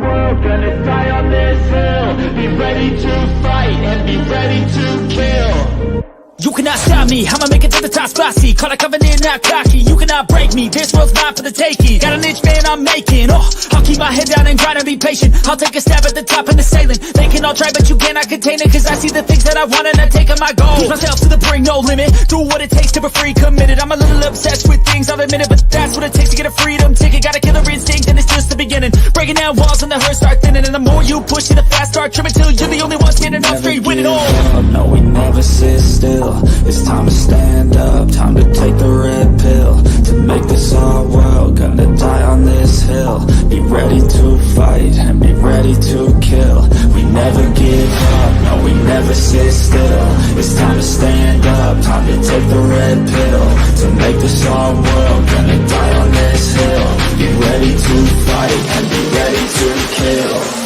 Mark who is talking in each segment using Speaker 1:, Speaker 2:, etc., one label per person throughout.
Speaker 1: world, gonna die on this hill. Be ready to fight and be ready to kill.
Speaker 2: You cannot stop me, I'ma make it to the top spicy. Call a covenant, not cocky, you cannot break me. This world's mine for the taking. Got an itch, man, I'm making. I'll keep my head down and grind and be patient. I'll take a stab at the top and the sailing. They can all try, but you cannot contain it. Cause I see the things that I want and I take on my goal. Push myself to the brink, no limit. Do what it takes to be free, committed. I'm a little obsessed with things, I'll admit it. But that's what it takes to get a freedom ticket. Got a killer instinct and it's just the beginning. Breaking down walls and the hurt start thinning. And the more you push it, the fast start trimming. Till you're the only one standing up straight, win it all.
Speaker 3: No, we never sit still. It's time to stand up, time to take the red pill. To make this our world, gonna die on this hill. Be ready to fight and be ready to kill. We never give up, no, we never sit still. It's time to stand up, time to take the red pill. To make this our world, gonna die on this hill. Be ready to fight and be ready to kill.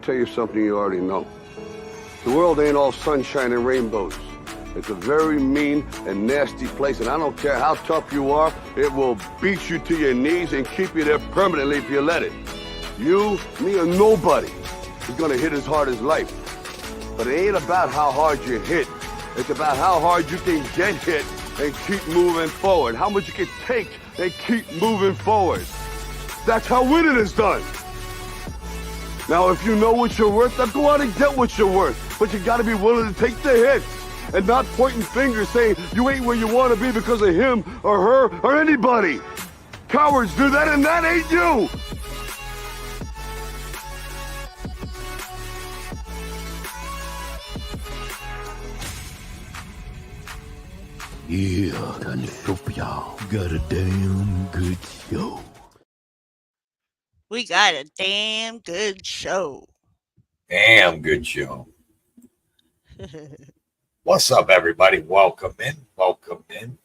Speaker 4: Tell you something you already know. The world ain't all sunshine and rainbows. It's a very mean and nasty place, and I don't care how tough you are, it will beat you to your knees and keep you there permanently if you let it. You, me, or nobody is gonna hit as hard as life. But it ain't about how hard you hit. It's about how hard you can get hit and keep moving forward. How much you can take and keep moving forward. That's how winning is done. Now, if you know what you're worth, then go out and get what you're worth. But you gotta be willing to take the hits and not pointing fingers saying you ain't where you want to be because of him or her or anybody. Cowards do that, and that ain't you.
Speaker 5: Yeah, gonna show for y'all. Got a damn good show.
Speaker 6: We got a damn good show.
Speaker 7: Damn good show. What's up, everybody? Welcome in. Welcome in.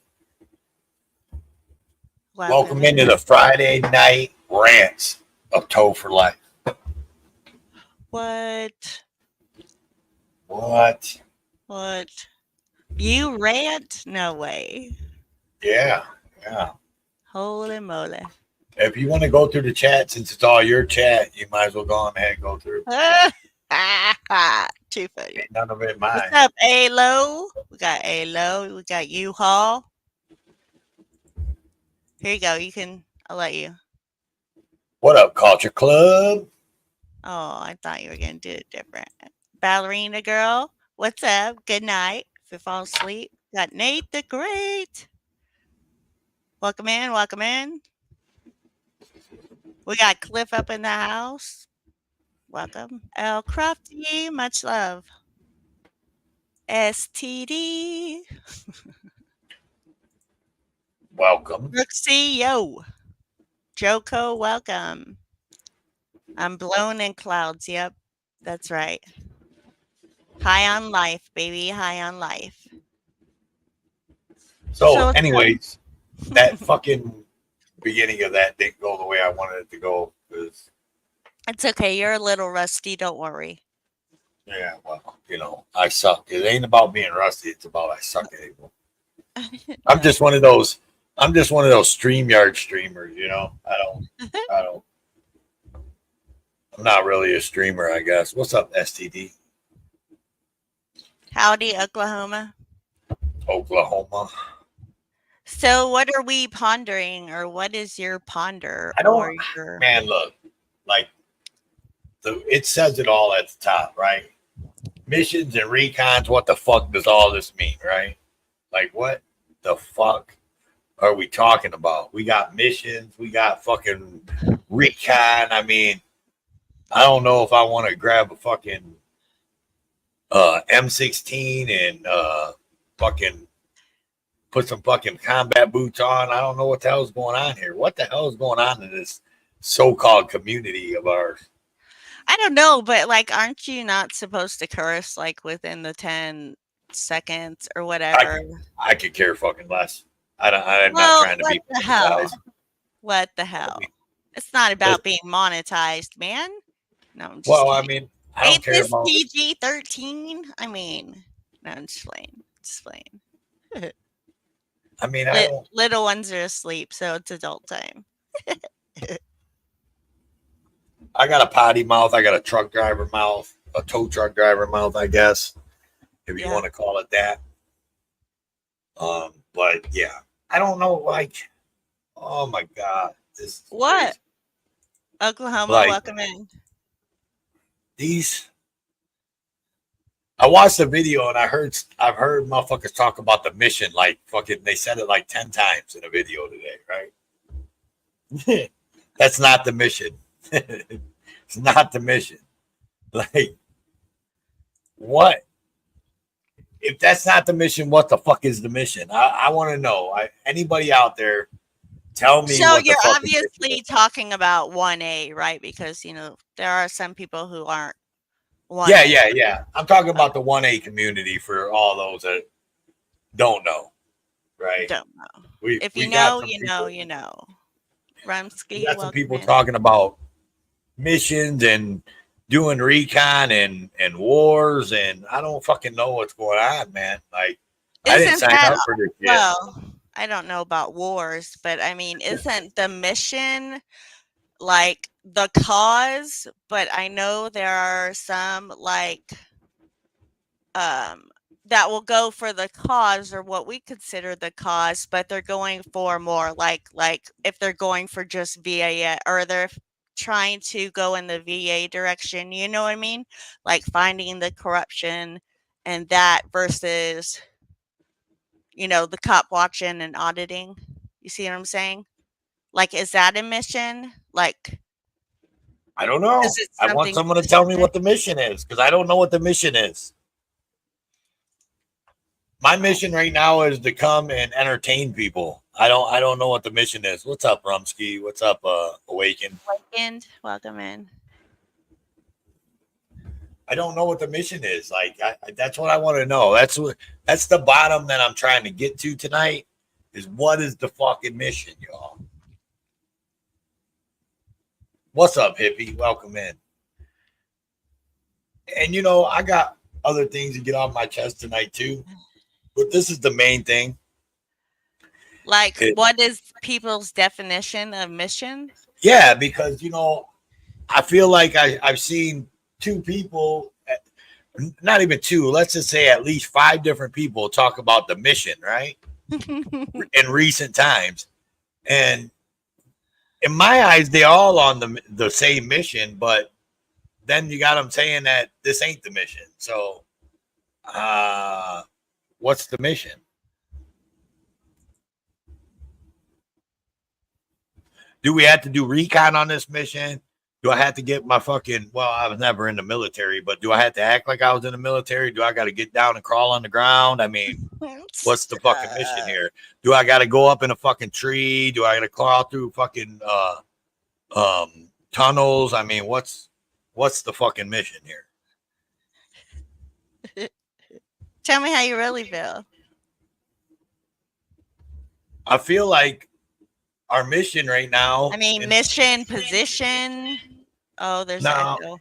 Speaker 7: Welcome into the Friday night rants of Toe for Life.
Speaker 6: What?
Speaker 7: What?
Speaker 6: What? You rant? No way.
Speaker 7: Yeah, yeah.
Speaker 6: Holy moly.
Speaker 7: If you want to go through the chat, since it's all your chat, you might as well go on ahead and go through.
Speaker 6: Too funny.
Speaker 7: Ain't none of it mine.
Speaker 6: What's up, A-Lo? We got A-Lo. We got U-Haul. Here you go. I'll let you.
Speaker 7: What up, Culture Club?
Speaker 6: Oh, I thought you were going to do it different. Ballerina Girl. What's up? Good night. If you fall asleep. Got Nate the Great. Welcome in. Welcome in. We got Cliff up in the house. Welcome. L Crafty, much love. STD.
Speaker 7: Welcome.
Speaker 6: Brooksy, yo. Joko, welcome. I'm blown in clouds. Yep, that's right. High on life, baby. High on life.
Speaker 7: So anyways, that fucking beginning of that didn't go the way I wanted it to go.
Speaker 6: It's okay. You're a little rusty. Don't worry.
Speaker 7: Yeah, well, I suck. It ain't about being rusty. It's about I suck at it. I'm just one of those StreamYard streamers, I'm not really a streamer, I guess. What's up, STD?
Speaker 6: Howdy, Oklahoma.
Speaker 7: Oklahoma.
Speaker 6: So what are we pondering, or what is your ponder?
Speaker 7: Man, look, it says it all at the top, right? Missions and recons, what the fuck does all this mean, right? Like, what the fuck are we talking about? We got missions, we got fucking recon. I mean, I don't know if I want to grab a fucking M16 and fucking put some fucking combat boots on. I don't know what the hell is going on here. What the hell is going on in this so-called community of ours?
Speaker 6: I don't know, but like, aren't you not supposed to curse like within the 10 seconds or whatever?
Speaker 7: I could care fucking less. I'm not
Speaker 6: Well,
Speaker 7: trying to
Speaker 6: what
Speaker 7: be
Speaker 6: the hell?
Speaker 7: monetized.
Speaker 6: What the
Speaker 7: I
Speaker 6: hell?
Speaker 7: mean,
Speaker 6: It's not
Speaker 7: this-
Speaker 6: about being monetized, man. No, I'm just
Speaker 7: well, I
Speaker 6: kidding.
Speaker 7: mean, I don't
Speaker 6: Ain't
Speaker 7: care
Speaker 6: this
Speaker 7: about.
Speaker 6: PG-13? I mean, no, I'm just playing. Just playing.
Speaker 7: I mean, I don't.
Speaker 6: Little ones are asleep, so it's adult time.
Speaker 7: I got a potty mouth. I got a truck driver mouth, a tow truck driver mouth, I guess, if you
Speaker 6: Yeah.
Speaker 7: want to call it that. But yeah, I don't know. Like, oh my god, this is
Speaker 6: What?
Speaker 7: crazy.
Speaker 6: Oklahoma,
Speaker 7: Like
Speaker 6: welcome in.
Speaker 7: these. I watched the video and I've heard motherfuckers talk about the mission like fucking. They said it like 10 times in a video today, right? That's not the mission. It's not the mission. Like, what? If that's not the mission, what the fuck is the mission? I want to know. Anybody out there, tell me.
Speaker 6: So
Speaker 7: what
Speaker 6: you're
Speaker 7: the fuck mission
Speaker 6: obviously
Speaker 7: is.
Speaker 6: talking about 1A, right? Because there are some people who aren't 1A.
Speaker 7: Yeah. I'm talking about the 1A community for all those that don't know, right?
Speaker 6: Don't know.
Speaker 7: We
Speaker 6: If you
Speaker 7: got
Speaker 6: know,
Speaker 7: some
Speaker 6: you
Speaker 7: people-
Speaker 6: know, you know.
Speaker 7: We
Speaker 6: Rumsky,
Speaker 7: got some
Speaker 6: welcome
Speaker 7: people
Speaker 6: in.
Speaker 7: talking about missions and doing recon and wars, and I don't fucking know what's going on, man. Like, I didn't
Speaker 6: Isn't
Speaker 7: sign
Speaker 6: that
Speaker 7: up for this shit.
Speaker 6: well? I don't know about wars, but I mean, isn't the mission like the cause? But I know there are some like that will go for the cause or what we consider the cause, but they're going for more like if they're going for just VA or they're trying to go in the VA direction, you know what I mean? Like finding the corruption and that versus the cop watching and auditing. You see what I'm saying? Like, is that a mission? Like,
Speaker 7: I don't know.
Speaker 6: is it
Speaker 7: I want
Speaker 6: something
Speaker 7: someone to tell me
Speaker 6: specific?
Speaker 7: what the mission is because I don't know what the mission is. My mission right now is to come and entertain people. I don't know what the mission is. What's up, Rumsky? What's up, Awaken?
Speaker 6: Weekend, welcome in.
Speaker 7: I don't know what the mission is. Like, that's what I want to know. That's the bottom that I'm trying to get to tonight. Is what is the fucking mission, y'all? What's up, hippie? Welcome in. And I got other things to get off my chest tonight too, but this is the main thing.
Speaker 6: Like, what is people's definition of mission?
Speaker 7: Yeah, because I feel like I've seen two people, not even two, let's just say at least 5 different people talk about the mission, right? In recent times. And in my eyes, they're all on the same mission, but then you got them saying that this ain't the mission. So, what's the mission? Do we have to do recon on this mission? Do I have to get my I was never in the military, but do I have to act like I was in the military? Do I got to get down and crawl on the ground? I mean, what's the fucking mission here? Do I got to go up in a fucking tree? Do I got to crawl through fucking tunnels? I mean, what's the fucking mission here?
Speaker 6: Tell me how you really feel.
Speaker 7: I feel like our mission right now.
Speaker 6: I mean, mission, position. Oh, there's an echo.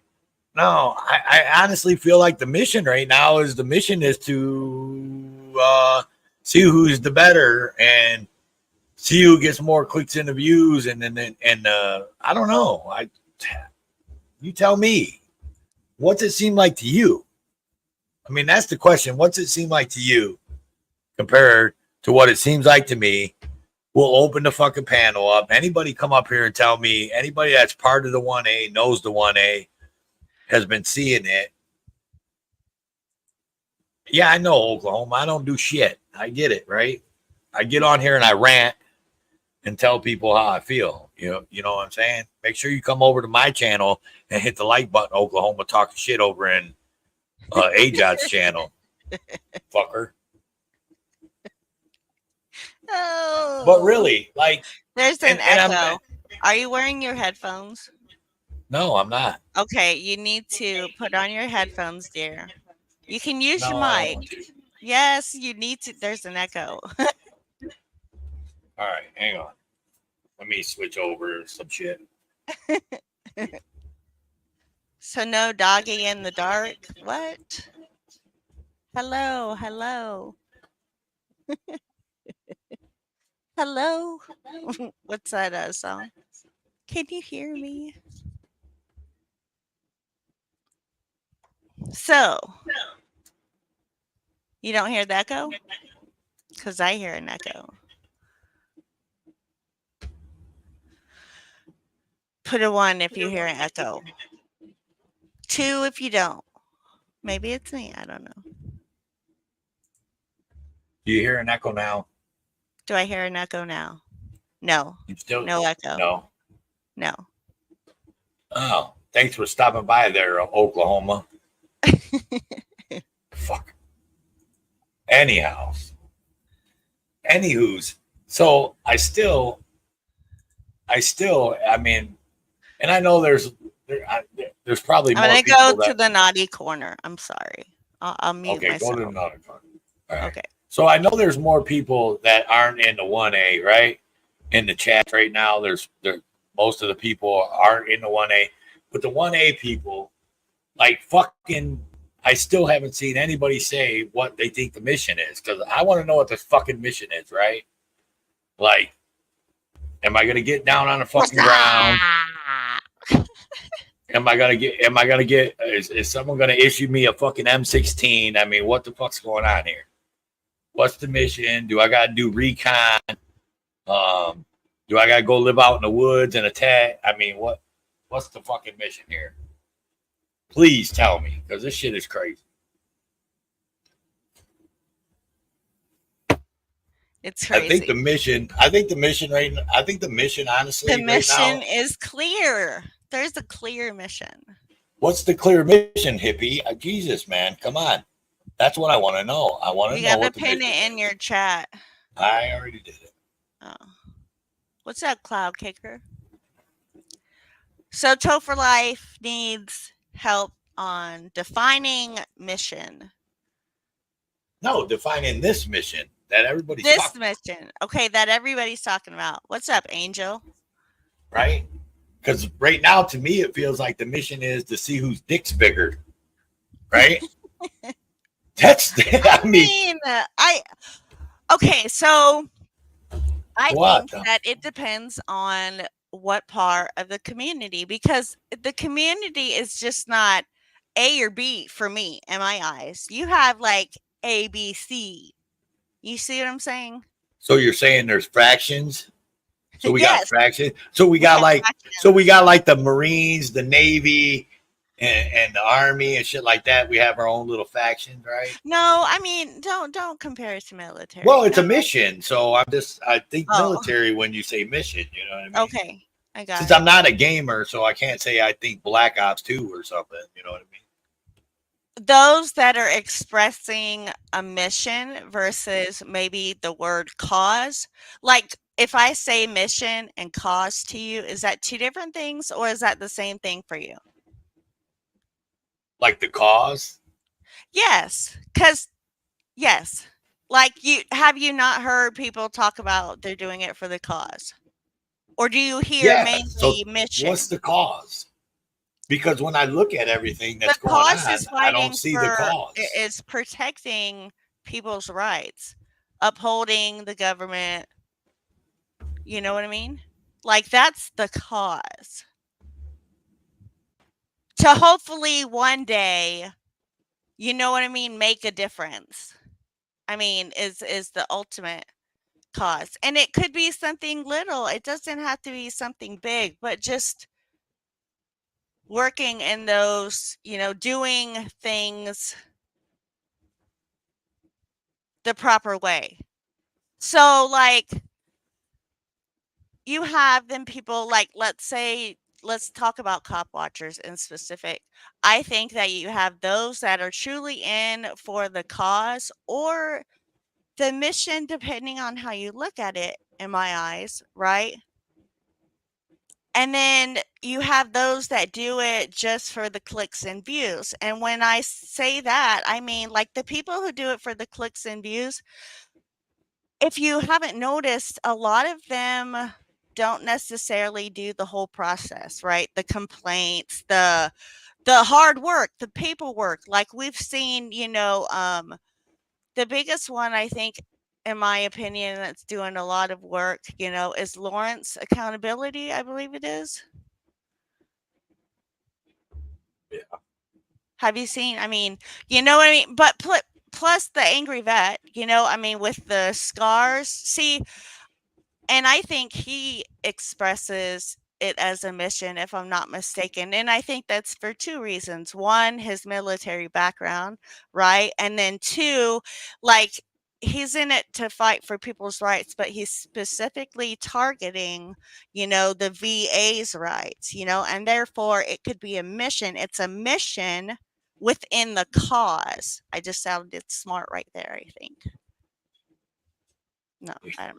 Speaker 7: No, I honestly feel like the mission right now is to see who's the better and see who gets more clicks and views, and I don't know. You tell me, what's it seem like to you? I mean, that's the question. What's it seem like to you compared to what it seems like to me? We'll open the fucking panel up. Anybody come up here and tell me, anybody that's part of the 1A, knows the 1A, has been seeing it. Yeah, I know, Oklahoma. I don't do shit. I get it, right? I get on here and I rant and tell people how I feel. You know what I'm saying? Make sure you come over to my channel and hit the like button, Oklahoma, talking shit over in Ajod's channel. Fucker.
Speaker 6: Oh.
Speaker 7: But really, like,
Speaker 6: there's an echo. Are you wearing your headphones?
Speaker 7: No, I'm not.
Speaker 6: Okay, you need to put on your headphones, dear. You can use your
Speaker 7: No, I don't
Speaker 6: mic.
Speaker 7: want to.
Speaker 6: Yes, you need to. There's an echo.
Speaker 7: All right, hang on. Let me switch over some shit.
Speaker 6: So no doggy in the dark. What? Hello, hello. Hello. What's that song? Can you hear me? So, you don't hear the echo? Because I hear an echo. Put a 1 if you hear an echo. 2 if you don't. Maybe it's me. I don't know.
Speaker 7: Do you hear an echo now?
Speaker 6: Do I hear an echo now? No.
Speaker 7: You still
Speaker 6: No echo.
Speaker 7: No.
Speaker 6: No.
Speaker 7: Oh, thanks for stopping by there, Oklahoma. Fuck. Anywho's. So I mean, and I know there's probably
Speaker 6: I'm
Speaker 7: more
Speaker 6: going to
Speaker 7: people
Speaker 6: go to the naughty corner. I'm sorry. I'll mute
Speaker 7: okay,
Speaker 6: myself.
Speaker 7: go to another corner. All right.
Speaker 6: Okay.
Speaker 7: So I know there's more people that aren't in the 1A, right? In the chat right now, there's most of the people aren't in the 1A, but the 1A people, like fucking, I still haven't seen anybody say what they think the mission is, because I want to know what the fucking mission is, right? Like, am I gonna get down on the fucking ground? Am I gonna get? Is someone gonna issue me a fucking M16? I mean, what the fuck's going on here? What's the mission? Do I gotta do recon? Do I gotta go live out in the woods and attack? I mean, what's the fucking mission here? Please tell me, because this shit is crazy.
Speaker 6: It's crazy.
Speaker 7: I think the mission honestly.
Speaker 6: The mission
Speaker 7: right now,
Speaker 6: is clear. There's a clear mission.
Speaker 7: What's the clear mission, hippie? Jesus, man, come on. That's what I want to know. I want to know what the mission is. You got to
Speaker 6: pin it in your chat.
Speaker 7: I already did it.
Speaker 6: Oh. What's up, Cloud Kicker? So Toe for Life needs help on defining mission.
Speaker 7: No, defining this mission that everybody's
Speaker 6: talking about. This mission. Okay, that everybody's talking about. What's up, Angel?
Speaker 7: Right? Because right now, to me, it feels like the mission is to see whose dick's bigger. Right?
Speaker 6: Okay, so I think that it depends on what part of the community, because the community is just not A or B for me in my eyes. You have like A, B, C. You see what I'm saying?
Speaker 7: So you're saying there's fractions? So we got fractions. So we got like the Marines, the Navy, and the Army and shit like that. We have our own little factions, right?
Speaker 6: No, I mean, don't compare it to military.
Speaker 7: Well, it's a mission, so I think military when you say mission, you know what I mean?
Speaker 6: Okay, I got
Speaker 7: Since I'm not a gamer, so I can't say I think Black Ops 2 or something, you know what I mean?
Speaker 6: Those that are expressing a mission versus maybe the word cause, like if I say mission and cause to you, is that two different things or is that the same thing for you?
Speaker 7: Like the cause?
Speaker 6: Yes, because yes, like have you not heard people talk about they're doing it for the cause, or do you hear mainly mission?
Speaker 7: What's the cause? Because when I look at everything that's going on, I don't see the cause.
Speaker 6: It's protecting people's rights, upholding the government. You know what I mean? Like that's the cause. To hopefully one day, you know what I mean, make a difference. I mean, is the ultimate cause. And it could be something little. It doesn't have to be something big, but just working in those, doing things the proper way. So like you have them people like, let's talk about cop watchers in specific. I think that you have those that are truly in for the cause or the mission, depending on how you look at it, in my eyes, right? And then you have those that do it just for the clicks and views. And when I say that, I mean, like, the people who do it for the clicks and views, if you haven't noticed, a lot of them don't necessarily do the whole process, right? The complaints, the hard work, the paperwork. Like, we've seen, the biggest one, I think, in my opinion, that's doing a lot of work, is Lawrence Accountability, I believe it is.
Speaker 7: Yeah.
Speaker 6: Have you seen? I mean, you know what I mean? But plus the angry vet, I mean, with the scars. See, and I think he expresses it as a mission, if I'm not mistaken. And I think that's for two reasons. One, his military background, right? And then two, like, he's in it to fight for people's rights, but he's specifically targeting, the VA's rights, and therefore it could be a mission. It's a mission within the cause. I just sounded smart right there, I think. No,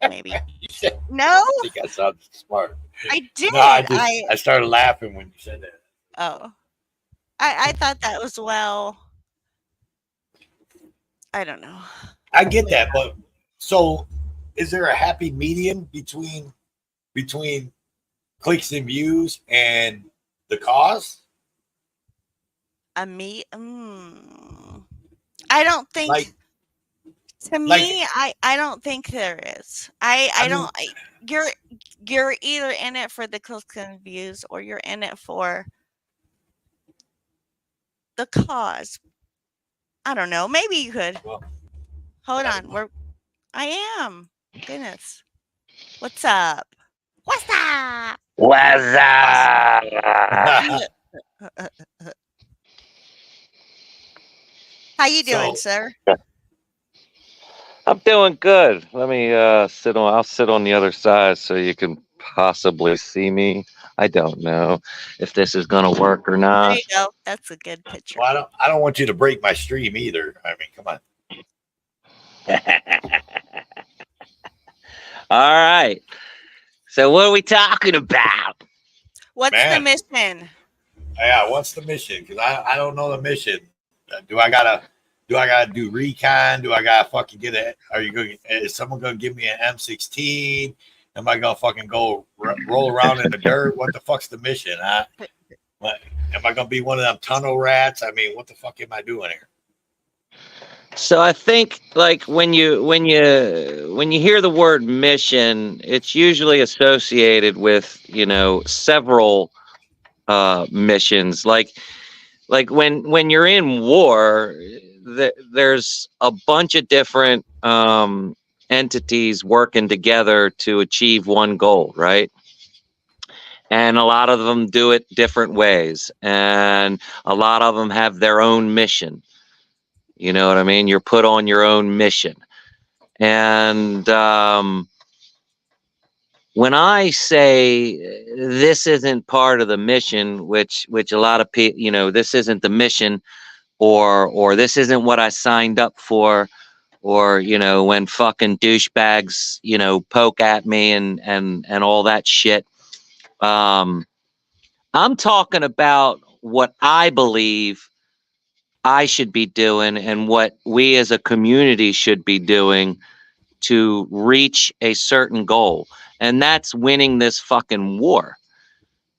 Speaker 6: maybe.
Speaker 7: You said,
Speaker 6: No,
Speaker 7: I think I sounded smart.
Speaker 6: I did.
Speaker 7: No, I started laughing when you said that.
Speaker 6: Oh, I thought that was, well, I don't know.
Speaker 7: I get that, but so is there a happy medium between clicks and views and the cause?
Speaker 6: I don't think.
Speaker 7: Like,
Speaker 6: to me, I don't think there is. I don't. You're either in it for the clicks and views, or you're in it for the cause. I don't know. Maybe you could.
Speaker 7: Well,
Speaker 6: Hold on. I am. Goodness. What's up? What's up?
Speaker 8: What's up?
Speaker 6: How you doing, sir?
Speaker 8: I'm doing good. Let me I'll sit on the other side so you can possibly see me. I don't know if this is gonna work or
Speaker 6: There
Speaker 8: not.
Speaker 6: you go. That's a good picture.
Speaker 7: well, I don't want you to break my stream either. I mean, come on.
Speaker 8: All right. So what are we talking about?
Speaker 6: What's the
Speaker 7: Man.
Speaker 6: mission?
Speaker 7: Yeah, what's the mission? Because I don't know the mission. Do I gotta do recon? Do I gotta fucking get it? Is someone gonna give me an M16? Am I gonna fucking go roll around in the dirt? What the fuck's the mission? What, am I gonna be one of them tunnel rats? I mean, what the fuck am I doing here?
Speaker 8: So I think, like, when you hear the word mission, it's usually associated with, several missions. Like when you're in war, there's a bunch of different entities working together to achieve one goal, right? And a lot of them do it different ways, and a lot of them have their own mission. You know what I mean? You're put on your own mission. And when I say this isn't part of the mission, which a lot of people, this isn't the mission, or this isn't what I signed up for, or, when fucking douchebags, poke at me and all that shit. I'm talking about what I believe I should be doing and what we as a community should be doing to reach a certain goal. And that's winning this fucking war.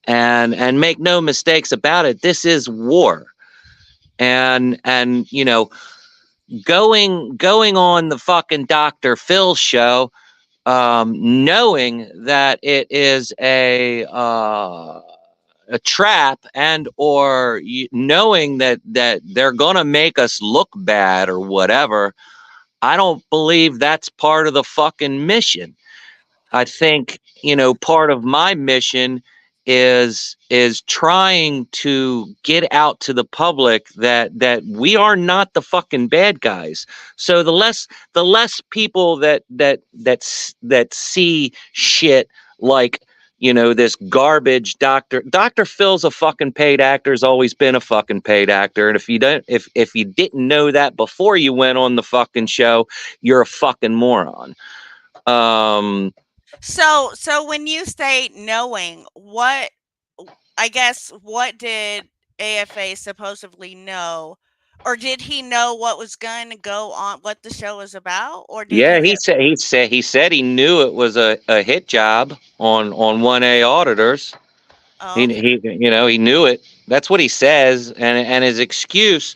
Speaker 8: And make no mistakes about it, this is war. And going on the fucking Dr. Phil show, knowing that it is a trap, and or knowing that they're gonna make us look bad or whatever, I don't believe that's part of the fucking mission. I think, part of my mission is trying to get out to the public that we are not the fucking bad guys. So the less people that see shit like, this garbage Dr. Phil's a fucking paid actor, has always been a fucking paid actor. And if you didn't know that before you went on the fucking show, you're a fucking moron.
Speaker 6: So when you say knowing, what I guess what did AFA supposedly know? Or did he know what was going to go on, what the show was about, or did he
Speaker 8: Yeah,
Speaker 6: just?
Speaker 8: he said he knew it was a hit job on 1A auditors.
Speaker 6: Oh,
Speaker 8: He he knew it. That's what he says, and his excuse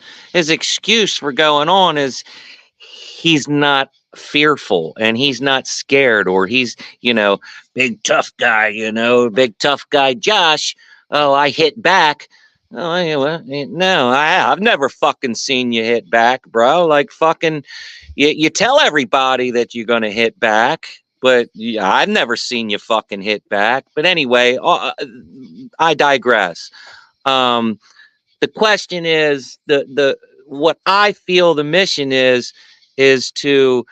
Speaker 8: for going on is he's not fearful and he's not scared, or he's big tough guy, big tough guy Josh. Oh, I hit back. Oh, yeah, well, no, I've never fucking seen you hit back, bro. Like fucking, you tell everybody that you're gonna hit back, but I've never seen you fucking hit back. But anyway, I digress. Um, the question is the what I feel the mission is to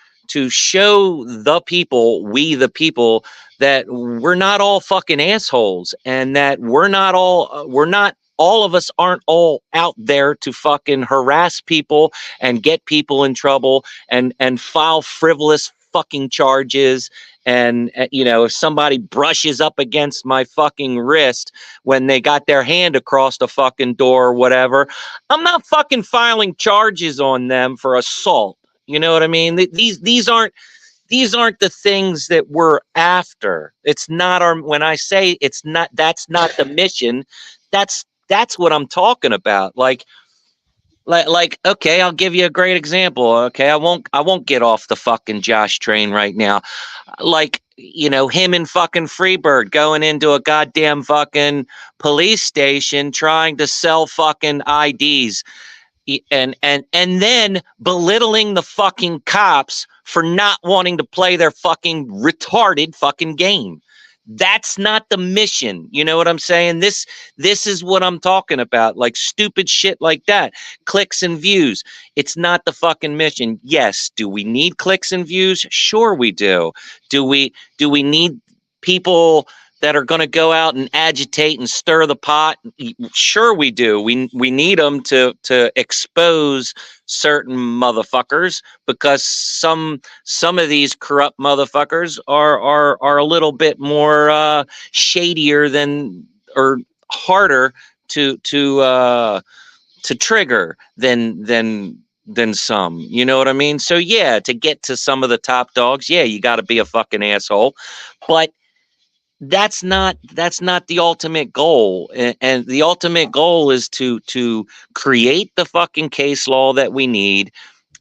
Speaker 8: show the people, we the people, that we're not all fucking assholes, and that we're not all of us aren't all out there to fucking harass people and get people in trouble and file frivolous fucking charges. And if somebody brushes up against my fucking wrist when they got their hand across the fucking door or whatever, I'm not fucking filing charges on them for assault. You know what I mean? These aren't the things that we're after. It's not our, when I say it's not, that's not the mission. That's what I'm talking about. Like, okay, I'll give you a great example. Okay, I won't get off the fucking Josh train right now. Like, him and fucking Freebird going into a goddamn fucking police station trying to sell fucking IDs, and then belittling the fucking cops for not wanting to play their fucking retarded fucking game. That's not the mission. You know what I'm saying? This is what I'm talking about. Like stupid shit like that. Clicks and views. It's not the fucking mission. Yes. Do we need clicks and views? Sure we do. Do we need people that are going to go out and agitate and stir the pot? Sure we do. We need them to expose certain motherfuckers, because some of these corrupt motherfuckers are a little bit more shadier than, or harder to trigger than some. You know what I mean? So yeah, to get to some of the top dogs, yeah, you got to be a fucking asshole, but that's not the ultimate goal. And the ultimate goal is to create the fucking case law that we need.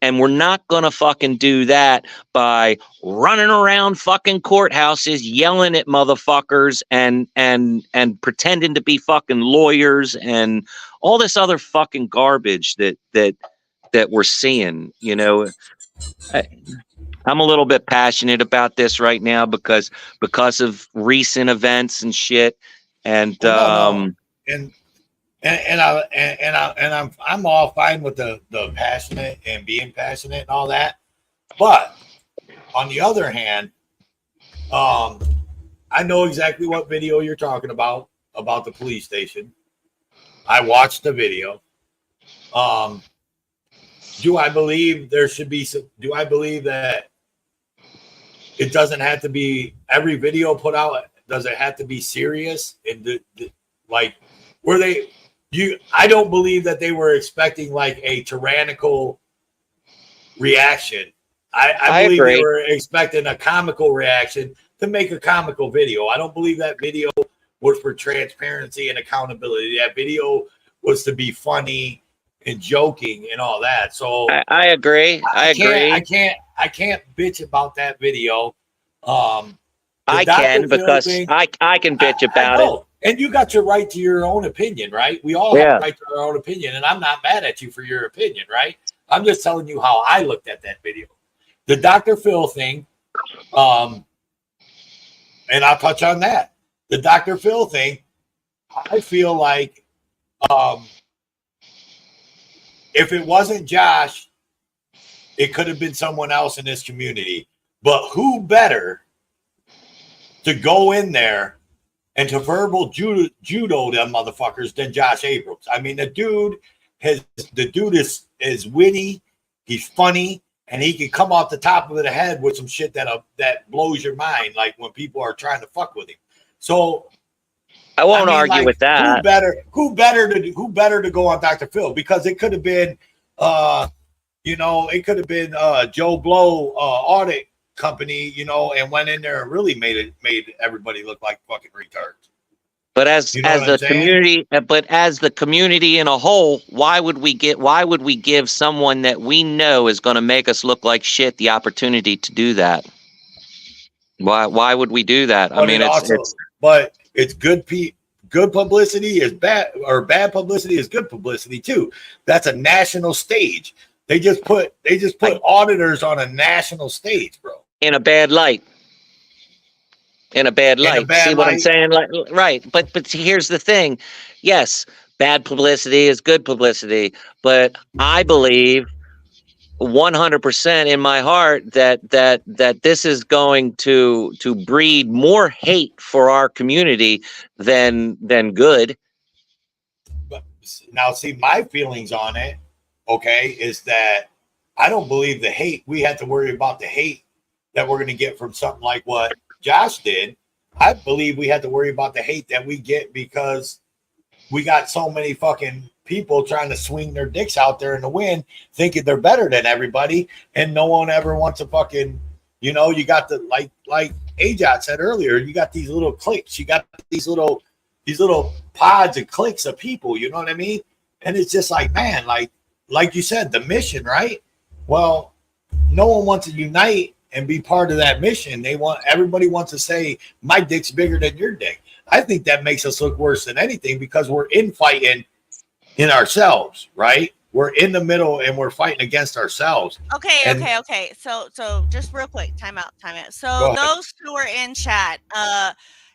Speaker 8: And we're not gonna fucking do that by running around fucking courthouses yelling at motherfuckers and pretending to be fucking lawyers and all this other fucking garbage that we're seeing. I'm a little bit passionate about this right now because of recent events and shit. And
Speaker 7: no. I'm all fine with the passionate and being passionate and all that. But on the other hand, I know exactly what video you're talking about the police station. I watched the video. Do I believe there should be some? Do I believe that it doesn't have to be every video put out? Does it have to be serious? And like, were they? I don't believe that they were expecting like a tyrannical reaction. I believe
Speaker 8: agree.
Speaker 7: they were expecting a comical reaction to make a comical video. I don't believe that video was for transparency and accountability. That video was to be funny and joking and all that. So
Speaker 8: I agree. I agree.
Speaker 7: I can't bitch about that video.
Speaker 8: I can, because I can bitch about it.
Speaker 7: And you got your right to your own opinion, right? We all have a right to our own opinion, and I'm not mad at you for your opinion, right? I'm just telling you how I looked at that video. The Dr. Phil thing, and I'll touch on that. The Dr. Phil thing, I feel like if it wasn't Josh, it could have been someone else in this community. But who better to go in there and to verbal judo them motherfuckers than Josh Abrams? I mean, the dude is witty, he's funny, and he can come off the top of the head with some shit that blows your mind, like when people are trying to fuck with him. So
Speaker 8: I won't argue
Speaker 7: like,
Speaker 8: with that.
Speaker 7: Who better to go on Dr. Phil? Because it could have been, it could have been Joe Blow audit company, and went in there and really made everybody look like fucking retards.
Speaker 8: But as the community, but as the community in a whole, why would we give someone that we know is going to make us look like shit the opportunity to do that? Why would we do that?
Speaker 7: But it's good publicity is bad, or bad publicity is good publicity too. That's a national stage. They just put auditors on a national stage, bro. In a bad light. See what I'm saying? Like, right. But here's the thing. Yes, bad publicity is good publicity, but I believe 100% in my heart that this is going to breed more hate for our community than good. But now, see, my feelings on it, okay, is that I don't believe the hate. We have to worry about the hate that we're going to get from something like what Josh did. I believe we had to worry about the hate that we get because we got so many fucking people trying to swing their dicks out there in the wind, thinking they're better than everybody, and no one ever wants to fucking, you got the like Ajot said earlier, you got these little cliques, you got these little pods and cliques of people, you know what I mean? And it's just like, man, like you said, the mission, right? Well, no one wants to unite and be part of that mission. Everybody wants to say my dick's bigger than your dick. I think that makes us look worse than anything because we're infighting in ourselves, right? We're in the middle and we're fighting against ourselves.
Speaker 6: Okay. So just real quick, time out. So those who are in chat,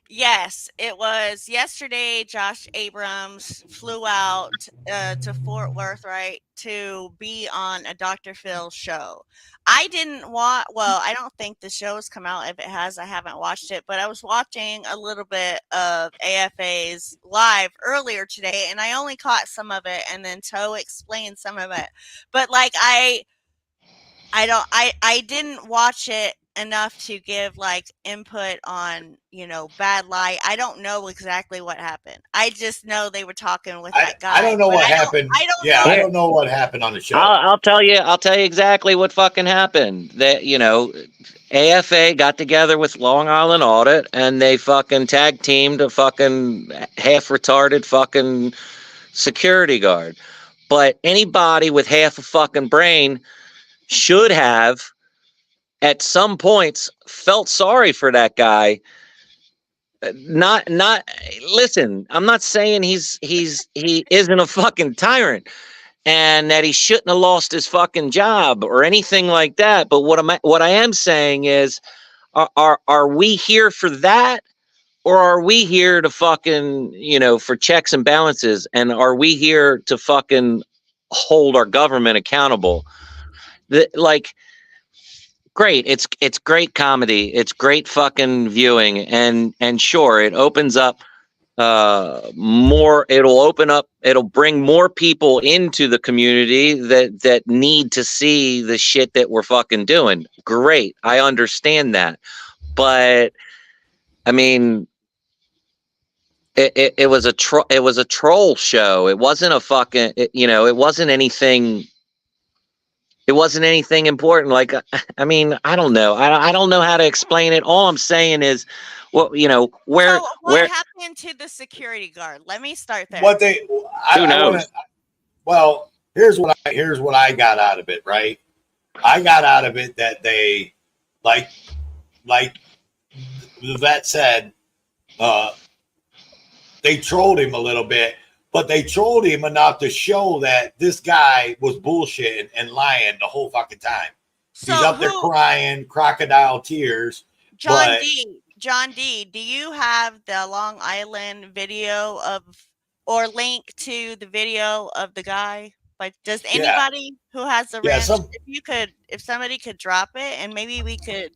Speaker 6: yes, it was yesterday. Josh Abrams flew out to Fort Worth, right, to be on a Dr. Phil show. I don't think the show has come out. If it has, I haven't watched it, but I was watching a little bit of AFA's live earlier today, and I only caught some of it, and then Toe explained some of it. But like I didn't watch it enough to give like input on bad light. I don't know exactly what happened. I just know they were talking with that guy.
Speaker 7: I don't know what happened. I don't know what happened on the show.
Speaker 8: I'll tell you exactly what fucking happened. That AFA got together with Long Island Audit and they fucking tag teamed a fucking half retarded fucking security guard. But anybody with half a fucking brain should have at some points felt sorry for that guy. Listen, I'm not saying he isn't a fucking tyrant and that he shouldn't have lost his fucking job or anything like that. But what I am saying is, are we here for that? Or are we here to fucking, for checks and balances? And are we here to fucking hold our government accountable? Great. It's great comedy. It's great fucking viewing. And sure, it opens up more. It'll bring more people into the community that need to see the shit that we're fucking doing. Great. I understand that. But I mean, it was a troll show. It wasn't a fucking, it wasn't anything. It wasn't anything important. Like, I mean, I don't know. I don't know how to explain it. All I'm saying is, what
Speaker 6: happened to the security guard? Let me start there.
Speaker 8: Who knows?
Speaker 7: Here's what I got out of it. Right, I got out of it that they, like the vet said, they trolled him a little bit. But they trolled him enough to show that this guy was bullshitting and lying the whole fucking time. So he's up there crying, crocodile tears.
Speaker 6: John D, do you have the Long Island video or link to the video of the guy? Like, does anybody who has the ranch, if somebody could drop it and maybe we could,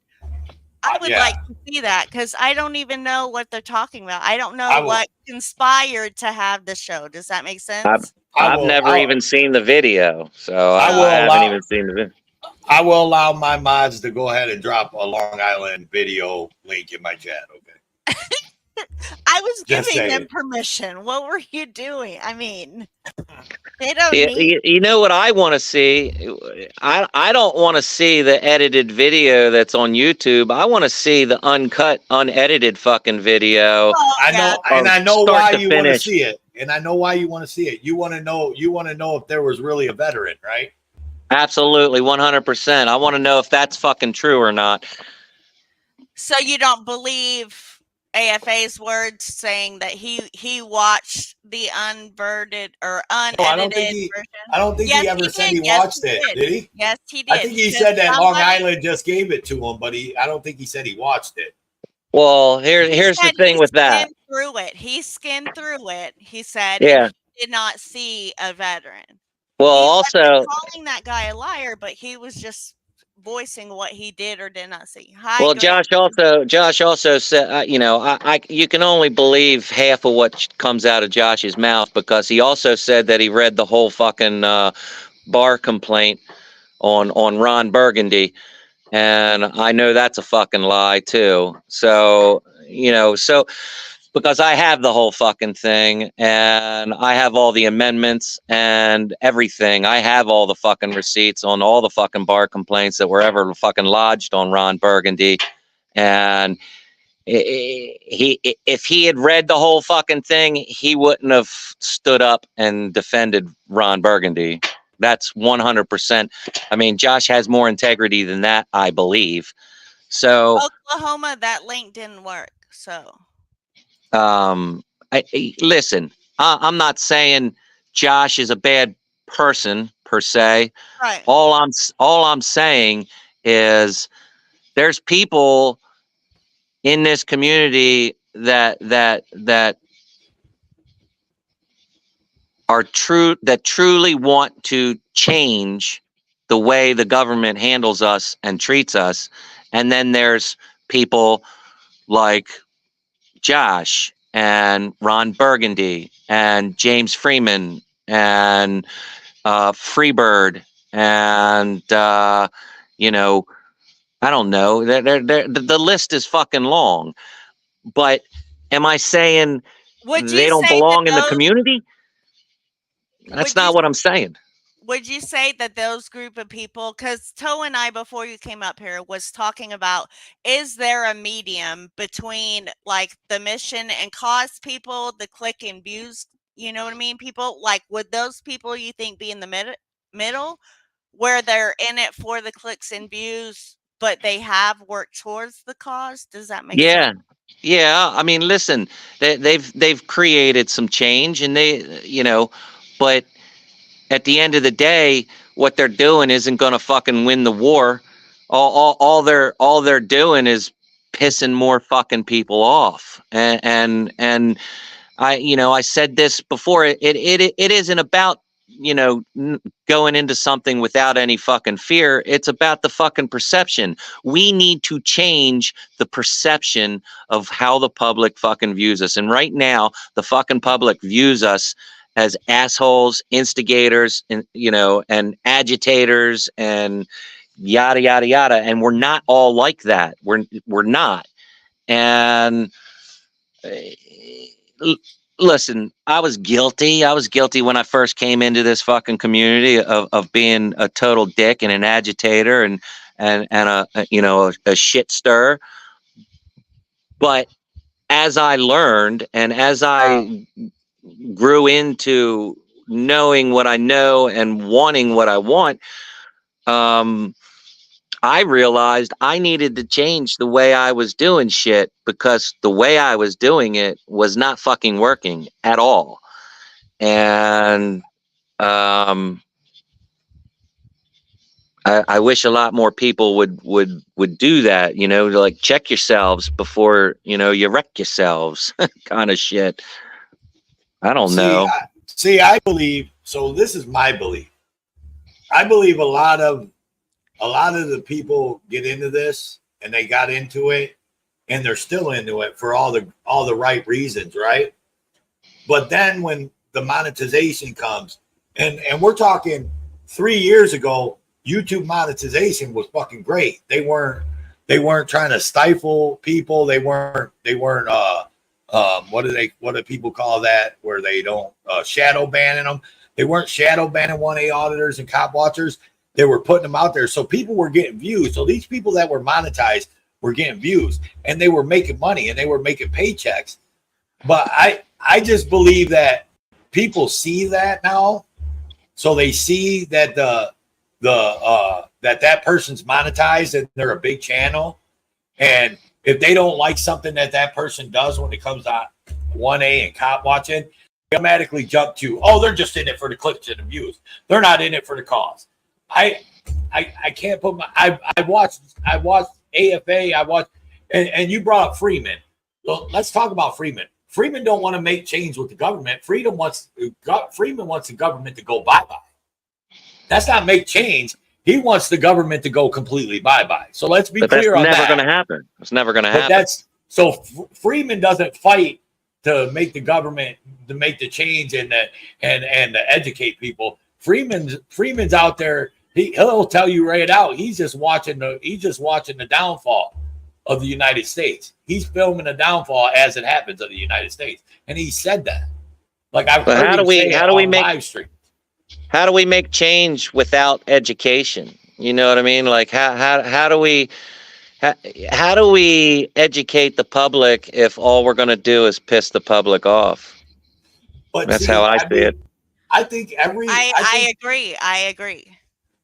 Speaker 6: I would like to see that because I don't even know what they're talking about. I don't know what conspired to have the show. Does that make sense?
Speaker 8: I've never even seen the video, so I haven't even seen the video.
Speaker 7: I will allow my mods to go ahead and drop a Long Island video link in my chat. Okay.
Speaker 6: I was
Speaker 7: Just
Speaker 6: giving them
Speaker 7: saying.
Speaker 6: permission. What were you doing? I mean, they don't
Speaker 8: You,
Speaker 6: need.
Speaker 8: you know what I want to see? I don't want to see the edited video that's on YouTube. I want to see the uncut, unedited fucking video.
Speaker 6: Oh,
Speaker 7: I
Speaker 6: yeah.
Speaker 7: know, and I know
Speaker 8: start
Speaker 7: why
Speaker 8: to
Speaker 7: you want to
Speaker 8: finish.
Speaker 7: see it. And I know why you want to see it. You want to know if there was really a veteran, right?
Speaker 8: Absolutely, 100%. I want to know if that's fucking true or not.
Speaker 6: So you don't believe AFA's words saying that he watched the unverted or unedited
Speaker 7: No, I don't think
Speaker 6: version?
Speaker 7: he ever said
Speaker 6: did.
Speaker 7: he
Speaker 6: Yes,
Speaker 7: watched it. Did he?
Speaker 6: Yes, he did.
Speaker 7: I think he
Speaker 6: because
Speaker 7: said that Long
Speaker 6: somebody-
Speaker 7: Island just gave it to him, but I don't think he said he watched it.
Speaker 8: Well, here's the
Speaker 6: said
Speaker 8: thing
Speaker 6: he
Speaker 8: with that.
Speaker 6: skimmed through it. He skimmed through it. He said,
Speaker 8: Yeah.
Speaker 6: and he did not see a veteran.
Speaker 8: Well,
Speaker 6: He
Speaker 8: also,
Speaker 6: wasn't calling that guy a liar, but he was just voicing what he did or did not see. Hi,
Speaker 8: well,
Speaker 6: Greg.
Speaker 8: Josh also said, you know, you can only believe half of what comes out of Josh's mouth, because he also said that he read the whole fucking bar complaint on Ron Burgundy, and I know that's a fucking lie too. So, you know, because I have the whole fucking thing, and I have all the amendments and everything. I have all the fucking receipts on all the fucking bar complaints that were ever fucking lodged on Ron Burgundy. And if he had read the whole fucking thing, he wouldn't have stood up and defended Ron Burgundy. That's 100%. I mean, Josh has more integrity than that, I believe. So
Speaker 6: Oklahoma, that link didn't work. So
Speaker 8: listen, I'm not saying Josh is a bad person per se.
Speaker 6: right.
Speaker 8: All I'm saying is there's people in this community that are truly want to change the way the government handles us and treats us. And then there's people like Josh and Ron Burgundy and James Freeman and Freebird and you know, I don't know. The list is fucking long. But am I saying
Speaker 6: Would
Speaker 8: they
Speaker 6: you
Speaker 8: don't
Speaker 6: say that
Speaker 8: belong in the
Speaker 6: those-
Speaker 8: community? That's not what I'm saying.
Speaker 6: Would you say that those group of people, because Toe and I, before you came up here, was talking about, is there a medium between like the mission and cause people, the click and views, you know what I mean? People like, would those people you think be in the middle where they're in it for the clicks and views, but they have worked towards the cause? Does that make sense?
Speaker 8: Yeah. I mean, listen, they've created some change, and but at the end of the day, what they're doing isn't going to fucking win the war. All they're doing is pissing more fucking people off. And I said this before. It isn't about going into something without any fucking fear. It's about the fucking perception. We need to change the perception of how the public fucking views us. And right now, the fucking public views us as assholes, instigators, and agitators, and yada yada yada. And we're not all like that. We're not. And listen, I was guilty. I was guilty when I first came into this fucking community of being a total dick and an agitator and a shit stir. But as I learned and as I grew into knowing what I know and wanting what I want, I realized I needed to change the way I was doing shit, because the way I was doing it was not fucking working at all. And I wish a lot more people would do that, to like check yourselves before, you wreck yourselves kind of shit. I don't know.
Speaker 7: I believe, so this is my belief. I believe a lot of the people get into this, and they got into it, and they're still into it for all the right reasons, right? But then when the monetization comes, and we're talking 3 years ago, YouTube monetization was fucking great. They weren't trying to stifle people. They weren't what do people call that where they don't shadow banning them. They weren't shadow banning 1A auditors and cop watchers. They were putting them out there. So people were getting views. So these people that were monetized were getting views, and they were making money, and they were making paychecks. But I just believe that people see that now. So they see that that person's monetized and they're a big channel. And if they don't like something that person does when it comes on 1A and cop watching, they automatically jump to, oh, they're just in it for the clicks and the views. They're not in it for the cause. I can't put my, I watched AFA, and you brought up Freeman. So let's talk about Freeman. Freeman don't want to make change with the government. Freeman wants the government to go bye-bye. That's not make change. He wants the government to go completely bye-bye. So let's be clear on that.
Speaker 8: That's never going to happen. It's never going to happen.
Speaker 7: So Freeman doesn't fight to make the government, to make the change and to educate people. Freeman's out there. He'll tell you right out. He's just watching the downfall of the United States. He's filming the downfall as it happens of the United States, and he said that. Like I've heard him say it on live stream.
Speaker 8: How do we make change without education? You know what I mean? Like how do we educate the public if all we're going to do is piss the public off?
Speaker 7: But
Speaker 8: that's how I see it.
Speaker 7: I think
Speaker 6: I agree.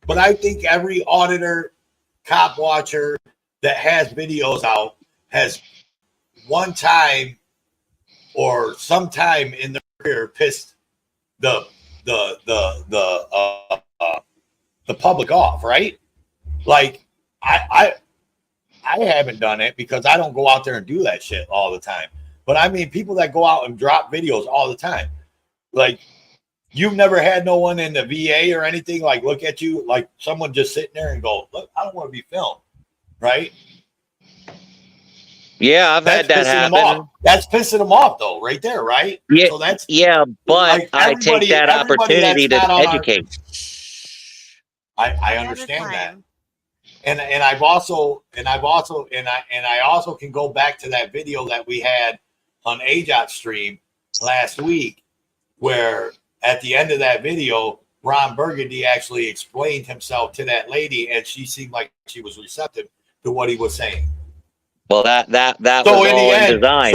Speaker 7: But I think every auditor, cop watcher that has videos out has one time or sometime in their career pissed the public off, right? Like I haven't done it because I don't go out there and do that shit all the time. But I mean, people that go out and drop videos all the time, like you've never had no one in the VA or anything like look at you like someone just sitting there and go, look, I don't want to be filmed, right?
Speaker 8: Yeah, I've had that happen.
Speaker 7: That's pissing them off, though, right there, right?
Speaker 8: Yeah,
Speaker 7: so that's
Speaker 8: but like I take that opportunity to educate.
Speaker 7: I understand that, and I also can go back to that video that we had on AJOT stream last week, where at the end of that video, Ron Burgundy actually explained himself to that lady, and she seemed like she was receptive to what he was saying.
Speaker 8: Well, that was all in design.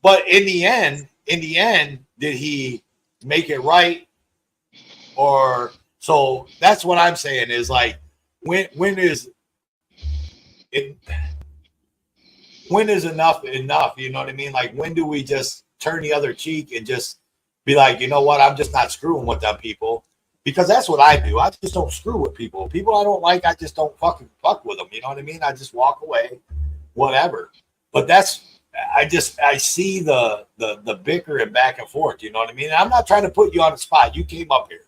Speaker 7: But in the end, did he make it right? Or so that's what I'm saying is like when is enough? You know what I mean? Like when do we just turn the other cheek and just be like, you know what? I'm just not screwing with them people, because that's what I do. I just don't screw with people. People I don't like, I just don't fucking fuck with them. You know what I mean? I just walk away. Whatever, but I see the bicker and back and forth. You know what I mean? I'm not trying to put you on the spot. You came up here.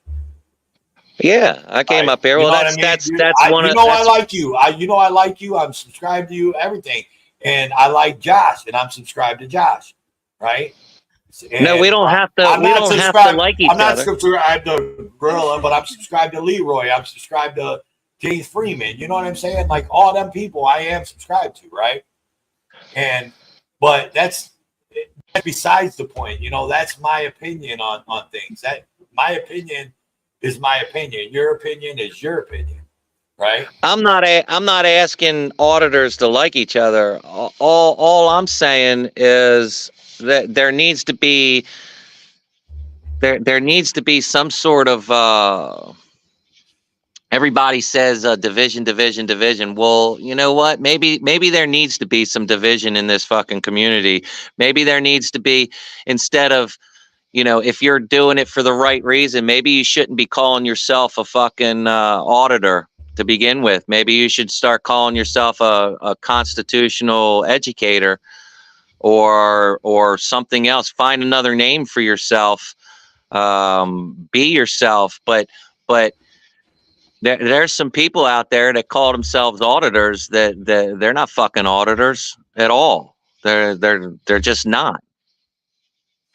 Speaker 8: Yeah, I came up here. Well, that's one of.
Speaker 7: I like you. I like you. I'm subscribed to you. Everything, and I like Josh, and I'm subscribed to Josh. Right? And
Speaker 8: no, we don't have to. We don't have to like each other.
Speaker 7: I'm not subscribed to Gorilla, but I'm subscribed to Leroy. I'm subscribed to James Freeman, you know what I'm saying? Like all them people I am subscribed to, right? But that's besides the point. You know, that's my opinion on things. That my opinion is my opinion. Your opinion is your opinion, right? I'm not
Speaker 8: asking auditors to like each other. All I'm saying is that there needs to be some sort of everybody says division. Well, you know what? Maybe there needs to be some division in this fucking community. Maybe there needs to be, instead of, you know, if you're doing it for the right reason, maybe you shouldn't be calling yourself a fucking auditor to begin with. Maybe you should start calling yourself a constitutional educator or something else. Find another name for yourself. Be yourself. But there's some people out there that call themselves auditors that they're not fucking auditors at all. They're just not.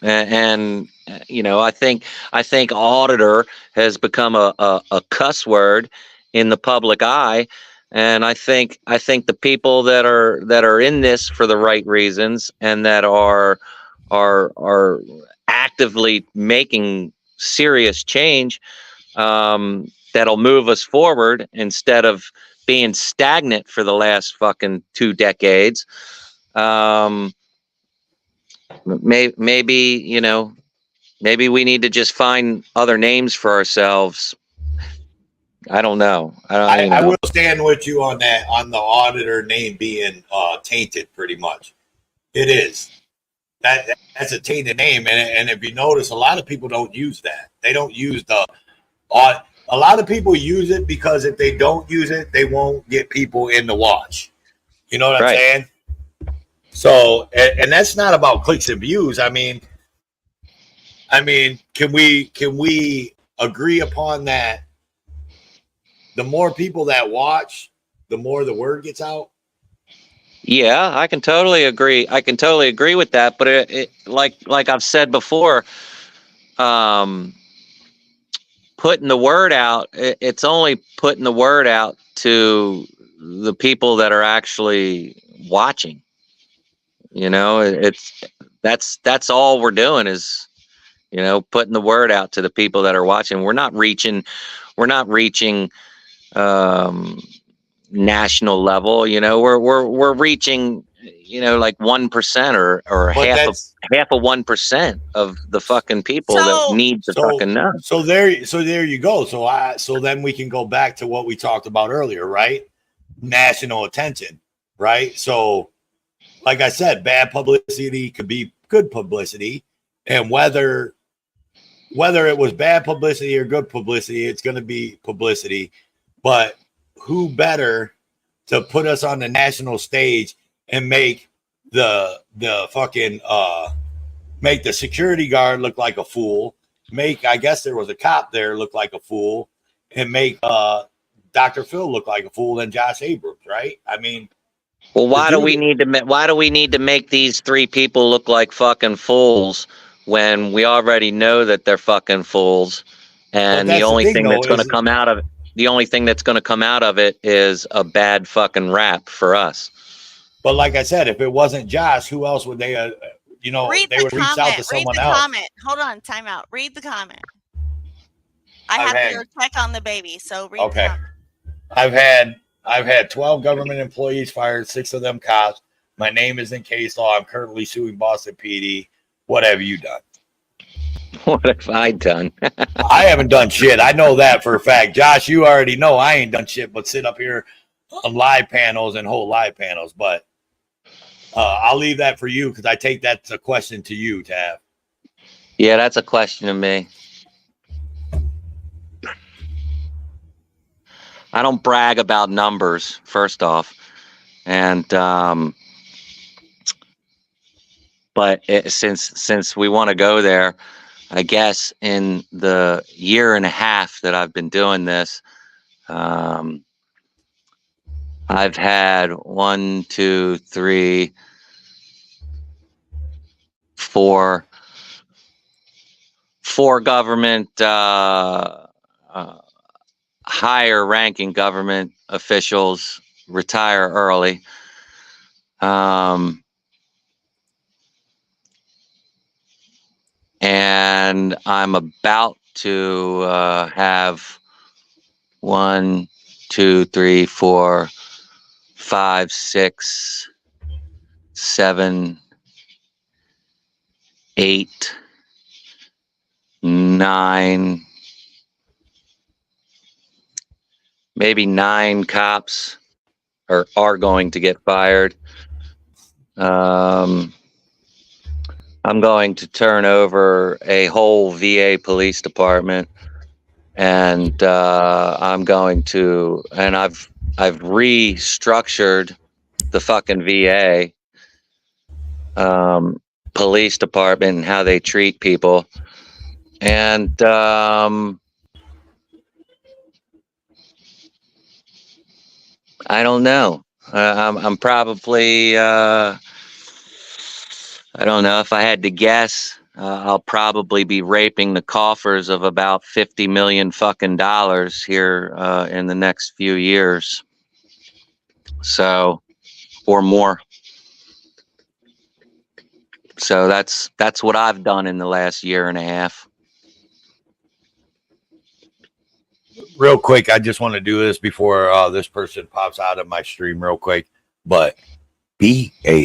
Speaker 8: And you know, I think auditor has become a cuss word, in the public eye. And I think the people that are in this for the right reasons and that are actively making serious change, that'll move us forward instead of being stagnant for the last fucking 2 decades. Maybe, you know, maybe we need to just find other names for ourselves. I don't know.
Speaker 7: I will stand with you on that, on the auditor name being tainted. Pretty much, it is. That's a tainted name, and if you notice, a lot of people don't use that. They don't use the. A lot of people use it because if they don't use it, they won't get people in the watch. You know what I'm saying? So, and that's not about clicks and views. I mean, can we agree upon that? The more people that watch, the more the word gets out.
Speaker 8: Yeah, I can totally agree. I can totally agree with that. But it like I've said before, putting the word out, it's only putting the word out to the people that are actually watching. You know, that's all we're doing is, you know, putting the word out to the people that are watching. We're not reaching national level. You know, we're reaching, you know, like 1% or half of 1% of the fucking people that need to fucking know.
Speaker 7: So there you go. So then we can go back to what we talked about earlier, right? National attention, right? So, like I said, bad publicity could be good publicity, and whether it was bad publicity or good publicity, it's going to be publicity. But who better to put us on the national stage and make the fucking make the security guard look like a fool, make, I guess there was a cop there, look like a fool, and make Dr. Phil look like a fool than Josh Abrams, right? I mean,
Speaker 8: well, why do we need to make these 3 people look like fucking fools when we already know that they're fucking fools? And the only thing that's going to come out of it, the only thing that's going to come out of it is a bad fucking rap for us.
Speaker 7: But like I said, if it wasn't Josh, who else would they, you know, they would reach out to someone else.
Speaker 6: Comment. Hold on, time out. Read the comment. I have to go check on the baby, so read the comment.
Speaker 7: I've had 12 government employees fired, 6 of them cops. My name is in case law. I'm currently suing Boston PD. What have you done?
Speaker 8: What have I done?
Speaker 7: I haven't done shit. I know that for a fact. Josh, you already know I ain't done shit but sit up here on live panels and hold live panels. But I'll leave that for you because I take that's a question to you, Tav.
Speaker 8: Yeah, that's a question to me. I don't brag about numbers, first off. And but since we want to go there, I guess in the year and a half that I've been doing this, I've had 1, 2, 3, 4 government higher ranking government officials retire early. And I'm about to have 1, 2, 3, 4, 5, 6, 7, 8, 9, maybe 9 cops are going to get fired. I'm going to turn over a whole VA police department, and I'm going to, and I've restructured the fucking VA police department and how they treat people, and I don't know. I'm probably I don't know if I had to guess. I'll probably be raping the coffers of about 50 million fucking dollars here in the next few years. So, or more. So that's what I've done in the last year and a half.
Speaker 7: Real quick, I just want to do this before this person pops out of my stream real quick. But BANANER.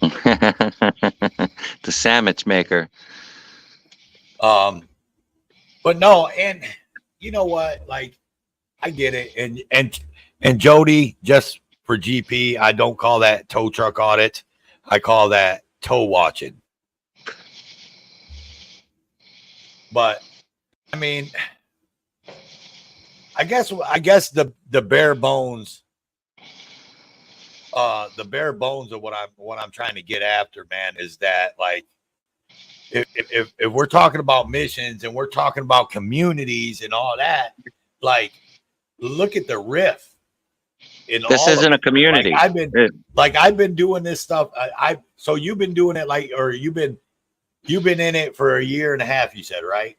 Speaker 8: The sandwich maker.
Speaker 7: But no, and you know what? Like, I get it. And Jody, just for GP, I don't call that tow truck audit. I call that tow watching. But I mean, I guess the bare bones. The bare bones of what I'm trying to get after, man, is that like if we're talking about missions and we're talking about communities and all that, like look at the riff.
Speaker 8: This isn't a community.
Speaker 7: Like I've been doing this stuff. So you've been doing it you've been in it for a year and a half. You said, right?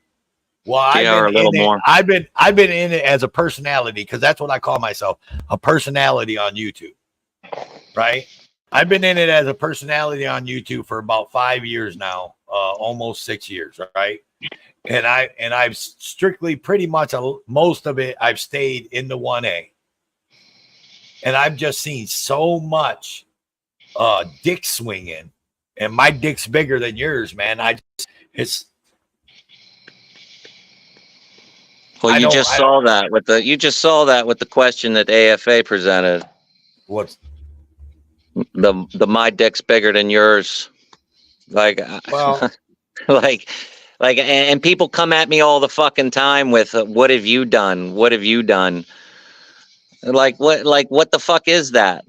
Speaker 7: Well,
Speaker 8: or a little more.
Speaker 7: I've been in it as a personality because that's what I call myself, a personality on YouTube. Right. I've been in it as a personality on YouTube for about 5 years now, almost 6 years. Right. And I've strictly pretty much most of it. I've stayed in the 1A and I've just seen so much dick swinging, and my dick's bigger than yours, man.
Speaker 8: Well, you just saw that with the question that AFA presented.
Speaker 7: What's
Speaker 8: the my dick's bigger than yours? Like,
Speaker 7: well,
Speaker 8: and people come at me all the fucking time with what have you done? What have you done? Like what the fuck is that?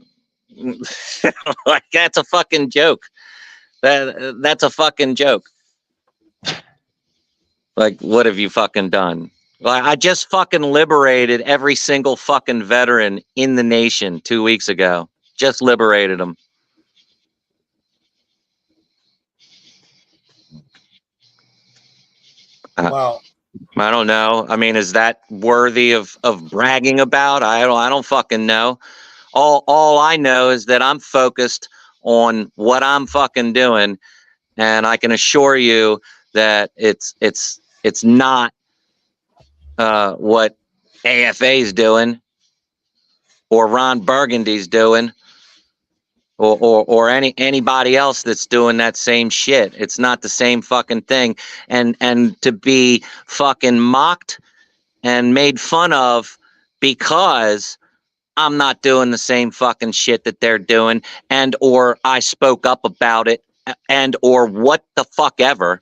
Speaker 8: Like that's a fucking joke. That's a fucking joke. Like, what have you fucking done? Like, I just fucking liberated every single fucking veteran in the nation 2 weeks ago. Just liberated them.
Speaker 7: Well,
Speaker 8: I don't know. I mean, is that worthy of bragging about? I don't fucking know. All I know is that I'm focused on what I'm fucking doing, and I can assure you that it's not what AFA's doing or Ron Burgundy's doing or anybody else that's doing that same shit. It's not the same fucking thing. And to be fucking mocked and made fun of because I'm not doing the same fucking shit that they're doing, and or I spoke up about it, and or what the fuck ever.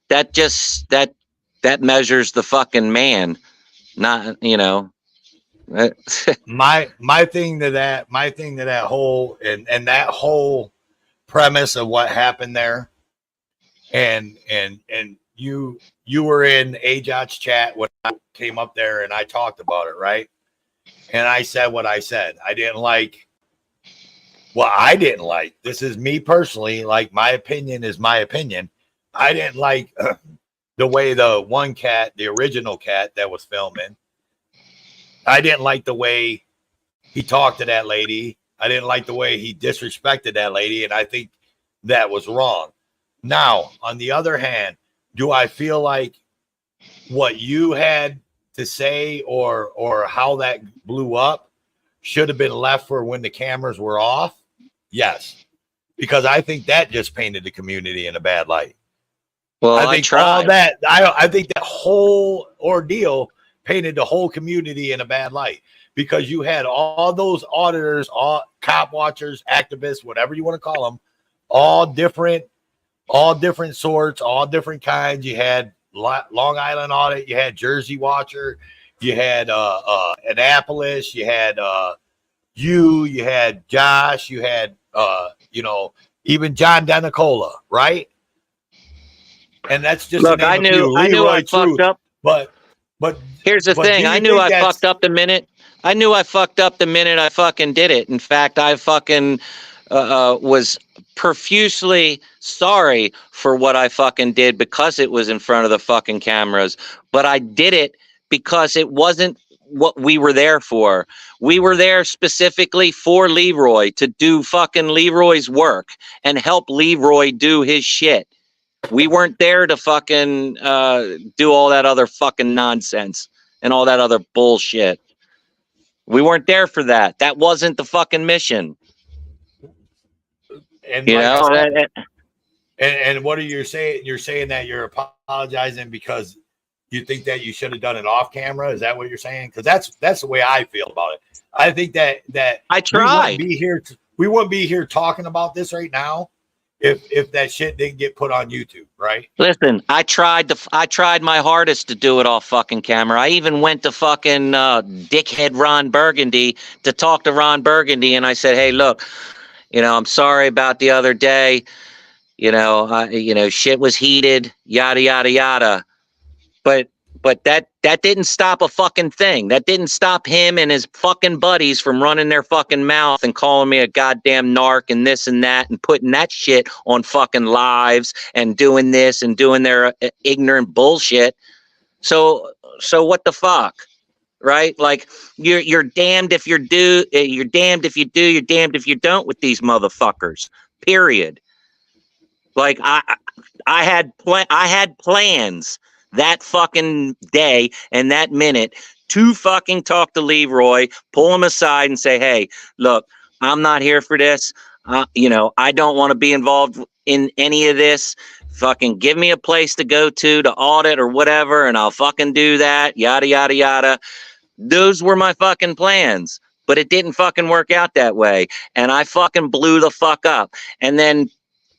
Speaker 8: That just that measures the fucking man, not, you know.
Speaker 7: my thing to that whole and that whole premise of what happened there, and you were in Ajot's chat when I came up there and I talked about it, right? And I said what I said. I didn't like. This is me personally. Like, my opinion is my opinion. I didn't like the way the one cat, the original cat that was filming. I didn't like the way he talked to that lady. I didn't like the way he disrespected that lady, and I think that was wrong. Now, on the other hand, do I feel like what you had to say or how that blew up should have been left for when the cameras were off? Yes, because I think that just painted the community in a bad light.
Speaker 8: Well,
Speaker 7: I think all that. I think that whole ordeal painted the whole community in a bad light because you had all those auditors, all cop watchers, activists, whatever you want to call them, all different sorts, all different kinds. You had Long Island audit, you had Jersey Watcher, you had Annapolis, you had you had Josh, you had even John Denicola, right? And that's just
Speaker 8: look. I knew I fucked up,
Speaker 7: but
Speaker 8: here's the thing. I knew I fucked up the minute. I fucking did it. In fact, I fucking was profusely sorry for what I fucking did because it was in front of the fucking cameras. But I did it because it wasn't what we were there for. We were there specifically for Leroy, to do fucking Leroy's work and help Leroy do his shit. We weren't there to fucking do all that other fucking nonsense and all that other bullshit. We weren't there for that. That wasn't the fucking mission.
Speaker 7: And
Speaker 8: You
Speaker 7: like
Speaker 8: know,
Speaker 7: I said, and what are you saying? You're saying that you're apologizing because you think that you should have done it off camera. Is that what you're saying? Because that's the way I feel about it. I think that
Speaker 8: I tried.
Speaker 7: We wouldn't be here talking about this right now if that shit didn't get put on YouTube, right?
Speaker 8: Listen, I tried my hardest to do it off fucking camera. I even went to fucking dickhead Ron Burgundy to talk to Ron Burgundy, and I said, "Hey, look, you know, I'm sorry about the other day. You know, shit was heated, yada yada yada." But that didn't stop a fucking thing. That didn't stop him and his fucking buddies from running their fucking mouth and calling me a goddamn narc and this and that and putting that shit on fucking lives and doing this and doing their ignorant bullshit. So what the fuck, right? Like you're damned if you do, you're damned if you do, you're damned if you don't with these motherfuckers. Period. Like I had plans that fucking day and that minute to fucking talk to Leroy, pull him aside and say, "Hey, look, I'm not here for this. You know, I don't want to be involved in any of this. Fucking give me a place to go to audit or whatever, and I'll fucking do that, yada, yada, yada." Those were my fucking plans, but it didn't fucking work out that way. And I fucking blew the fuck up. And then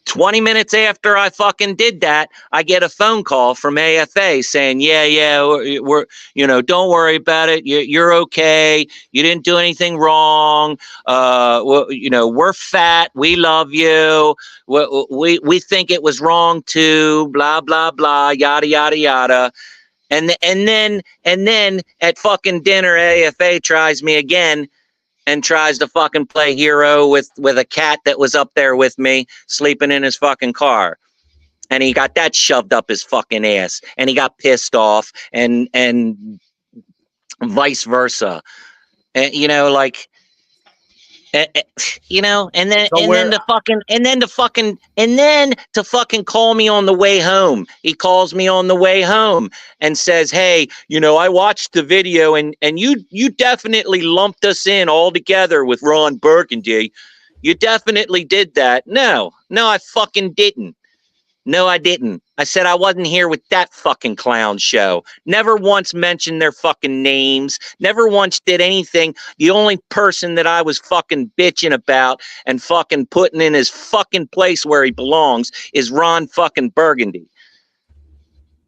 Speaker 8: 20 minutes after I fucking did that, I get a phone call from AFA saying, yeah, we're you know, don't worry about it. You're okay. You didn't do anything wrong. Well, you know, we're fat. We love you. We think it was wrong too. Blah, blah, blah, yada, yada, yada. And then at fucking dinner, AFA tries me again and tries to fucking play hero with a cat that was up there with me sleeping in his fucking car. And he got that shoved up his fucking ass and he got pissed off and vice versa. And, you know, like, you know, and then to fucking call me on the way home. He calls me on the way home and says, "Hey, you know, I watched the video and you definitely lumped us in all together with Ron Burgundy. You definitely did that." No, I fucking didn't. No, I didn't. I said I wasn't here with that fucking clown show. Never once mentioned their fucking names. Never once did anything. The only person that I was fucking bitching about and fucking putting in his fucking place where he belongs is Ron fucking Burgundy.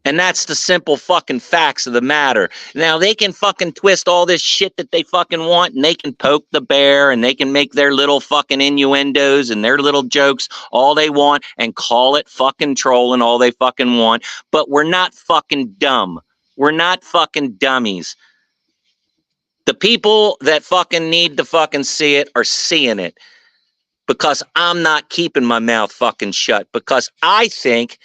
Speaker 8: And that's the simple fucking facts of the matter. Now, they can fucking twist all this shit that they fucking want, and they can poke the bear, and they can make their little fucking innuendos and their little jokes all they want and call it fucking trolling all they fucking want. But we're not fucking dumb. We're not fucking dummies. The people that fucking need to fucking see it are seeing it. Because I'm not keeping my mouth fucking shut. Because I think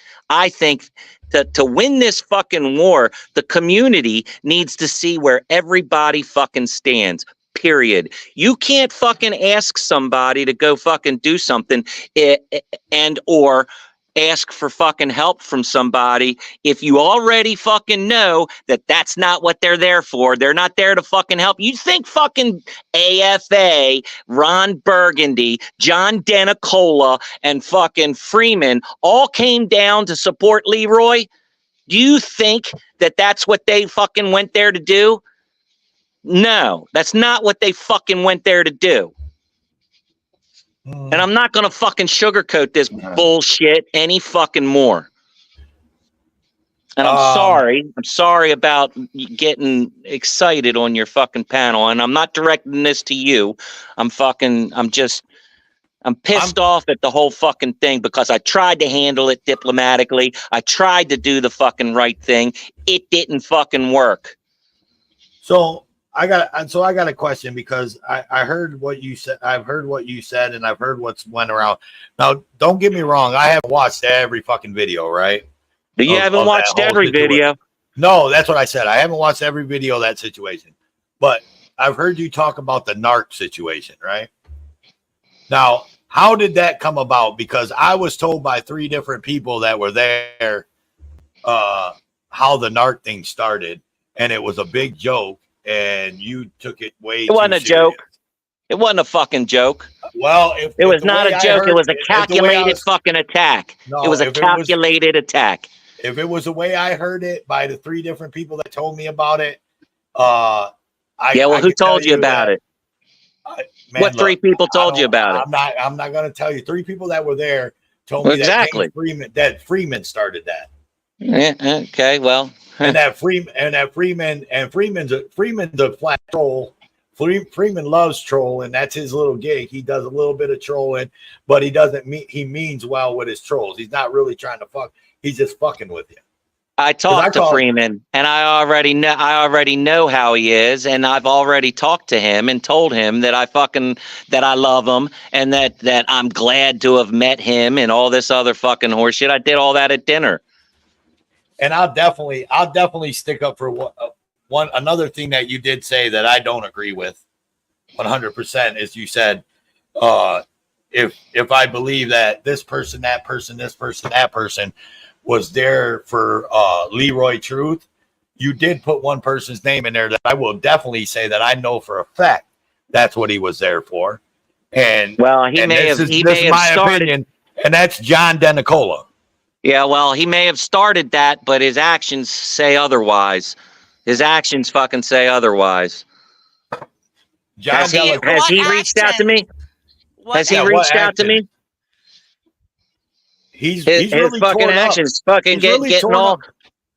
Speaker 8: to win this fucking war, the community needs to see where everybody fucking stands. Period. You can't fucking ask somebody to go fucking do something and or ask for fucking help from somebody if you already fucking know that that's not what they're there for. They're not there to fucking help. You think fucking AFA, Ron Burgundy, John Denicola, and fucking Freeman all came down to support Leroy? Do you think that that's what they fucking went there to do? No, that's not what they fucking went there to do. And I'm not going to fucking sugarcoat this bullshit any fucking more. And I'm sorry. I'm sorry about getting excited on your fucking panel. And I'm not directing this to you. I'm pissed off at the whole fucking thing because I tried to handle it diplomatically. I tried to do the fucking right thing. It didn't fucking work.
Speaker 7: So I got a question because I heard what you said. I've heard what you said, and I've heard what's went around. Now, don't get me wrong. I haven't watched every fucking video, right?
Speaker 8: You haven't watched every video.
Speaker 7: No, that's what I said. I haven't watched every video of that situation, but I've heard you talk about the narc situation, right? Now, how did that come about? Because I was told by 3 different people that were there how the narc thing started, and it was a big joke, and you took it way
Speaker 8: It wasn't a joke. It wasn't a fucking joke.
Speaker 7: Well,
Speaker 8: it was not a joke. It was a calculated fucking attack.
Speaker 7: No,
Speaker 8: it was a calculated attack.
Speaker 7: If it was the way I heard it by the 3 different people that told me about it, who told you about it? Man,
Speaker 8: what 3 people told you about it?
Speaker 7: I'm not going to tell you. 3 people that were there told me
Speaker 8: exactly
Speaker 7: that Freeman started that.
Speaker 8: Yeah, okay, well,
Speaker 7: Freeman's a flat troll. Freeman loves trolling. That's his little gig. He does a little bit of trolling, but he means well with his trolls. He's not really trying to fuck. He's just fucking with you.
Speaker 8: I talked to Freeman, and I already know how he is, and I've already talked to him and told him that I love him and that I'm glad to have met him and all this other fucking horseshit. I did all that at dinner.
Speaker 7: And I'll definitely stick up for another thing that you did say that I don't agree with 100% is you said, if I believe that this person, that person, this person, that person was there for Leroy Truth, you did put one person's name in there that I will definitely say that I know for a fact that's what he was there for. And
Speaker 8: well, he may have started,
Speaker 7: opinion, and that's John DeNicola.
Speaker 8: Yeah, well, he may have started that, but his actions say otherwise. His actions fucking say otherwise. Has he reached out to me? Has he reached out to me?
Speaker 7: His
Speaker 8: really fucking actions fucking getting all.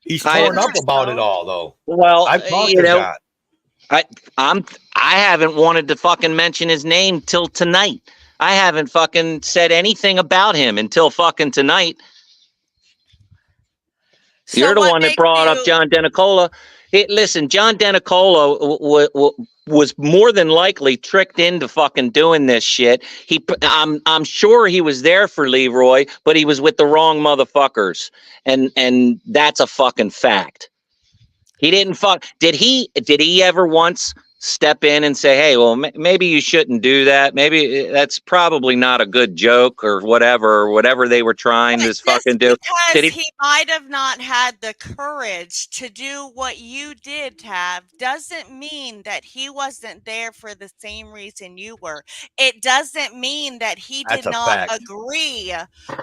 Speaker 7: He's torn up about it all, though.
Speaker 8: Well, I've talked to John. I haven't wanted to fucking mention his name till tonight. I haven't fucking said anything about him until fucking tonight. So you're the one that brought up John DeNicola. Listen, John DeNicola was more than likely tricked into fucking doing this shit. I'm sure he was there for Leroy, but he was with the wrong motherfuckers, and that's a fucking fact. He didn't fuck. Did he ever once step in and say, hey, well, maybe you shouldn't do that. Maybe that's probably not a good joke or whatever they were trying to fucking do.
Speaker 6: Because he might have not had the courage to do what you did, Tav, doesn't mean that he wasn't there for the same reason you were. It doesn't mean that he did not agree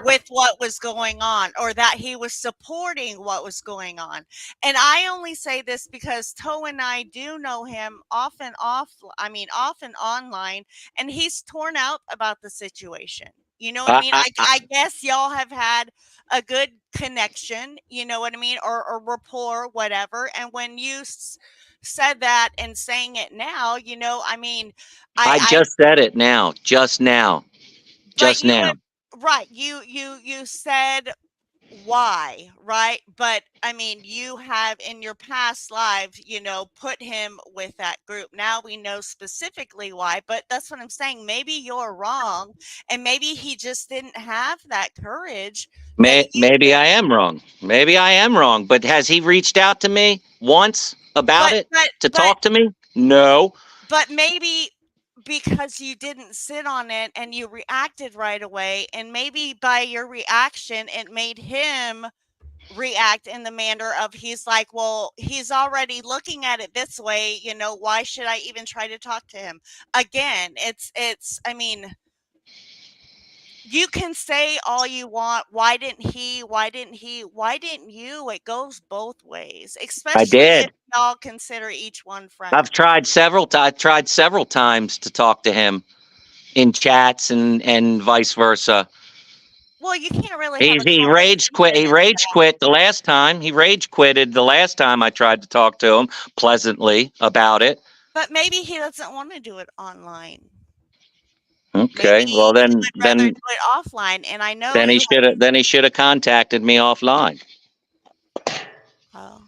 Speaker 6: with what was going on or that he was supporting what was going on. And I only say this because Toe and I do know him off and online, and he's torn out about the situation. You know what I mean? I guess y'all have had a good connection, you know what I mean? Or rapport, whatever. And when you said that and saying it now, you know, I mean,
Speaker 8: I just said it now, just now.
Speaker 6: Right. You said why, right? But I mean, you have in your past lives, you know, put him with that group. Now we know specifically why, but that's what I'm saying. Maybe you're wrong, and maybe he just didn't have that courage.
Speaker 8: Maybe I am wrong. Maybe I am wrong. But has he reached out to me once about talk to me? No.
Speaker 6: But maybe because you didn't sit on it and you reacted right away, and maybe by your reaction it made him react in the manner of he's like, well, he's already looking at it this way, you know, why should I even try to talk to him again? It's I mean, you can say all you want, why didn't you? It goes both ways, especially if y'all consider each one friend.
Speaker 8: I've tried several times to talk to him in chats and vice versa.
Speaker 6: Well, you can't really.
Speaker 8: He rage quit the last time. He rage quitted the last time I tried to talk to him pleasantly about it.
Speaker 6: But maybe he doesn't want to do it online.
Speaker 8: Okay, maybe well then
Speaker 6: do it offline, and I know
Speaker 8: then he should have contacted me offline.
Speaker 6: Oh.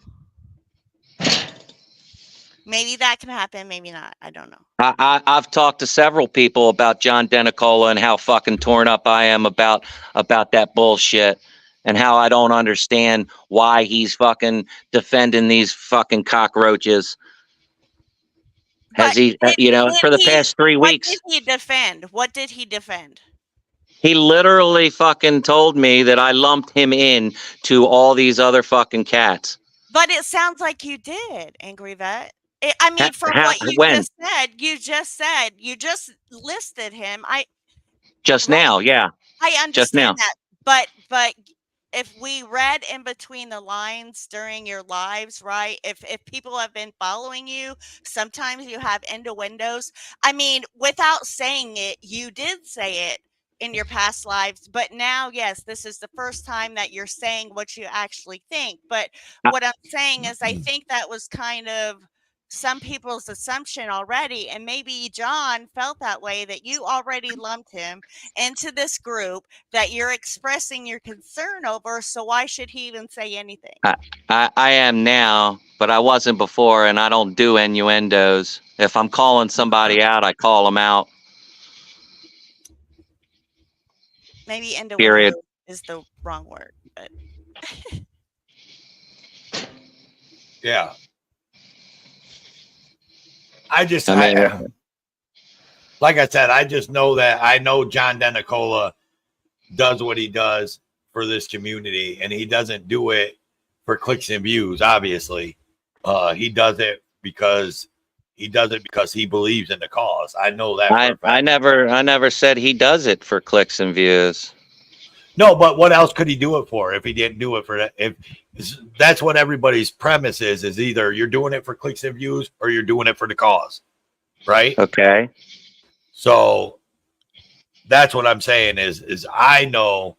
Speaker 6: Maybe that can happen, maybe not. I don't know.
Speaker 8: I've talked to several people about John Denicola and how fucking torn up I am about that bullshit, and how I don't understand why he's fucking defending these fucking cockroaches. Has
Speaker 6: But
Speaker 8: he, you know, for the past 3
Speaker 6: what
Speaker 8: weeks,
Speaker 6: did he defend? What did he defend?
Speaker 8: he literally fucking told me that I lumped him in to all these other fucking cats.
Speaker 6: But it sounds like you did, Angry Vet. I mean, from
Speaker 8: How,
Speaker 6: what you
Speaker 8: when?
Speaker 6: just said, you just listed him.
Speaker 8: Just
Speaker 6: Right.
Speaker 8: now, yeah.
Speaker 6: I
Speaker 8: Just now.
Speaker 6: understand that, but if we read in between the lines during your lives, right? If people have been following you, sometimes you have innuendos. I mean, without saying it, you did say it in your past lives, but now, yes, this is the first time that you're saying what you actually think. But what I'm saying is, I think that was kind of some people's assumption already, and maybe John felt that way, that you already lumped him into this group that you're expressing your concern over, so why should he even say anything?
Speaker 8: I am now, but I wasn't before, and I don't do innuendos. If I'm calling somebody out, I call them out.
Speaker 6: Maybe innuendo
Speaker 8: Period.
Speaker 6: is the wrong word, but
Speaker 7: Yeah. Like I said, I just know that I know John Denicola does what he does for this community, and he doesn't do it for clicks and views. Obviously, he does it because he believes in the cause. I know that.
Speaker 8: I never said he does it for clicks and views.
Speaker 7: No, but what else could he do it for if he didn't do it for that? If that's what everybody's premise is either you're doing it for clicks and views or you're doing it for the cause, right?
Speaker 8: Okay.
Speaker 7: So that's what I'm saying is I know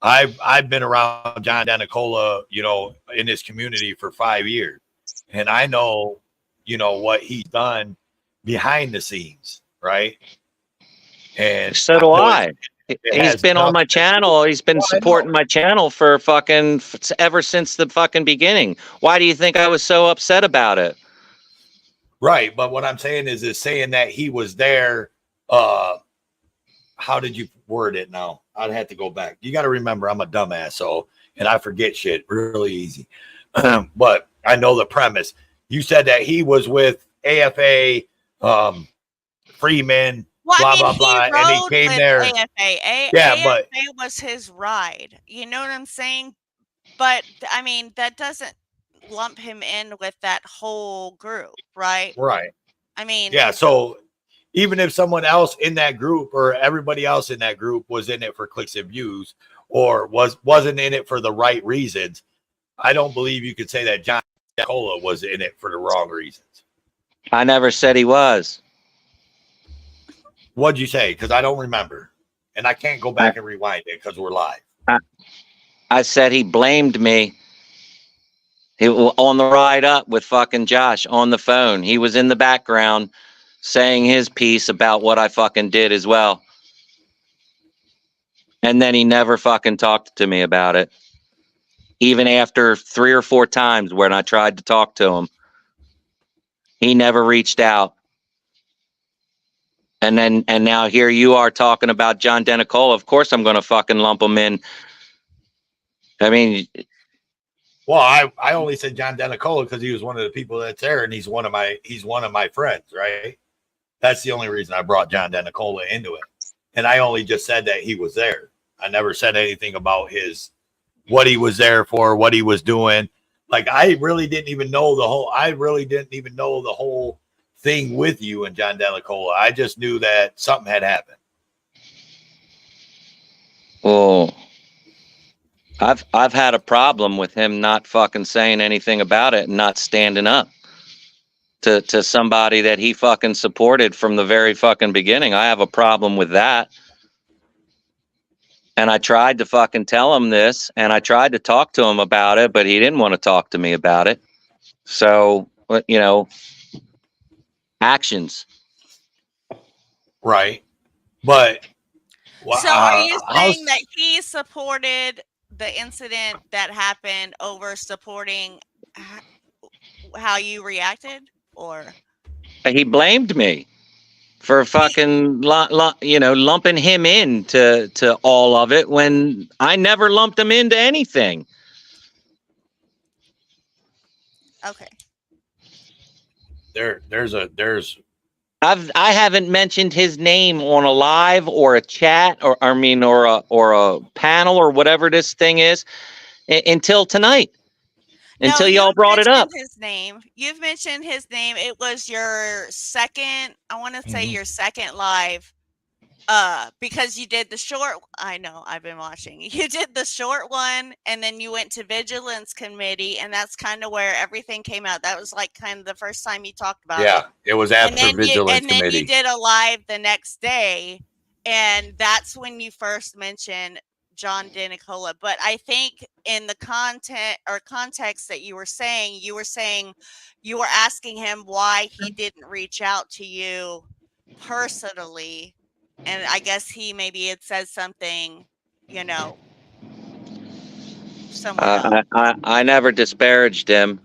Speaker 7: I've been around John Denicola, you know, in this community for 5 years, and I know, you know, what he's done behind the scenes, right? And
Speaker 8: so do I. He's been on my channel. He's been supporting my channel for fucking ever since the fucking beginning. Why do you think I was so upset about it?
Speaker 7: Right, but what I'm saying is saying that he was there. How did you word it now? I'd have to go back. You got to remember, I'm a dumbass, and I forget shit really easy. But I know the premise. You said that he was with AFA, Freeman,
Speaker 6: well,
Speaker 7: blah,
Speaker 6: I mean,
Speaker 7: blah, blah, and he came
Speaker 6: with
Speaker 7: there.
Speaker 6: AFA.
Speaker 7: Yeah,
Speaker 6: AFA was his ride. You know what I'm saying? But I mean, that doesn't lump him in with that whole group, right?
Speaker 7: Right.
Speaker 6: I mean,
Speaker 7: yeah. So even if someone else in that group or everybody else in that group was in it for clicks and views or wasn't in it for the right reasons, I don't believe you could say that John Denicola was in it for the wrong reasons.
Speaker 8: I never said he was.
Speaker 7: What'd you say? Because I don't remember, and I can't go back and rewind it because we're live.
Speaker 8: I said he blamed me. He on the ride up with fucking Josh on the phone. He was in the background saying his piece about what I fucking did as well. And then he never fucking talked to me about it. Even after 3 or 4 times when I tried to talk to him, he never reached out. And now here you are talking about John Denicola. Of course I'm going to fucking lump him in. I mean,
Speaker 7: well, I only said John Denicola because he was one of the people that's there, and he's one of my friends, right? That's the only reason I brought John Denicola into it. And I only just said that he was there. I never said anything about what he was there for, what he was doing. Like I really didn't even know the whole thing with you and John Denicola. I just knew that something had happened.
Speaker 8: Well, I've had a problem with him not fucking saying anything about it and not standing up to somebody that he fucking supported from the very fucking beginning. I have a problem with that. And I tried to fucking tell him this, and I tried to talk to him about it, but he didn't want to talk to me about it. So, you know, actions.
Speaker 7: Right. But
Speaker 6: so are you saying that he supported the incident that happened over supporting how you reacted? or
Speaker 8: He blamed me for fucking, lumping him into all of it when I never lumped him into anything.
Speaker 6: okay.
Speaker 7: There's
Speaker 8: I haven't mentioned his name on a live or a chat or a panel or whatever this thing is until tonight.
Speaker 6: No,
Speaker 8: Until
Speaker 6: you've
Speaker 8: y'all brought it up.
Speaker 6: mentioned his name. You've mentioned his name. It was your second, I want to say your second live. Because you did the short, I know, I've been watching. You did the short one, and then you went to Vigilance Committee, and that's kind of where everything came out. That was like kind of the first time you talked about it.
Speaker 7: it was
Speaker 6: And
Speaker 7: after
Speaker 6: then
Speaker 7: Vigilance
Speaker 6: you
Speaker 7: Committee.
Speaker 6: did a live the next day, and that's when you first mentioned John DeNicola. But I think in the content or context that you were saying you were asking him why he didn't reach out to you personally. And I guess he maybe had said something, someone else.
Speaker 8: I never disparaged him.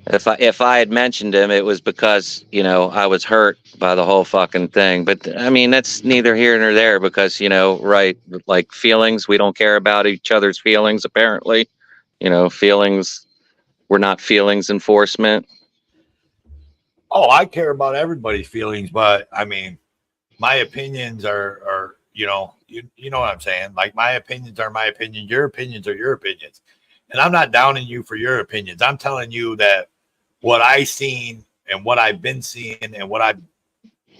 Speaker 8: If I had mentioned him, it was because, I was hurt by the whole fucking thing. But I mean, that's neither here nor there because, right, like feelings, we don't care about each other's feelings, apparently. Feelings, we're not feelings enforcement.
Speaker 7: Oh, I care about everybody's feelings, but I mean, my opinions are you know what I'm saying? Like, my opinions are my opinions, your opinions are your opinions. And I'm not downing you for your opinions. I'm telling you that what I seen and what I've been seeing and what I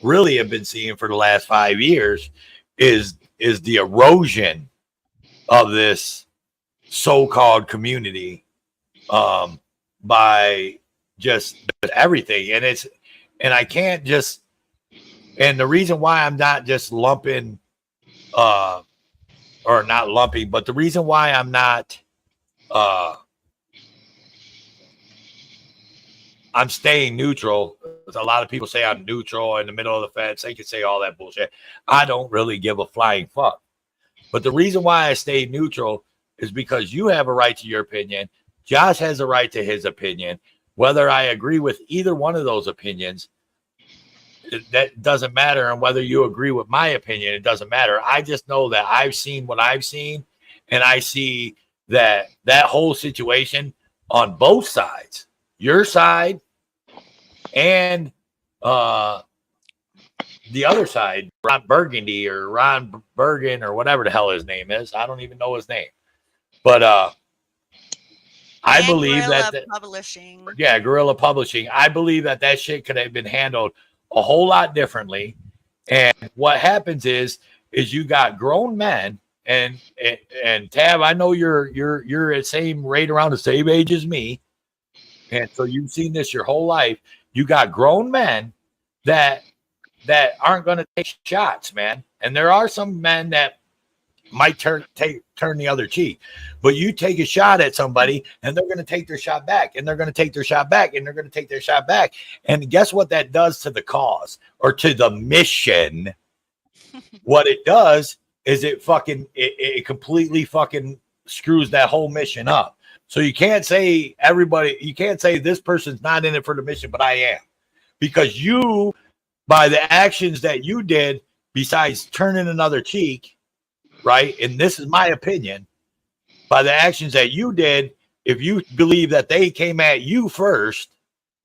Speaker 7: really have been seeing for the last 5 years is the erosion of this so-called community by just everything. And I can't just, and the reason why I'm not just lumping or not lumping, but the reason why I'm not I'm staying neutral. A lot of people say I'm neutral in the middle of the fence. They can say all that bullshit. I don't really give a flying fuck. But the reason why I stay neutral is because you have a right to your opinion. Josh has a right to his opinion. Whether I agree with either one of those opinions, that doesn't matter. And whether you agree with my opinion, it doesn't matter. I just know that I've seen what I've seen, and I see that whole situation on both sides, your side and the other side, Ron Burgundy or Ron Bergen or whatever the hell his name is. I don't even know his name. But I believe
Speaker 6: Guerrilla
Speaker 7: that
Speaker 6: Publishing.
Speaker 7: Yeah, Guerrilla Publishing. I believe that shit could have been handled a whole lot differently. And what happens is you got grown men and Tab, I know you're right around the same age as me. And so you've seen this your whole life. You got grown men that aren't going to take shots, man. And there are some men that might turn the other cheek. But you take a shot at somebody and they're going to take their shot back, and they're going to take their shot back, and they're going to take their shot back. And guess what that does to the cause or to the mission? What it does is it completely fucking screws that whole mission up. So you can't say this person's not in it for the mission, but I am. Because you, by the actions that you did, besides turning another cheek, right? And this is my opinion, by the actions that you did, if you believe that they came at you first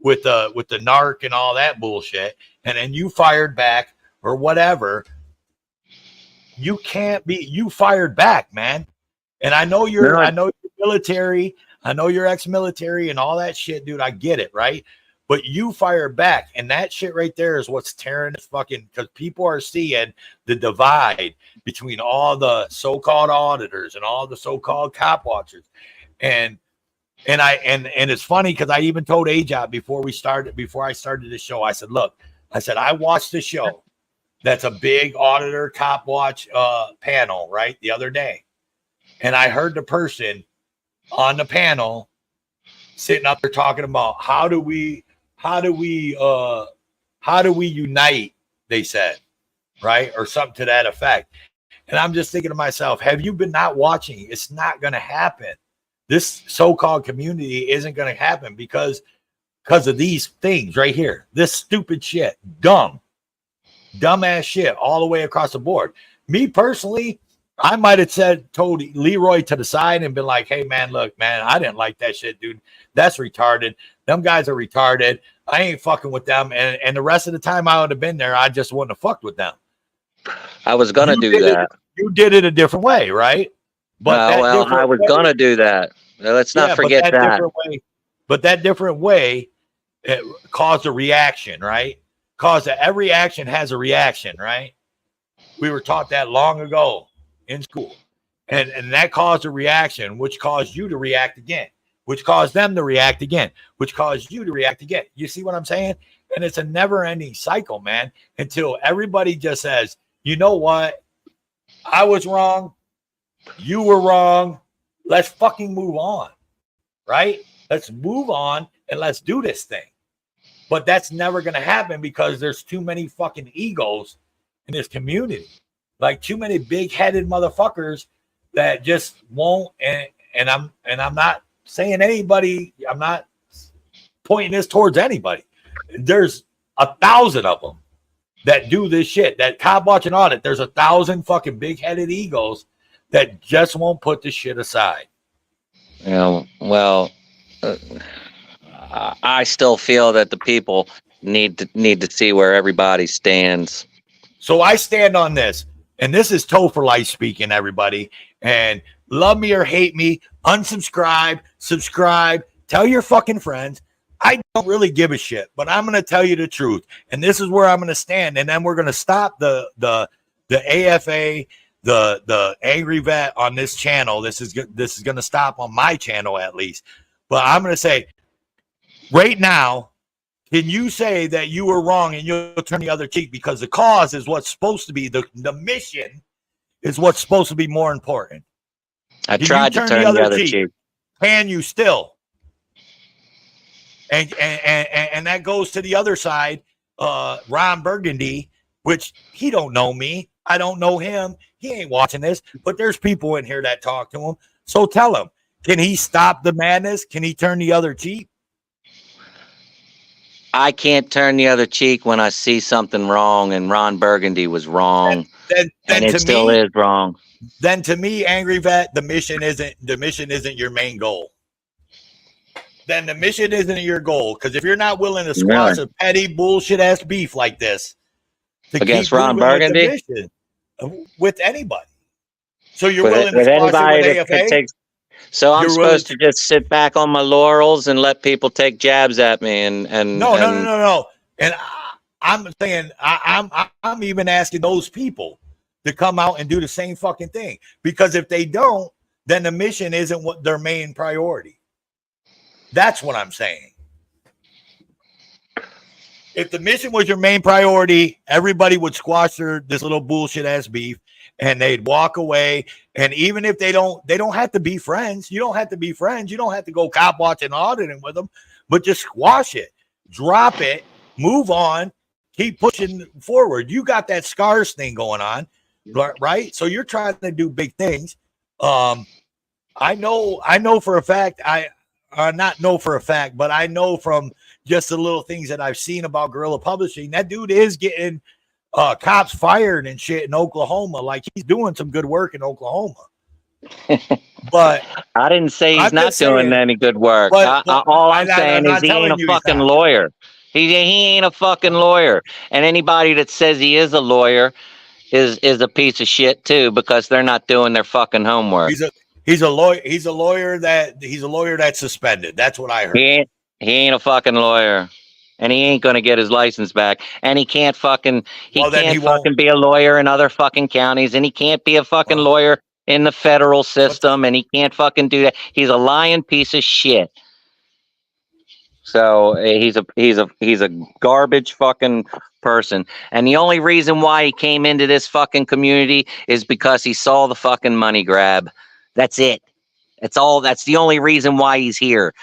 Speaker 7: with the narc and all that bullshit, and then you fired back or whatever, you fired back, man. And I know you're military, I know you're ex-military and all that shit, dude. I get it, right? But you fire back, and that shit right there is what's tearing this fucking, because people are seeing the divide between all the so-called auditors and all the so-called cop watchers. And it's funny because I even told AJOP before I started the show, I said, look, I watched the show. That's a big auditor cop watch panel, right? The other day. And I heard the person on the panel sitting up there talking about how do we unite, they said, right? Or something to that effect. And I'm just thinking to myself, have you been not watching? It's not going to happen. this so-called community isn't going to happen because of these things right here. This stupid shit, dumbass shit all the way across the board. Me personally, I might have told Leroy to the side and been like, hey man, look, man, I didn't like that shit, dude. That's retarded. Them guys are retarded. I ain't fucking with them. And the rest of the time I would have been there, I just wouldn't have fucked with them.
Speaker 8: I was gonna do that.
Speaker 7: You did it a different way, right? But
Speaker 8: I was gonna do that. Let's not forget that.
Speaker 7: But that different way it caused a reaction, right? Every action has a reaction, right? We were taught that long ago in school. And that caused a reaction, which caused you to react again, which caused them to react again, which caused you to react again. You see what I'm saying? And it's a never-ending cycle, man, until everybody just says, you know what? I was wrong. You were wrong. Let's fucking move on, right? Let's move on and let's do this thing. But that's never going to happen because there's too many fucking egos in this community. Like too many big-headed motherfuckers that just won't. And I'm not saying anybody. I'm not pointing this towards anybody. There's 1,000 of them that do this shit. That cop watch and audit. There's 1,000 fucking big-headed egos that just won't put the shit aside.
Speaker 8: Yeah, well, I still feel that the people need to see where everybody stands.
Speaker 7: So I stand on this, and this is Toe for Life speaking, everybody. And love me or hate me, unsubscribe, subscribe, tell your fucking friends. I don't really give a shit, but I'm going to tell you the truth. And this is where I'm going to stand. And then we're going to stop the AFA, the Angry Vet on this channel. This is going to stop on my channel at least. But I'm going to say right now, can you say that you were wrong and you'll turn the other cheek because the cause is what's supposed to be, the mission is what's supposed to be more important?
Speaker 8: I tried to turn the other cheek.
Speaker 7: Can you still? And that goes to the other side, Ron Burgundy, which he don't know me. I don't know him. He ain't watching this, but there's people in here that talk to him. So tell him, can he stop the madness? Can he turn the other cheek?
Speaker 8: I can't turn the other cheek when I see something wrong, and Ron Burgundy was wrong, and it still is wrong.
Speaker 7: Then to me, Angry Vet, the mission isn't your main goal. Then the mission isn't your goal, because if you're not willing to squash a petty bullshit ass beef like this
Speaker 8: against Ron Burgundy
Speaker 7: with anybody, so you're willing to squash it with AFA.
Speaker 8: So I'm supposed to just sit back on my laurels and let people take jabs at me and
Speaker 7: no. And I'm saying I'm even asking those people to come out and do the same fucking thing, because if they don't, then the mission isn't what their main priority. That's what I'm saying. If the mission was your main priority, everybody would squash this little bullshit ass beef and they'd walk away. And even if they don't have to be friends. You don't have to be friends. You don't have to go cop watching and auditing with them, but just squash it, drop it, move on, keep pushing forward. You got that scars thing going on, right? So you're trying to do big things. I know for a fact, not know for a fact, but I know from just the little things that I've seen about guerrilla publishing, that dude is getting cops fired and shit in Oklahoma. Like, he's doing some good work in Oklahoma. But
Speaker 8: I didn't say he's not doing any good work. All I'm saying is he ain't a fucking lawyer. He ain't a fucking lawyer. And anybody that says he is a lawyer is a piece of shit too, because they're not doing their fucking homework.
Speaker 7: He's a lawyer that's suspended. That's what I heard.
Speaker 8: He ain't a fucking lawyer. And he ain't gonna get his license back. And he can't fucking be a lawyer in other fucking counties, and he can't be a fucking lawyer in the federal system, and he can't fucking do that. He's a lying piece of shit. So he's a garbage fucking person. And the only reason why he came into this fucking community is because he saw the fucking money grab. That's it. That's the only reason why he's here.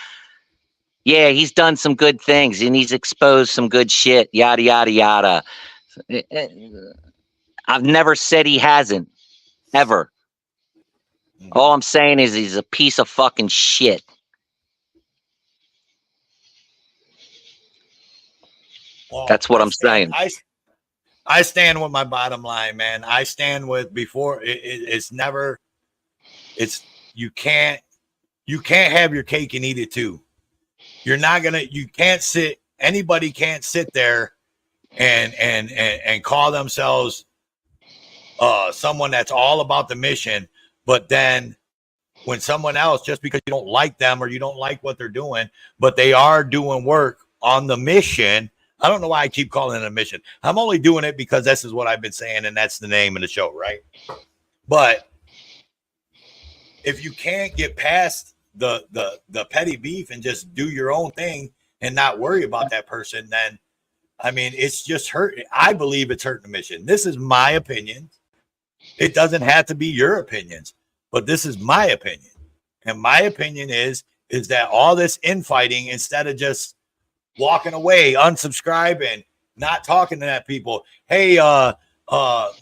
Speaker 8: Yeah, he's done some good things and he's exposed some good shit, yada, yada, yada. I've never said he hasn't, ever. All I'm saying is he's a piece of fucking shit.
Speaker 7: Well,
Speaker 8: That's what I'm saying.
Speaker 7: I stand with my bottom line, man. I stand with before it's never. It's you can't have your cake and eat it too. You're not gonna. You can't sit. Anybody can't sit there and call themselves someone that's all about the mission, but then when someone else, just because you don't like them or you don't like what they're doing, but they are doing work on the mission. I don't know why I keep calling it a mission. I'm only doing it because this is what I've been saying, and that's the name of the show, right? But if you can't get past the petty beef and just do your own thing and not worry about that person, then I mean, it's just hurt. I believe it's hurting the mission. This is my opinion. It doesn't have to be your opinions, but this is my opinion. And my opinion is that all this infighting, instead of just walking away, unsubscribing, not talking to that people. Hey,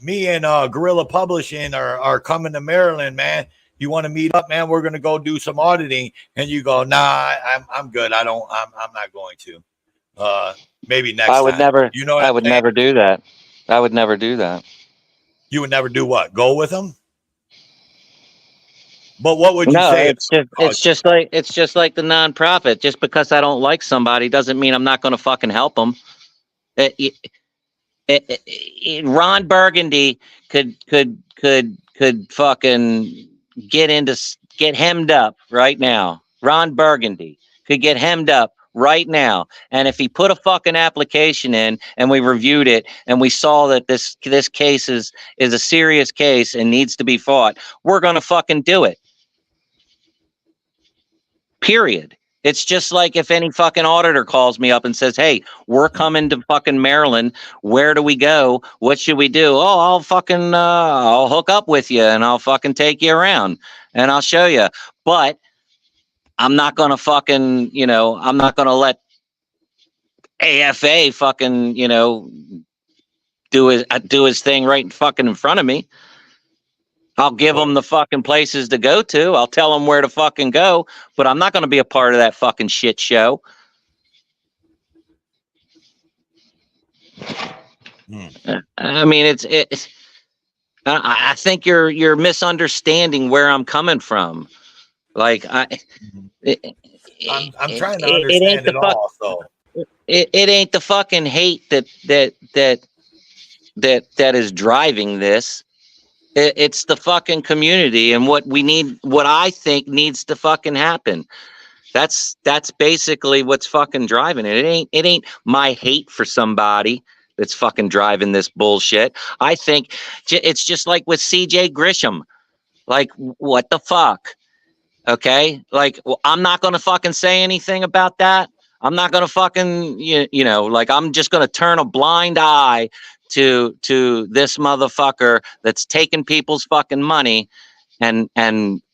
Speaker 7: me and Guerrilla Publishing are coming to Maryland, man. You want to meet up, man? We're gonna go do some auditing. And you go, nah, I'm good. I'm not going to. Maybe next time.
Speaker 8: I would never.
Speaker 7: You know,
Speaker 8: I would never do that. I would never do that.
Speaker 7: You would never do what? Go with them? But what would you say?
Speaker 8: It's just like the nonprofit. Just because I don't like somebody doesn't mean I'm not going to fucking help them. Ron Burgundy could fucking get hemmed up right now. Ron Burgundy could get hemmed up right now. And if he put a fucking application in and we reviewed it and we saw that this case is a serious case and needs to be fought, we're going to fucking do it. Period. It's just like if any fucking auditor calls me up and says, hey, we're coming to fucking Maryland. Where do we go? What should we do? Oh, I'll fucking, I'll hook up with you and I'll fucking take you around and I'll show you. But I'm not going to fucking, I'm not going to let AFA fucking, do his thing right fucking in front of me. I'll give them the fucking places to go to. I'll tell them where to fucking go, but I'm not going to be a part of that fucking shit show. I mean, it's. I think you're misunderstanding where I'm coming from. Like I'm
Speaker 7: trying to understand it all. So
Speaker 8: it ain't the fucking hate that is driving this. It's the fucking community and what we need, what I think needs to fucking happen. That's basically what's fucking driving it. It ain't my hate for somebody that's fucking driving this bullshit. I think it's just like with CJ Grisham. Like, what the fuck? Okay? Like, well, I'm not going to fucking say anything about that. I'm not going to fucking, like, I'm just going to turn a blind eye to this motherfucker that's taking people's fucking money and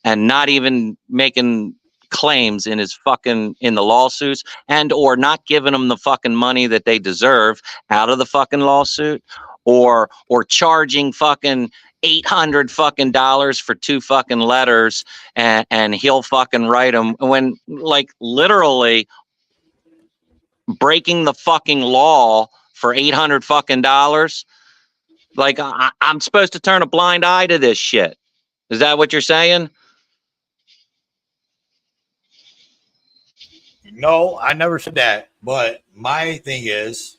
Speaker 8: not even making claims in the lawsuits and or not giving them the fucking money that they deserve out of the fucking lawsuit or charging fucking $800 fucking dollars for 2 fucking letters and he'll fucking write them when, like, literally breaking the fucking law for $800 fucking dollars. Like, I'm supposed to turn a blind eye to this shit. Is that what you're saying?
Speaker 7: No, I never said that. But my thing is,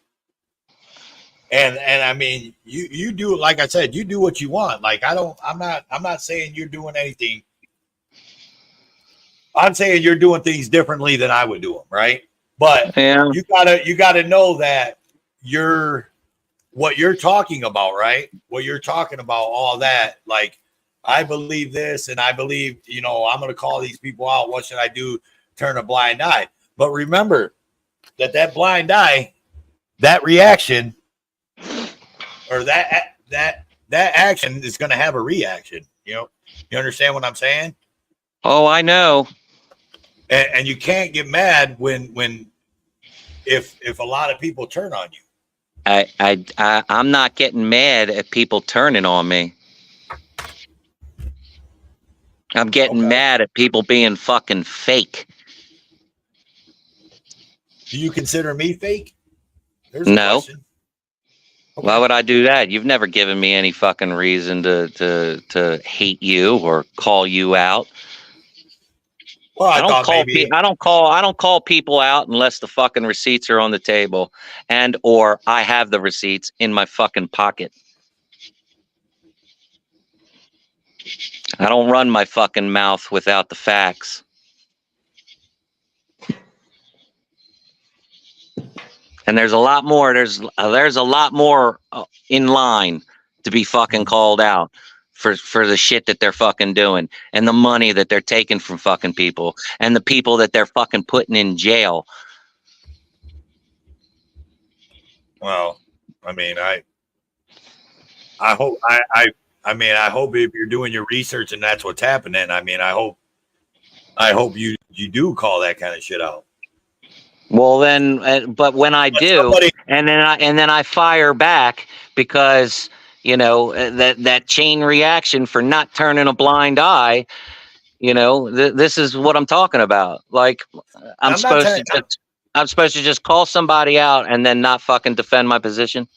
Speaker 7: and I mean, you do, like I said, you do what you want. Like, I'm not saying you're doing anything. I'm saying you're doing things differently than I would do them, right? But
Speaker 8: yeah.
Speaker 7: you gotta know that what you're talking about, right? What you're talking about, all that, like, I believe this and I believe, I'm going to call these people out. What should I do? Turn a blind eye. But remember that blind eye, that reaction or that action is going to have a reaction. You understand what I'm saying?
Speaker 8: Oh, I know.
Speaker 7: And you can't get mad if a lot of people turn on you.
Speaker 8: I'm not getting mad at people turning on me. I'm getting
Speaker 7: Okay.
Speaker 8: mad at people being fucking fake.
Speaker 7: Do you consider me fake? There's a
Speaker 8: No.
Speaker 7: question. Okay.
Speaker 8: Why would I do that? You've never given me any fucking reason to hate you or call you out.
Speaker 7: Well, I thought maybe.
Speaker 8: I don't call people out unless the fucking receipts are on the table and or I have the receipts in my fucking pocket. I don't run my fucking mouth without the facts. And there's a lot more. There's a lot more in line to be fucking called out for the shit that they're fucking doing and the money that they're taking from fucking people and the people that they're fucking putting in jail.
Speaker 7: Well, I mean, I hope I mean, I hope if you're doing your research and that's what's happening, I mean, I hope you do call that kind of shit out.
Speaker 8: Well, then, but when I do, and then I fire back because, you know, that chain reaction for not turning a blind eye, you know, this is what I'm talking about. Like, I'm supposed to just call somebody out and then not fucking defend my position.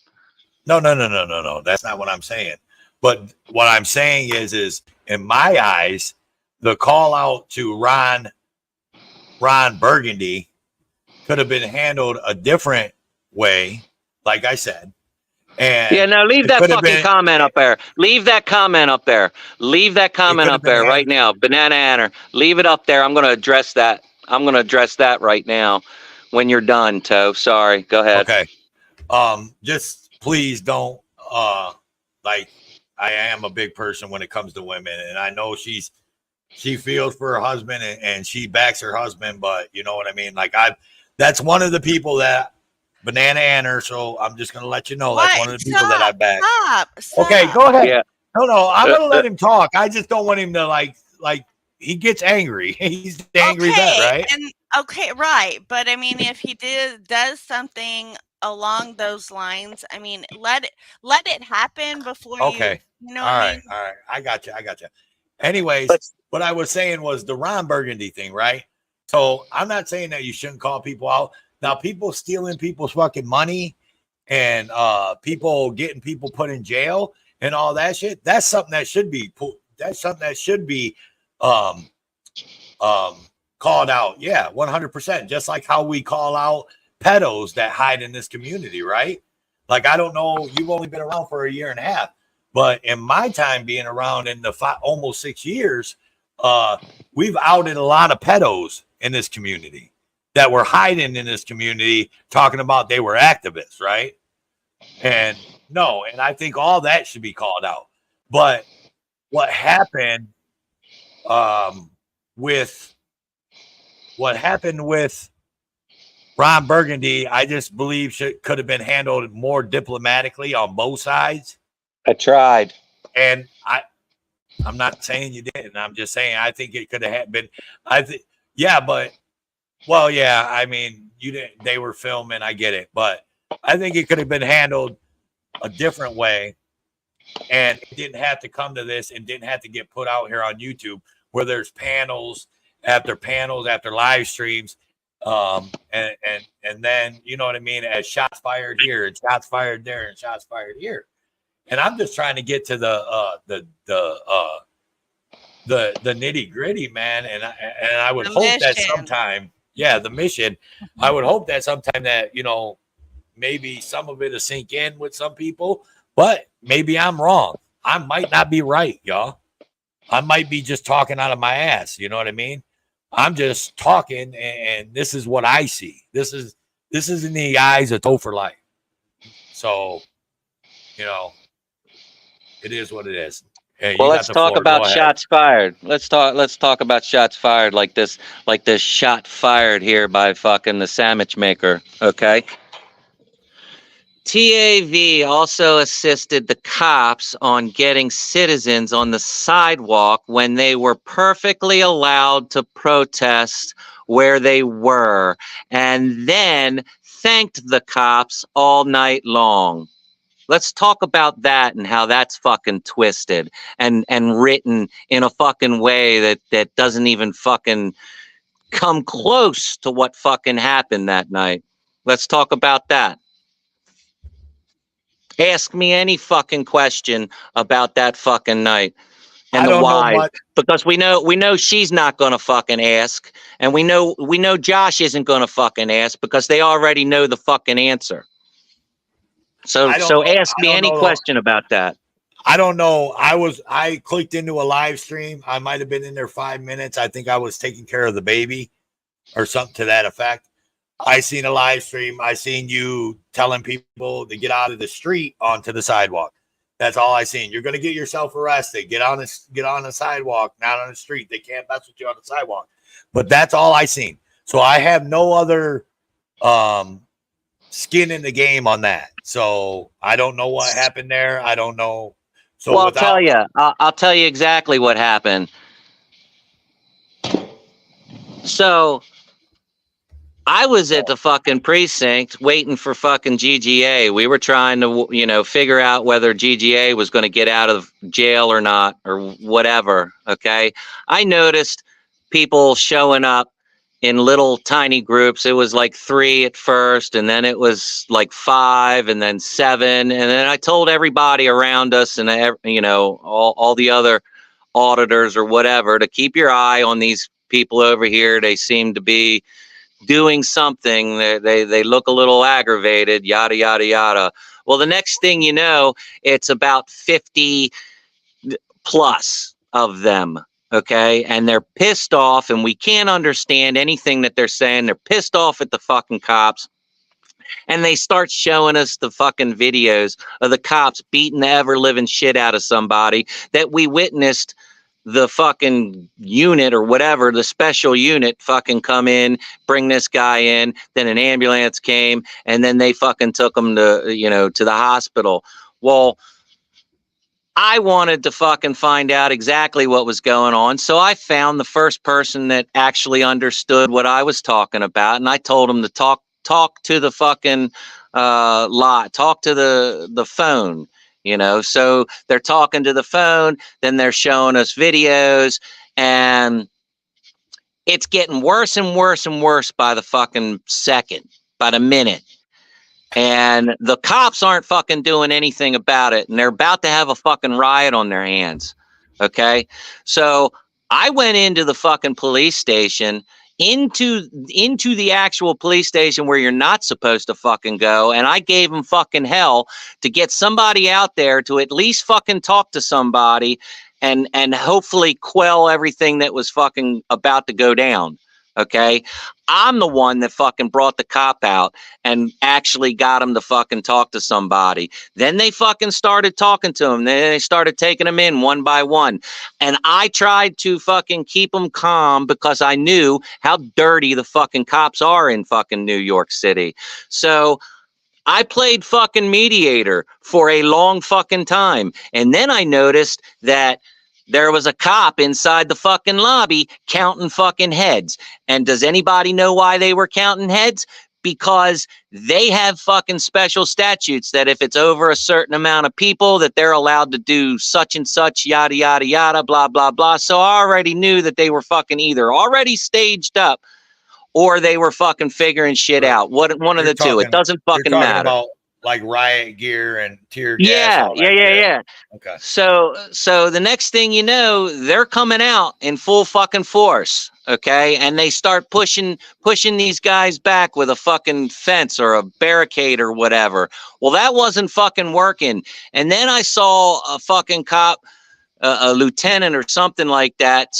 Speaker 7: No. That's not what I'm saying. But what I'm saying is in my eyes, the call out to Ron Burgundy could have been handled a different way, like I said. And
Speaker 8: yeah, now leave that fucking comment up there. Leave that comment up there. Leave that comment up there right now. Banana Anner, leave it up there. I'm going to address that. I'm going to address that right now when you're done, Toe. Sorry. Go ahead.
Speaker 7: Okay. Just please don't, like, I am a big person when it comes to women, and I know she feels for her husband and she backs her husband, but you know what I mean? Like, that's one of the people that Banana Anner, so I'm just going to let you know that's one of the people that I back.
Speaker 6: Stop.
Speaker 7: Okay, go ahead.
Speaker 8: Yeah.
Speaker 7: No, I'm going to let him talk. I just don't want him to like he gets angry. He's angry that, right?
Speaker 6: And okay, right. But I mean, if he does something along those lines, I mean, let it happen before
Speaker 7: okay.
Speaker 6: You know
Speaker 7: all
Speaker 6: what
Speaker 7: right,
Speaker 6: I mean?
Speaker 7: all right. I got you. Anyways, what I was saying was the Ron Burgundy thing, right? So I'm not saying that you shouldn't call people out. Now, people stealing people's fucking money and people getting people put in jail and all that shit, that's something that should be called out. Yeah, 100%. Just like how we call out pedos that hide in this community, right? Like, I don't know, you've only been around for a year and a half, but in my time being around in the almost 6 years, we've outed a lot of pedos in this community that were hiding in this community talking about they were activists, right? And I think all that should be called out. But what happened with Ron Burgundy, I just believe could have been handled more diplomatically on both sides.
Speaker 8: I tried.
Speaker 7: And I'm not saying you didn't. I'm just saying I think it could have been. I mean, you didn't. They were filming. I get it, but I think it could have been handled a different way, and it didn't have to come to this, and didn't have to get put out here on YouTube where there's panels after live streams, and then you know what I mean, as shots fired here and shots fired there and shots fired here. And I'm just trying to get to the nitty gritty, man. And I would hope that sometime, the mission. I would hope that sometime that, you know, maybe some of it will sink in with some people, but maybe I'm wrong. I might not be right, y'all. I might be just talking out of my ass. You know what I mean? I'm just talking, and this is what I see. This is in the eyes of Topher Life. So, you know. It is what it is. Hey,
Speaker 8: well, let's talk about shots fired. Let's talk about shots fired like this shot fired here by fucking the sandwich maker. Okay. TAV also assisted the cops on getting citizens on the sidewalk when they were perfectly allowed to protest where they were, and then thanked the cops all night long. Let's talk about that and how that's fucking twisted and written in a fucking way that doesn't even fucking come close to what fucking happened that night. Let's talk about that. Ask me any fucking question about that fucking night and
Speaker 7: I
Speaker 8: the
Speaker 7: don't know
Speaker 8: why,
Speaker 7: much.
Speaker 8: because we know she's not gonna fucking ask, and we know Josh isn't gonna fucking ask because they already know the fucking answer. So
Speaker 7: I don't know.
Speaker 8: ask
Speaker 7: I
Speaker 8: me
Speaker 7: don't
Speaker 8: any
Speaker 7: know.
Speaker 8: question about that.
Speaker 7: I don't know. I clicked into a live stream. I might have been in there 5 minutes. I think I was taking care of the baby or something to that effect. I seen a live stream. I seen you telling people to get out of the street onto the sidewalk. That's all I seen. You're going to get yourself arrested. Get on the sidewalk, not on the street. They can't mess with you on the sidewalk. But that's all I seen. So I have no other skin in the game on that. So I don't know what happened there. I don't know. So
Speaker 8: well, I'll tell you exactly what happened. So I was at the fucking precinct waiting for fucking GGA. We were trying to, figure out whether GGA was going to get out of jail or not or whatever. Okay. I noticed people showing up in little tiny groups. It was like 3 at first, and then it was like 5, and then 7. And then I told everybody around us and, all the other auditors or whatever to keep your eye on these people over here. They seem to be doing something. They look a little aggravated, yada, yada, yada. Well, the next thing you know, it's about 50 plus of them. Okay. And they're pissed off, and we can't understand anything that they're saying. They're pissed off at the fucking cops. And they start showing us the fucking videos of the cops beating the ever living shit out of somebody that we witnessed the fucking unit or whatever, the special unit fucking come in, bring this guy in, then an ambulance came, and then they fucking took him to, to the hospital. Well, I wanted to fucking find out exactly what was going on. So I found the first person that actually understood what I was talking about. And I told him to talk to the fucking talk to the phone. So they're talking to the phone, then they're showing us videos, and it's getting worse and worse and worse by the fucking second, by the minute. And the cops aren't fucking doing anything about it, and they're about to have a fucking riot on their hands. Okay. So I went into the fucking police station, into the actual police station where you're not supposed to fucking go. And I gave them fucking hell to get somebody out there to at least fucking talk to somebody and hopefully quell everything that was fucking about to go down. Okay. I'm the one that fucking brought the cop out and actually got him to fucking talk to somebody. Then they fucking started talking to him. Then they started taking him in one by one. And I tried to fucking keep him calm because I knew how dirty the fucking cops are in fucking New York City. So I played fucking mediator for a long fucking time. And then I noticed that there was a cop inside the fucking lobby counting fucking heads. And does anybody know why they were counting heads? Because they have fucking special statutes that if it's over a certain amount of people that they're allowed to do such and such, yada, yada, yada, blah, blah, blah. So I already knew that they were fucking either already staged up or they were fucking figuring shit out. One of the two. It doesn't fucking matter.
Speaker 7: About like riot gear and tear gas.
Speaker 8: Yeah.
Speaker 7: Okay.
Speaker 8: So the next thing you know, they're coming out in full fucking force. Okay. And they start pushing these guys back with a fucking fence or a barricade or whatever. Well, that wasn't fucking working. And then I saw a fucking cop, a lieutenant or something like that,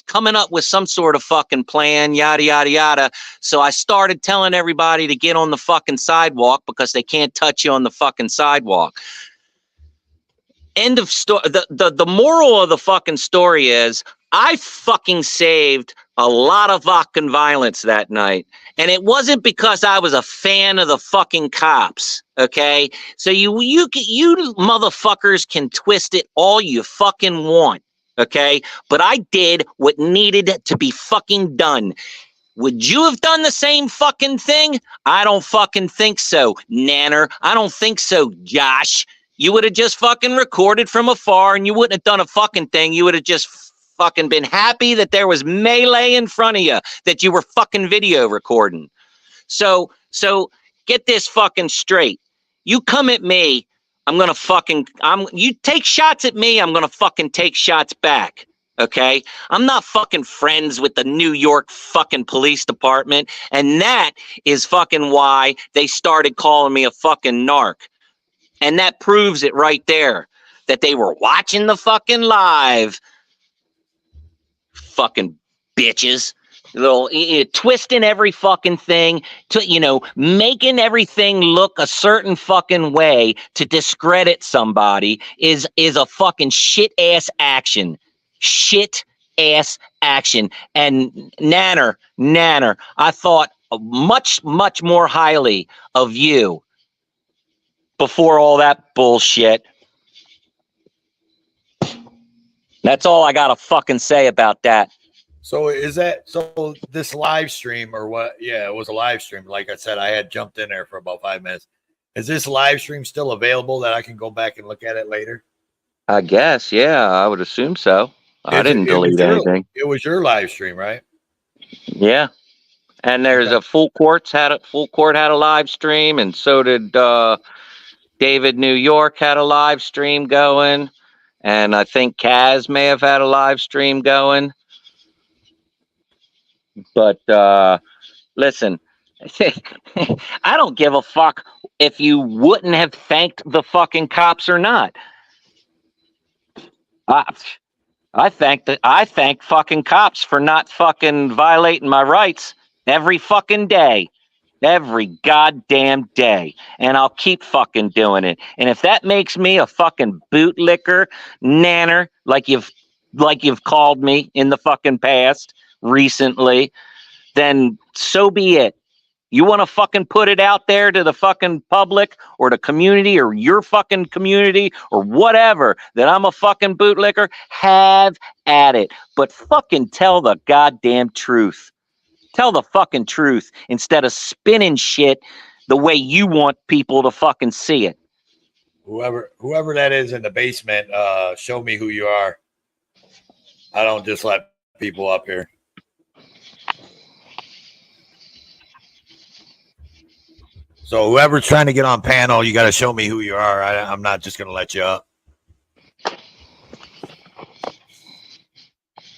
Speaker 8: coming up with some sort of fucking plan, yada, yada, yada. So I started telling everybody to get on the fucking sidewalk because they can't touch you on the fucking sidewalk. End of story. The moral of the fucking story is I fucking saved a lot of fucking violence that night. And it wasn't because I was a fan of the fucking cops. Okay. So you motherfuckers can twist it all you fucking want. Okay. But I did what needed to be fucking done. Would you have done the same fucking thing? I don't fucking think so, Nanner. I don't think so, Josh. You would have just fucking recorded from afar and you wouldn't have done a fucking thing. You would have just fucking been happy that there was melee in front of you, that you were fucking video recording. So get this fucking straight. You come at me, you take shots at me, I'm gonna fucking take shots back. Okay? I'm not fucking friends with the New York fucking police department, and that is fucking why they started calling me a fucking narc. And that proves it right there, that they were watching the fucking live. Fucking bitches. Little twisting every fucking thing to, making everything look a certain fucking way to discredit somebody is a fucking shit ass action. Shit ass action. And Nanner, I thought much, much more highly of you before all that bullshit. That's all I gotta fucking say about that.
Speaker 7: So this live stream or what? Yeah, it was a live stream. Like I said, I had jumped in there for about 5 minutes. Is this live stream still available that I can go back and look at it later?
Speaker 8: I guess, yeah, I would assume so. I didn't delete anything.
Speaker 7: It was your live stream, right?
Speaker 8: Yeah. And there's a Full Court had a live stream, and so did David New York had a live stream going, and I think Kaz may have had a live stream going. But listen, I don't give a fuck if you wouldn't have thanked the fucking cops or not. I thank fucking cops for not fucking violating my rights every fucking day. Every goddamn day. And I'll keep fucking doing it. And if that makes me a fucking bootlicker, nanner, like you've called me in the fucking past recently, then so be it. You want to fucking put it out there to the fucking public or the community or your fucking community or whatever that I'm a fucking bootlicker, have at it. But fucking tell the goddamn truth. Tell the fucking truth instead of spinning shit the way you want people to fucking see it.
Speaker 7: Whoever that is in the basement, show me who you are. I don't just let people up here. So whoever's trying to get on panel, you got to show me who you are. I'm not just going to let you up.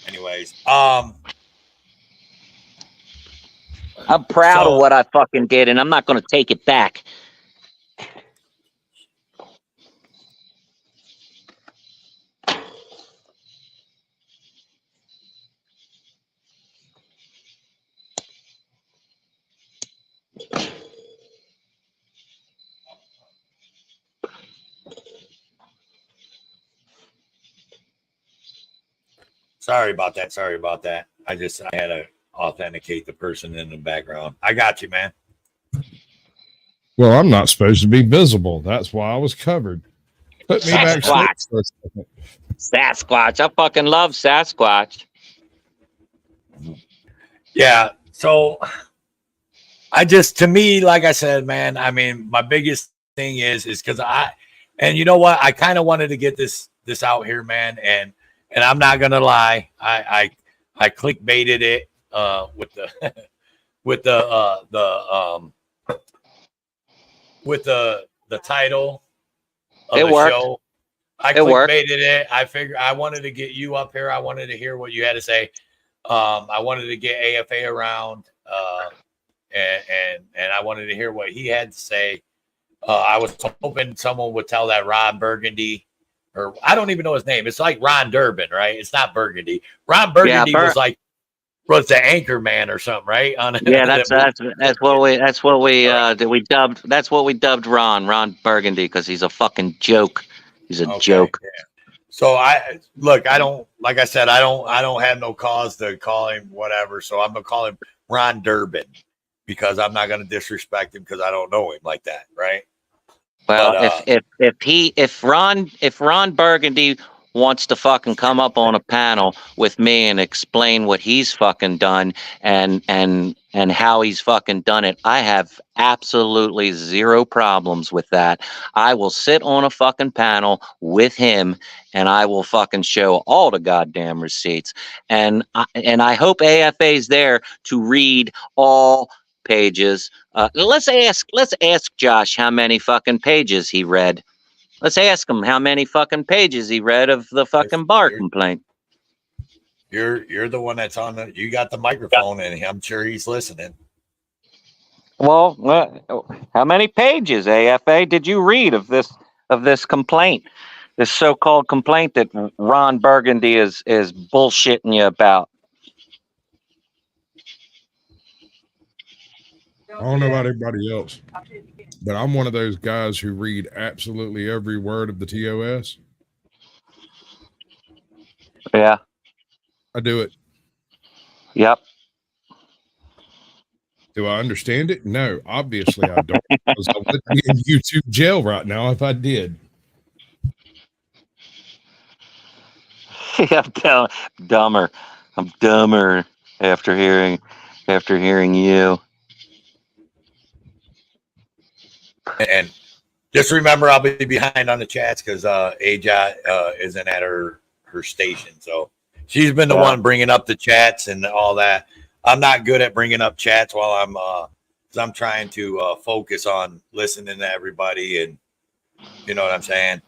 Speaker 7: Anyways,
Speaker 8: I'm proud of what I fucking did, and I'm not going to take it back.
Speaker 7: Sorry about that. I had to authenticate the person in the background. I got you, man.
Speaker 9: Well, I'm not supposed to be visible. That's why I was covered. Put me back for a second.
Speaker 8: Sasquatch. I fucking love Sasquatch.
Speaker 7: Yeah. So to me, like I said, man, I mean, my biggest thing is because and you know what? I kind of wanted to get this out here, man. And I'm not going to lie. I clickbaited it with the title of the show. I clickbaited it. I figured I wanted to get you up here. I wanted to hear what you had to say. I wanted to get AFA around, and I wanted to hear what he had to say. I was hoping someone would tell that Ron Burgundy, or I don't even know his name. It's like Ron Durbin, right? It's not Burgundy. Ron Burgundy was the anchor man or something, right?
Speaker 8: That's what we dubbed Ron Burgundy, because he's a fucking joke. He's a joke.
Speaker 7: Yeah. So I don't have no cause to call him whatever. So I'm gonna call him Ron Durbin because I'm not gonna disrespect him because I don't know him like that, right?
Speaker 8: Well, if Ron Burgundy wants to fucking come up on a panel with me and explain what he's fucking done and how he's fucking done it, I have absolutely zero problems with that. I will sit on a fucking panel with him and I will fucking show all the goddamn receipts. And I hope AFA's there to read all pages. Let's ask Josh how many fucking pages he read. Let's ask him how many fucking pages he read of the fucking bar complaint.
Speaker 7: You're the one that's on the. You got the microphone, and I'm sure he's listening.
Speaker 8: Well, how many pages, AFA, did you read of this complaint, this so-called complaint that Ron Burgundy is bullshitting you about?
Speaker 9: I don't know about everybody else, but I'm one of those guys who read absolutely every word of the TOS.
Speaker 8: Yeah.
Speaker 9: I do it.
Speaker 8: Yep.
Speaker 9: Do I understand it? No, obviously I don't. Because I would be in YouTube jail right now if I did.
Speaker 8: Yeah, I'm dumber. I'm dumber after hearing you.
Speaker 7: And just remember, I'll be behind on the chats because Aja isn't at her station, so she's been the one bringing up the chats and all that. I'm not good at bringing up chats while I'm trying to focus on listening to everybody, and you know what I'm saying.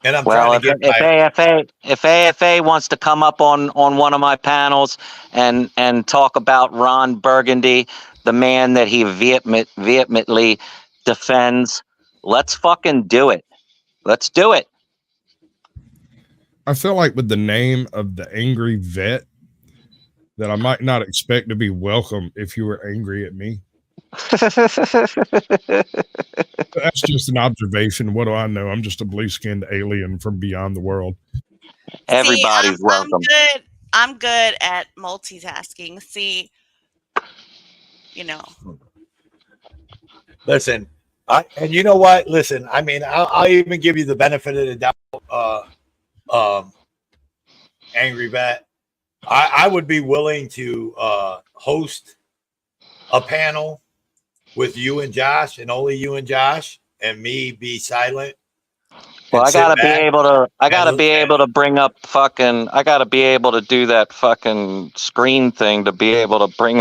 Speaker 7: And I'm trying to get
Speaker 8: if AFA wants to come up on one of my panels and talk about Ron Burgundy, the man that he vehemently defends, let's fucking do it. Let's do it.
Speaker 9: I feel like with the name of the angry vet that I might not expect to be welcome if you were angry at me. That's just an observation. What do I know? I'm just a blue-skinned alien from beyond the world.
Speaker 8: Everybody's welcome.
Speaker 6: I'm good at multitasking. See, you know.
Speaker 7: Listen, and you know what? Listen, I mean, I'll even give you the benefit of the doubt, Angry Vet. I would be willing to host a panel with you and Josh, and only you and Josh, and me be silent.
Speaker 8: Well, I gotta be able to bring up fucking. I gotta be able to do that fucking screen thing to be able to bring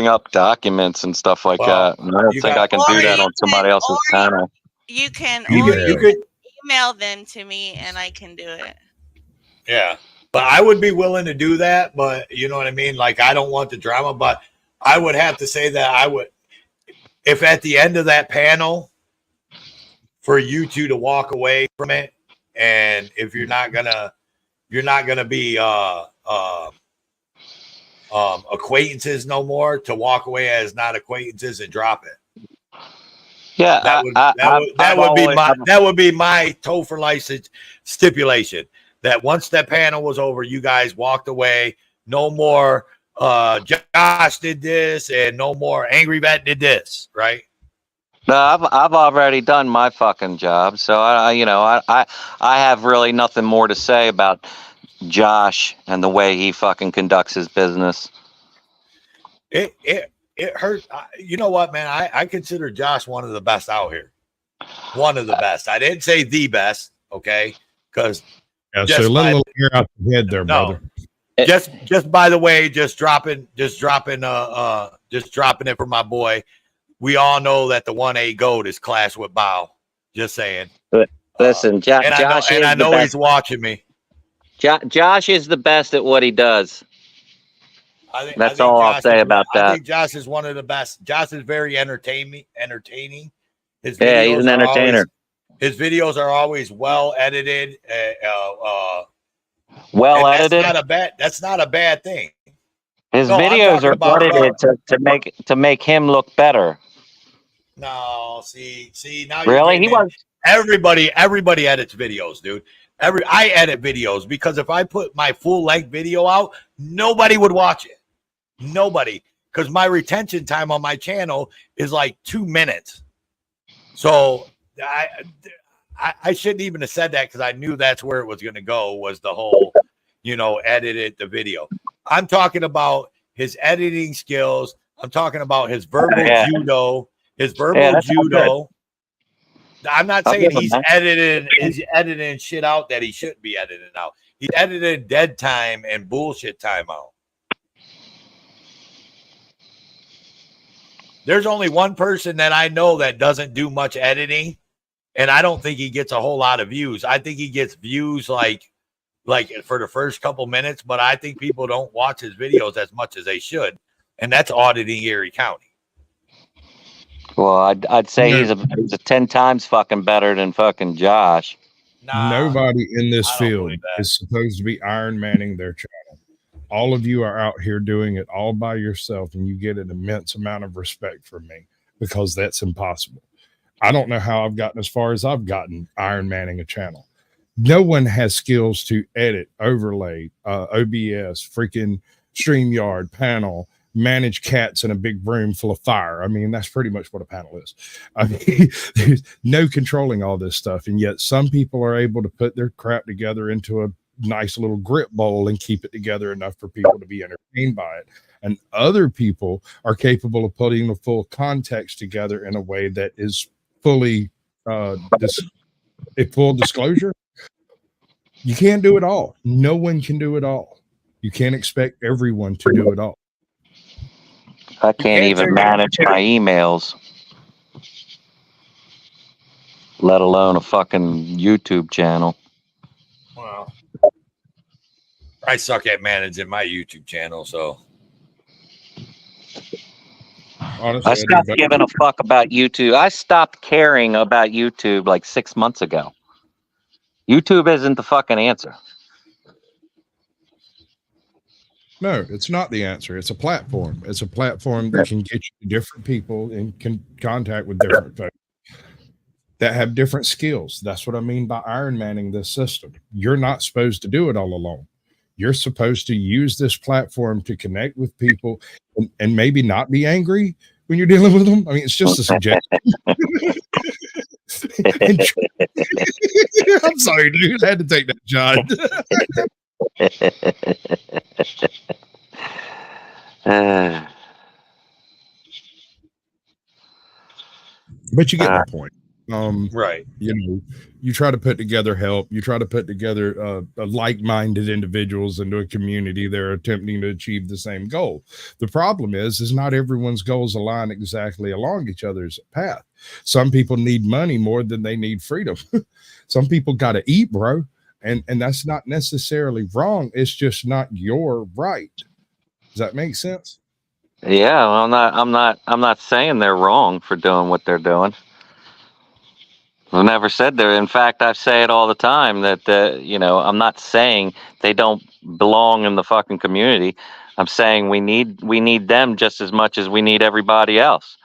Speaker 8: up documents and stuff like that. And I don't think I can do that on somebody else's panel.
Speaker 6: You can email them to me, and I can do it.
Speaker 7: Yeah, but I would be willing to do that. But you know what I mean? Like, I don't want the drama, but I would have to say that I would, if at the end of that panel, for you two to walk away from it, and if you're not gonna be acquaintances no more, to walk away as not acquaintances and drop it.
Speaker 8: Yeah,
Speaker 7: that would be my toe for license stipulation. That once that panel was over, you guys walked away. No more. Josh did this, and no more Angry Vet did this, right?
Speaker 8: No, I've already done my fucking job, so I have really nothing more to say about Josh and the way he fucking conducts his business.
Speaker 7: It hurt. You know what, man? I consider Josh one of the best out here. One of the best. I didn't say the best, okay? Because
Speaker 9: so let a little air out the head there, brother.
Speaker 7: Just by the way, just dropping it for my boy. We all know that the 1A GOAT is Clash with Bow. Just saying.
Speaker 8: Listen, Josh,
Speaker 7: I know he's watching me.
Speaker 8: Josh is the best at what he does. That's all I'll say about that.
Speaker 7: I think Josh is one of the best. Josh is very entertaining.
Speaker 8: He's an entertainer.
Speaker 7: His videos are always well edited.
Speaker 8: Well edited.
Speaker 7: That's not a bad thing.
Speaker 8: His videos are edited to make him look better.
Speaker 7: No, see now.
Speaker 8: Really,
Speaker 7: everybody edits videos, dude. I edit videos because if I put my full length video out, nobody would watch it. Nobody, because my retention time on my channel is like 2 minutes. So I shouldn't even have said that because I knew that's where it was going to go, was the whole, edited the video. I'm talking about his editing skills. I'm talking about his verbal judo, judo. I'm not saying he's editing shit out that he shouldn't be editing out. He's editing dead time and bullshit time out. There's only one person that I know that doesn't do much editing, and I don't think he gets a whole lot of views. I think he gets views like for the first couple minutes, but I think people don't watch his videos as much as they should, and that's auditing Erie County.
Speaker 8: Well, I'd say he's a 10 times fucking better than fucking Josh.
Speaker 9: Nobody in this field is supposed to be Iron Manning their channel. All of you are out here doing it all by yourself, and you get an immense amount of respect from me because that's impossible. I don't know how I've gotten as far as I've gotten Iron Manning a channel. No one has skills to edit, overlay, OBS, freaking StreamYard, panel, manage cats in a big room full of fire. I mean, that's pretty much what a panel is. I mean, there's no controlling all this stuff. And yet some people are able to put their crap together into a nice little grip bowl and keep it together enough for people to be entertained by it. And other people are capable of putting the full context together in a way that is fully full disclosure. You can't do it all. No one can do it all. You can't expect everyone to do it all.
Speaker 8: I can't even manage my emails, let alone a fucking YouTube channel.
Speaker 7: Wow. I suck at managing my YouTube channel, so.
Speaker 9: Honestly,
Speaker 8: I stopped giving a fuck about YouTube. I stopped caring about YouTube like 6 months ago. YouTube isn't the fucking answer.
Speaker 9: No, it's not the answer. It's a platform. It's a platform that can get you different people and can contact with different folks that have different skills. That's what I mean by Iron Manning this system. You're not supposed to do it all alone. You're supposed to use this platform to connect with people and maybe not be angry when you're dealing with them. I mean, it's just a suggestion. I'm sorry, dude. I had to take that, John. But you get my point.
Speaker 7: Right.
Speaker 9: You try to put together help. You try to put together like-minded individuals into a community that are attempting to achieve the same goal. The problem is not everyone's goals align exactly along each other's path. Some people need money more than they need freedom. Some people got to eat, bro. And that's not necessarily wrong. It's just not your right. Does that make sense?
Speaker 8: Yeah, well, I'm not saying they're wrong for doing what they're doing. I've never said they're. In fact, I say it all the time that I'm not saying they don't belong in the fucking community. I'm saying we need them just as much as we need everybody else.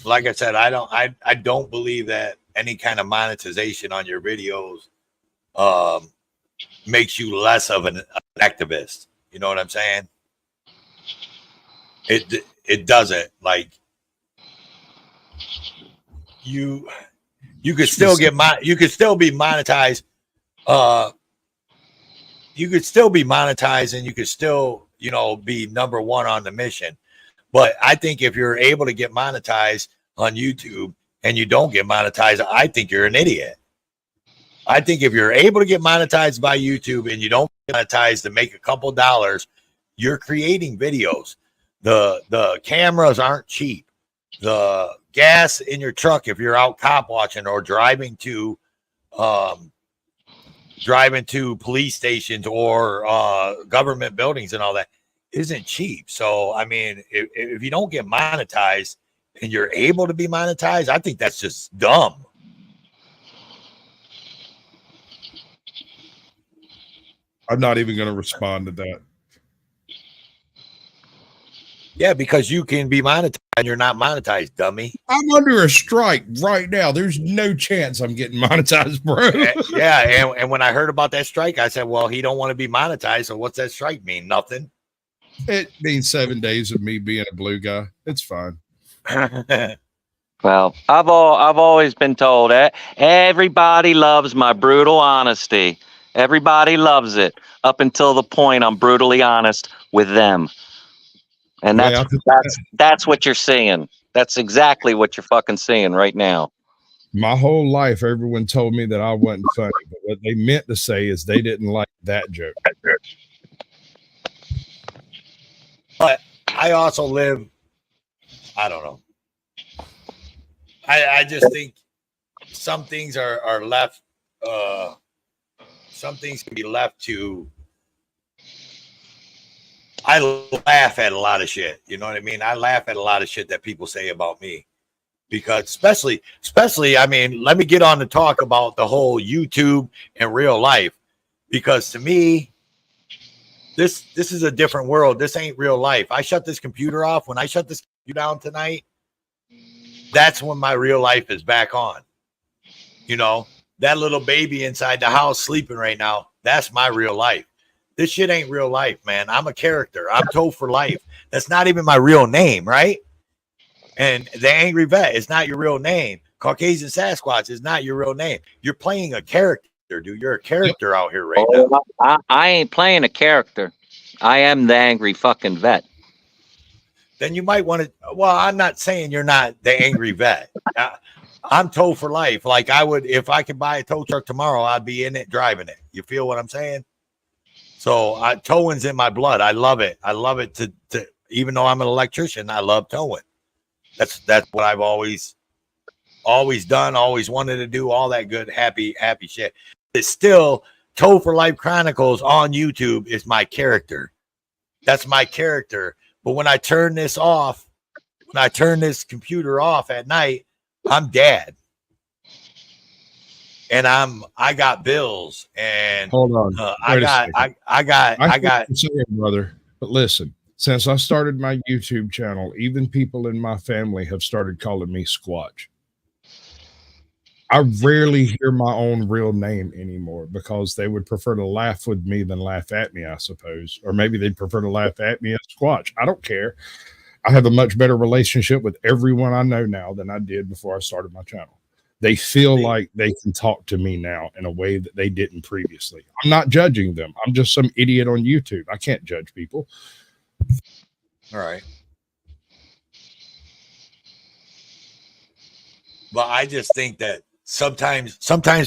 Speaker 7: Like I said, I don't believe that any kind of monetization on your videos makes you less of an activist. You know what I'm saying? It doesn't. Like you could still be monetized. You could still be monetized, and you could still be number one on the mission. But I think if you're able to get monetized on YouTube and you don't get monetized, I think you're an idiot. I think if you're able to get monetized by YouTube and you don't get monetized to make a couple dollars, you're creating videos. The cameras aren't cheap. The gas in your truck, if you're out cop watching or driving to police stations or government buildings and all that, isn't cheap. So, I mean, if you don't get monetized and you're able to be monetized, I think that's just dumb.
Speaker 9: I'm not even going to respond to that.
Speaker 7: Yeah, because you can be monetized and you're not monetized, dummy.
Speaker 9: I'm under a strike right now. There's no chance I'm getting monetized, bro.
Speaker 7: Yeah, and when I heard about that strike, I said, well, he don't want to be monetized, so what's that strike mean? Nothing.
Speaker 9: It means 7 days of me being a blue guy. It's fine.
Speaker 8: Well, I've always been told that everybody loves my brutal honesty. Everybody loves it up until the point I'm brutally honest with them. And
Speaker 9: Well,
Speaker 8: that's what you're seeing. That's exactly what you're fucking seeing right now.
Speaker 9: my whole life, everyone told me that I wasn't funny, but what they meant to say is they didn't like that joke.
Speaker 7: But I also live, I don't know. I just think some things are left, some things can be left to, I laugh at a lot of shit. You know what I mean? I laugh at a lot of shit that people say about me. Because especially, I mean, let me get on to talk about the whole YouTube and real life. Because to me, this is a different world. This ain't real life. I shut this computer off. When I shut this computer down tonight, that's when my real life is back on. You know, that little baby inside the house sleeping right now, that's my real life. This shit ain't real life, man. I'm a character. I'm Toe for Life. That's not even my real name, right? And the Angry Vet is not your real name. Caucasian Sasquatch is not your real name. You're playing a character, dude. You're a character out here right now.
Speaker 8: I ain't playing a character. I am the Angry fucking Vet.
Speaker 7: Then you might want to. Well, I'm not saying you're not the Angry Vet. I'm Toe for Life. Like I would, if I could buy a tow truck tomorrow, I'd be in it, driving it. You feel what I'm saying? So towing's in my blood. I love it. I love it to even though I'm an electrician, I love towing. That's what I've always done, always wanted to do, all that good, happy shit. It's still Toe for Life Chronicles on YouTube is my character. That's my character. But when I turn this off, when I turn this computer off at night, I'm dad. And I got bills and
Speaker 9: hold on.
Speaker 7: I got
Speaker 9: brother. But listen, since I started my YouTube channel, even people in my family have started calling me Squatch. I rarely hear my own real name anymore because they would prefer to laugh with me than laugh at me, I suppose. Or maybe they'd prefer to laugh at me as Squatch. I don't care. I have a much better relationship with everyone I know now than I did before I started my channel. They feel like they can talk to me now in a way that they didn't previously. I'm not judging them. I'm just some idiot on YouTube. I can't judge people.
Speaker 7: All right. But I just think that sometimes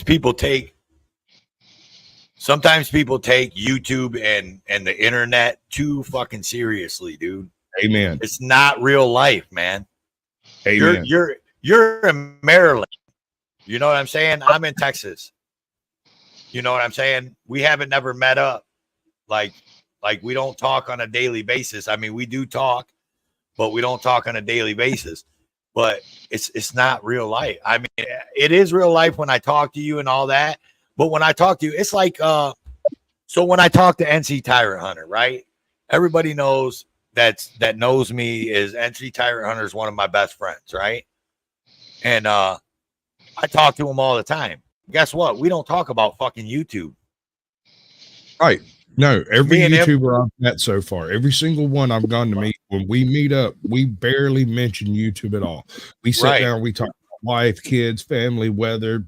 Speaker 7: people take YouTube and the internet too fucking seriously, dude.
Speaker 9: Amen.
Speaker 7: It's not real life, man.
Speaker 9: Amen.
Speaker 7: You're in Maryland. You know what I'm saying? I'm in Texas. You know what I'm saying? We haven't never met up. Like we don't talk on a daily basis. I mean, we do talk, but we don't talk on a daily basis. But it's not real life. I mean, it is real life when I talk to you and all that. But when I talk to you, it's like so when I talk to NC Tyrant Hunter, right? Everybody knows that knows me is NC Tyrant Hunter is one of my best friends, right? And I talk to him all the time. Guess what? We don't talk about fucking YouTube.
Speaker 9: Right. No, every YouTuber I've met so far, every single one I've gone to meet, when we meet up, we barely mention YouTube at all. We sit down, we talk about wife, kids, family, weather,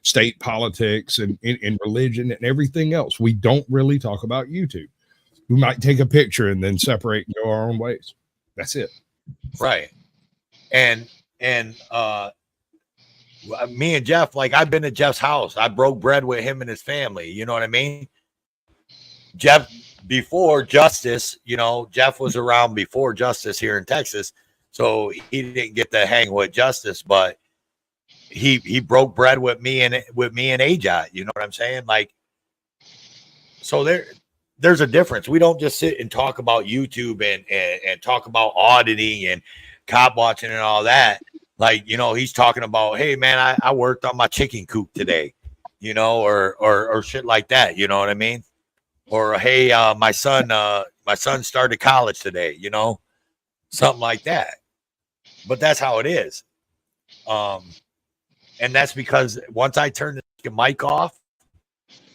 Speaker 9: state politics, and religion and everything else. We don't really talk about YouTube. We might take a picture and then separate and go our own ways. That's it.
Speaker 7: Right. And me and Jeff, like I've been to Jeff's house. I broke bread with him and his family. You know what I mean? Jeff, before Justice, you know, Jeff was around before Justice here in Texas. So he didn't get to hang with Justice, but he broke bread with me and AJOT. You know what I'm saying? Like, so there's a difference. We don't just sit and talk about YouTube and talk about auditing and cop watching and all that. Like, you know, he's talking about, hey man, I worked on my chicken coop today, you know, or shit like that. You know what I mean? Or, hey, my son started college today, you know, something like that. But that's how it is. And that's because once I turn the mic off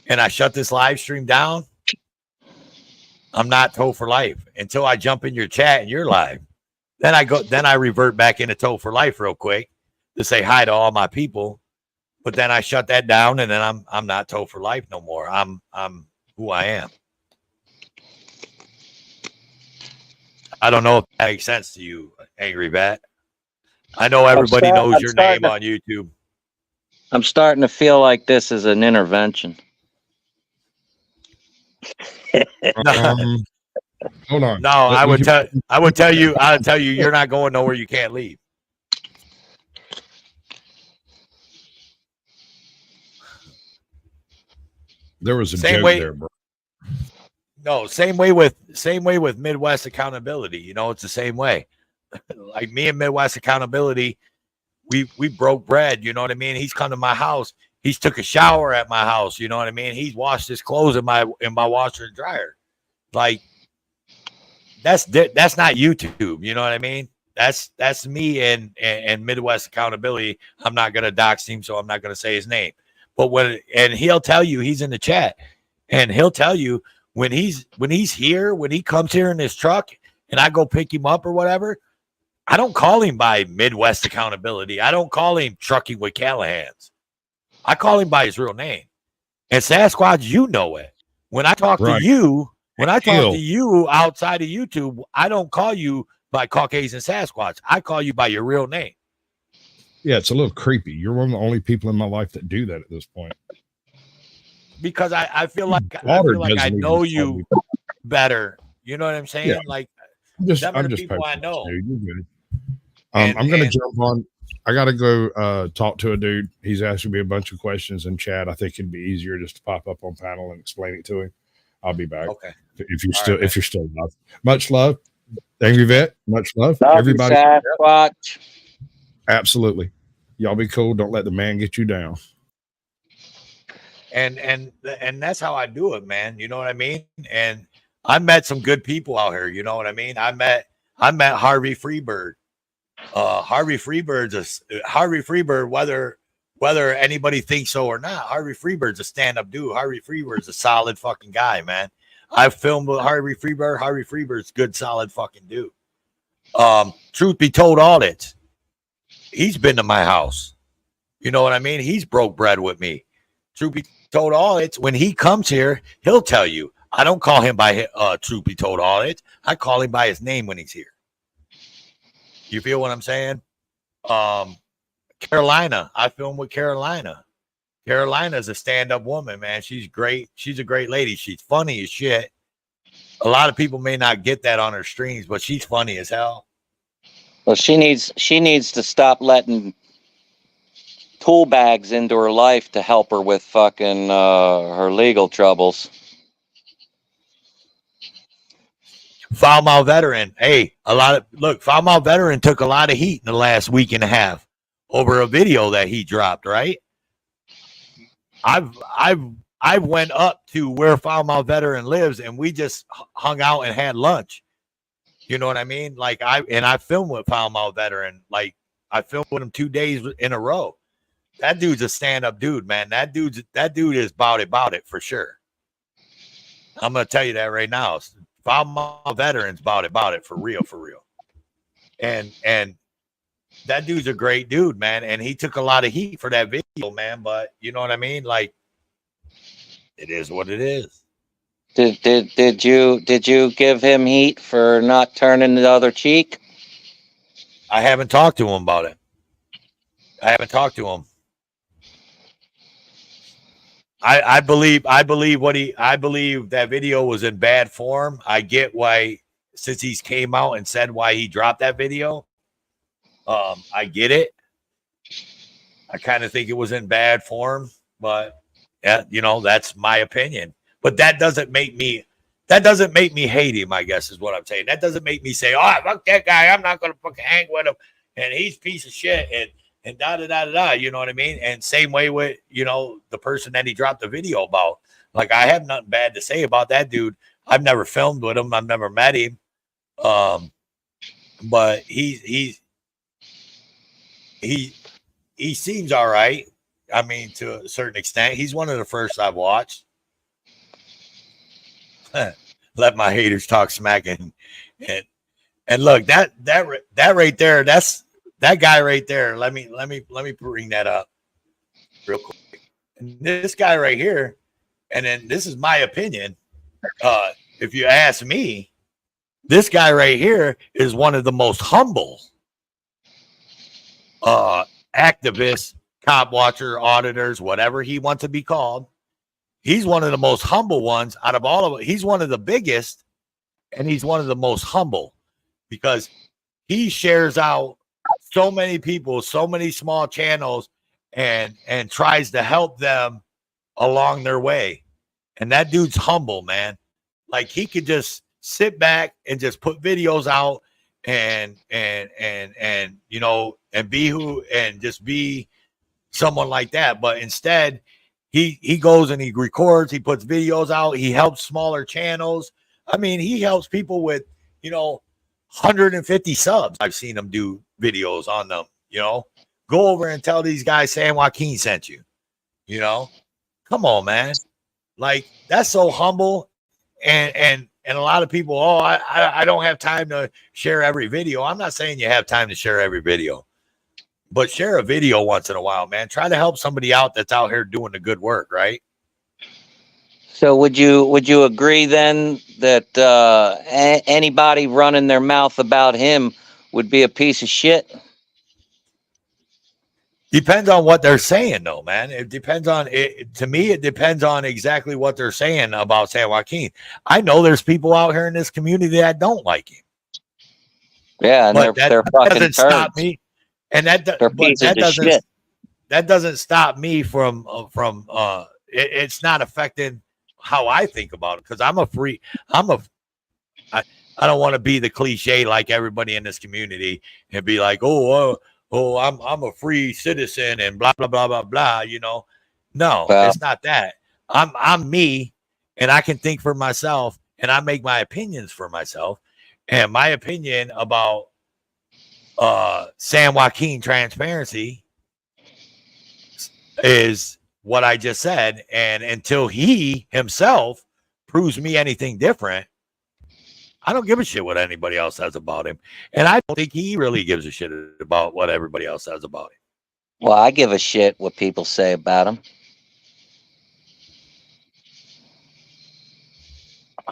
Speaker 7: and I shut this live stream down, I'm not Toe for Life until I jump in your chat and you're live. Then I revert back into Toe for Life real quick to say hi to all my people. But then I shut that down, and then I'm not Toe for Life no more. I'm who I am. I don't know if that makes sense to you, Angry Bat. I know everybody knows your name on YouTube.
Speaker 8: I'm starting to feel like this is an intervention.
Speaker 9: Hold on.
Speaker 7: No, I would tell you, you're not going nowhere you can't leave.
Speaker 9: There was a joke there, bro.
Speaker 7: No, same way with Midwest Accountability. You know, it's the same way. Like me and Midwest Accountability, we broke bread. You know what I mean? He's come to my house. He's took a shower at my house. You know what I mean? He's washed his clothes in my washer and dryer. Like that's not YouTube. You know what I mean? That's me and Midwest Accountability. I'm not gonna dox him, so I'm not gonna say his name. But and he'll tell you, he's in the chat, and he'll tell you when he's here, when he comes here in his truck, and I go pick him up or whatever. I don't call him by Midwest Accountability. I don't call him Trucking with Callahan's. I call him by his real name. And Sasquatch, you know it. When I talk to you, outside of YouTube, I don't call you by Caucasian Sasquatch. I call you by your real name.
Speaker 9: Yeah, it's a little creepy. You're one of the only people in my life that do that at this point.
Speaker 7: Because I feel like I know you better. You know what I'm saying?
Speaker 9: Yeah.
Speaker 7: Like
Speaker 9: I'm just
Speaker 7: people I know.
Speaker 9: Dude, you're good. I'm gonna jump on. I gotta go talk to a dude. He's asking me a bunch of questions in chat. I think it'd be easier just to pop up on panel and explain it to him. I'll be back.
Speaker 7: Okay.
Speaker 9: If you're still alive. Much love. Angry Vet, much love.
Speaker 8: Everybody. Sasquatch.
Speaker 9: Absolutely. Y'all be cool. Don't let the man get you down.
Speaker 7: And that's how I do it, man. You know what I mean? And I met some good people out here. You know what I mean? I met Harvey Freebird. Harvey Freebird, whether anybody thinks so or not, Harvey Freebird's a stand-up dude. Harvey Freebird's a solid fucking guy, man. I've filmed with Harvey Freebird. Harvey Freebird's good, solid fucking dude. Truth be told, audits. He's been to my house. You know what I mean? He's broke bread with me. Truth be told, audits. When he comes here, he'll tell you. I don't call him by truth be told, audits. I call him by his name when he's here. You feel what I'm saying? Carolina. I film with Carolina. Carolina's a stand-up woman, man. She's great. She's a great lady. She's funny as shit. A lot of people may not get that on her streams, but she's funny as hell.
Speaker 8: Well, she needs to stop letting tool bags into her life to help her with fucking her legal troubles.
Speaker 7: Foul Mouth Veteran. Hey, Foul Mouth Veteran took a lot of heat in the last week and a half over a video that he dropped, right? I went up to where Foul Mouth Veteran lives, and we just hung out and had lunch. You know what I mean? Like I filmed with Foul Mouth Veteran. Like I filmed with him 2 days in a row. That dude's a stand-up dude, man. That dude is about it for sure. I'm gonna tell you that right now. Foul Mouth Veteran's about it for real. And that dude's a great dude, man. And he took a lot of heat for that video, man. But you know what I mean? Like, it is what it is.
Speaker 8: Did you give him heat for not turning the other cheek?
Speaker 7: I haven't talked to him about it. I believe that video was in bad form. I get why, since he's came out and said why he dropped that video. I get it. I kind of think it was in bad form, but yeah, you know, that's my opinion. But that doesn't make me hate him, I guess is what I'm saying. That doesn't make me say, oh, fuck that guy. I'm not gonna fucking hang with him. And he's a piece of shit. And da. You know what I mean? And same way with, you know, the person that he dropped the video about. Like, I have nothing bad to say about that dude. I've never filmed with him. I've never met him. But he seems all right. I mean, to a certain extent, he's one of the first I've watched. Let my haters talk smack and And look, that right there, that's that guy right there. Let me bring that up real quick. And this guy right here, and then this is my opinion. If you ask me, this guy right here is one of the most humble activists, cop watcher, auditors, whatever he wants to be called. He's one of the most humble ones out of all of it. He's one of the biggest, and he's one of the most humble because he shares out so many people, so many small channels, and tries to help them along their way. And that dude's humble, man. Like he could just sit back and just put videos out and you know, and be who, and just be someone like that. But instead, he goes and he records, he puts videos out, he helps smaller channels. I mean, he helps people with, you know, 150 subs. I've seen him do videos on them, you know. Go over and tell these guys San Joaquin sent you. You know, come on, man. Like, that's so humble. And a lot of people, oh, I don't have time to share every video. I'm not saying you have time to share every video, but share a video once in a while, man. Try to help somebody out that's out here doing the good work, right?
Speaker 8: So would you agree then that anybody running their mouth about him would be a piece of shit?
Speaker 7: Depends on what they're saying, though, man. It depends on it. To me, it depends on exactly what they're saying about San Joaquin. I know there's people out here in this community that don't like him.
Speaker 8: Yeah, and
Speaker 7: but
Speaker 8: they're
Speaker 7: that
Speaker 8: fucking
Speaker 7: doesn't stop me. And that doesn't stop me from it's not affecting how I think about it, because I don't want to be the cliche like everybody in this community and be like, I'm a free citizen and blah blah blah blah blah. You know, no, it's not that. I'm me, and I can think for myself, and I make my opinions for myself. And my opinion about San Joaquin transparency is what I just said. And until he himself proves me anything different, I don't give a shit what anybody else says about him. And I don't think he really gives a shit about what everybody else says about him.
Speaker 8: Well, I give a shit what people say about him.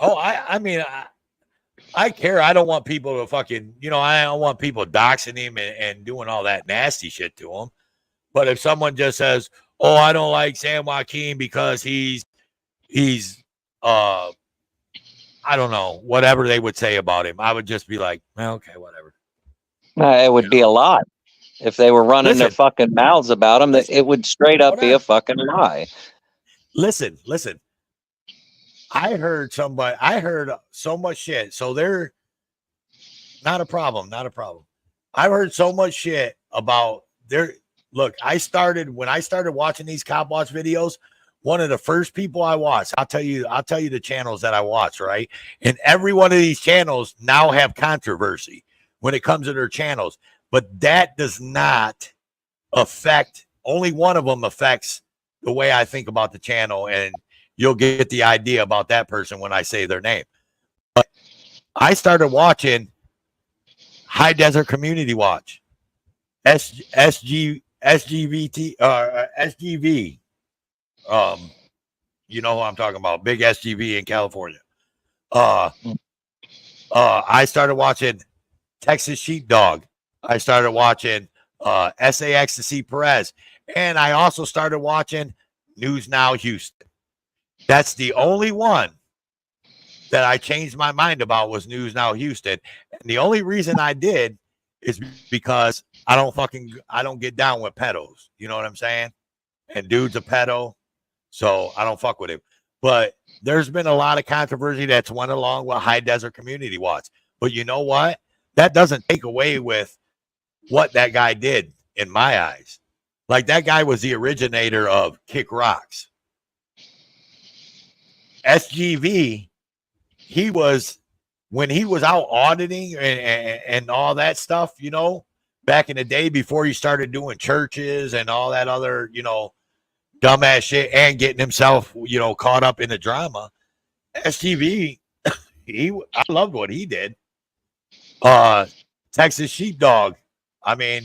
Speaker 7: Oh, I mean, I care. I don't want people to fucking, you know, I don't want people doxing him and doing all that nasty shit to him. But if someone just says, oh, I don't like San Joaquin because he's I don't know, whatever they would say about him, I would just be like, well, okay, whatever.
Speaker 8: It would be a lie. If they were running their fucking mouths about him, it would straight up be a fucking lie.
Speaker 7: Listen. I heard so much shit. So they're not a problem. I've heard so much shit about look, when I started watching these cop watch videos, one of the first people I watched, I'll tell you the channels that I watch, right? And every one of these channels now have controversy when it comes to their channels, but that does not affect, only one of them affects the way I think about the channel, and you'll get the idea about that person when I say their name. But I started watching High Desert Community Watch, SGV. You know who I'm talking about, big SGV in California. I started watching Texas Sheepdog. I started watching SA Ecstasy Perez, and I also started watching News Now Houston. That's the only one that I changed my mind about was News Now Houston. And the only reason I did is because I don't get down with pedos. You know what I'm saying? And dude's a pedo, so I don't fuck with him. But there's been a lot of controversy that's went along with High Desert Community Watch. But you know what? That doesn't take away with what that guy did in my eyes. Like, that guy was the originator of Kick Rocks. SGV, when he was out auditing and all that stuff, you know, back in the day before he started doing churches and all that other, you know, dumbass shit and getting himself, you know, caught up in the drama. SGV, I loved what he did. Texas Sheepdog. I mean,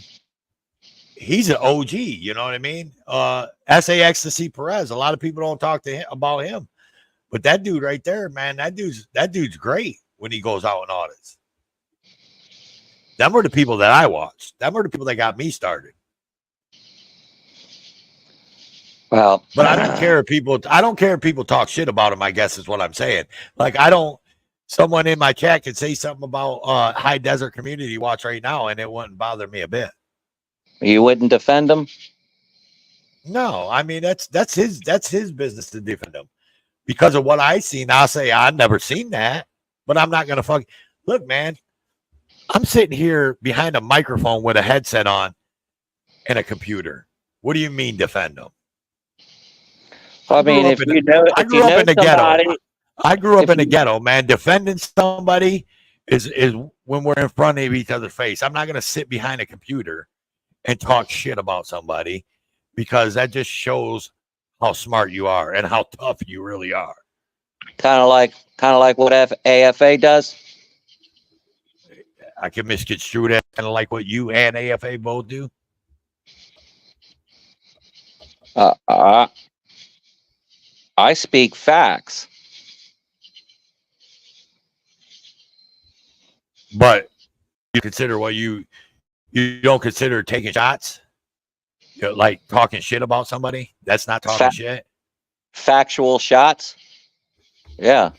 Speaker 7: he's an OG. You know what I mean? SA Ecstasy Perez. A lot of people don't talk to him about him, but that dude right there, man, that dude's great when he goes out and audits. Them were the people that I watched. Them were the people that got me started.
Speaker 8: Well,
Speaker 7: but I don't care if people. I don't care if people talk shit about him. I guess is what I'm saying. Like I don't. Someone in my chat could say something about High Desert Community Watch right now, and it wouldn't bother me a bit.
Speaker 8: You wouldn't defend him?
Speaker 7: No, I mean that's his business to defend him. Because of what I seen, I'll say I've never seen that, but I'm not gonna look, man. I'm sitting here behind a microphone with a headset on and a computer. What do you mean defend him?
Speaker 8: Well, I mean, if you know,
Speaker 7: I grew up in the ghetto. I grew up in the ghetto, man. Defending somebody is when we're in front of each other's face. I'm not gonna sit behind a computer and talk shit about somebody because that just shows how smart you are and how tough you really are.
Speaker 8: Kind of like what AFA does.
Speaker 7: I can misconstrue that, kind of like what you and AFA both do.
Speaker 8: I speak facts.
Speaker 7: But you consider what you don't consider taking shots? You know, like talking shit about somebody? That's not talking shit.
Speaker 8: Factual shots? Yeah.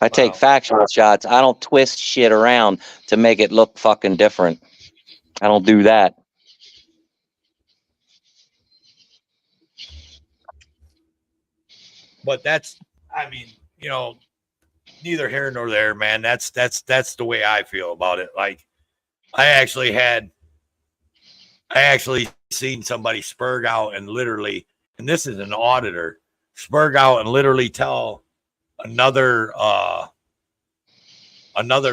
Speaker 8: I take factual shots. I don't twist shit around to make it look fucking different. I don't do that.
Speaker 7: But that's, I mean, you know, neither here nor there, man. That's the way I feel about it. Like, I actually seen somebody spurg out and literally, and this is an auditor, spurg out and literally tell another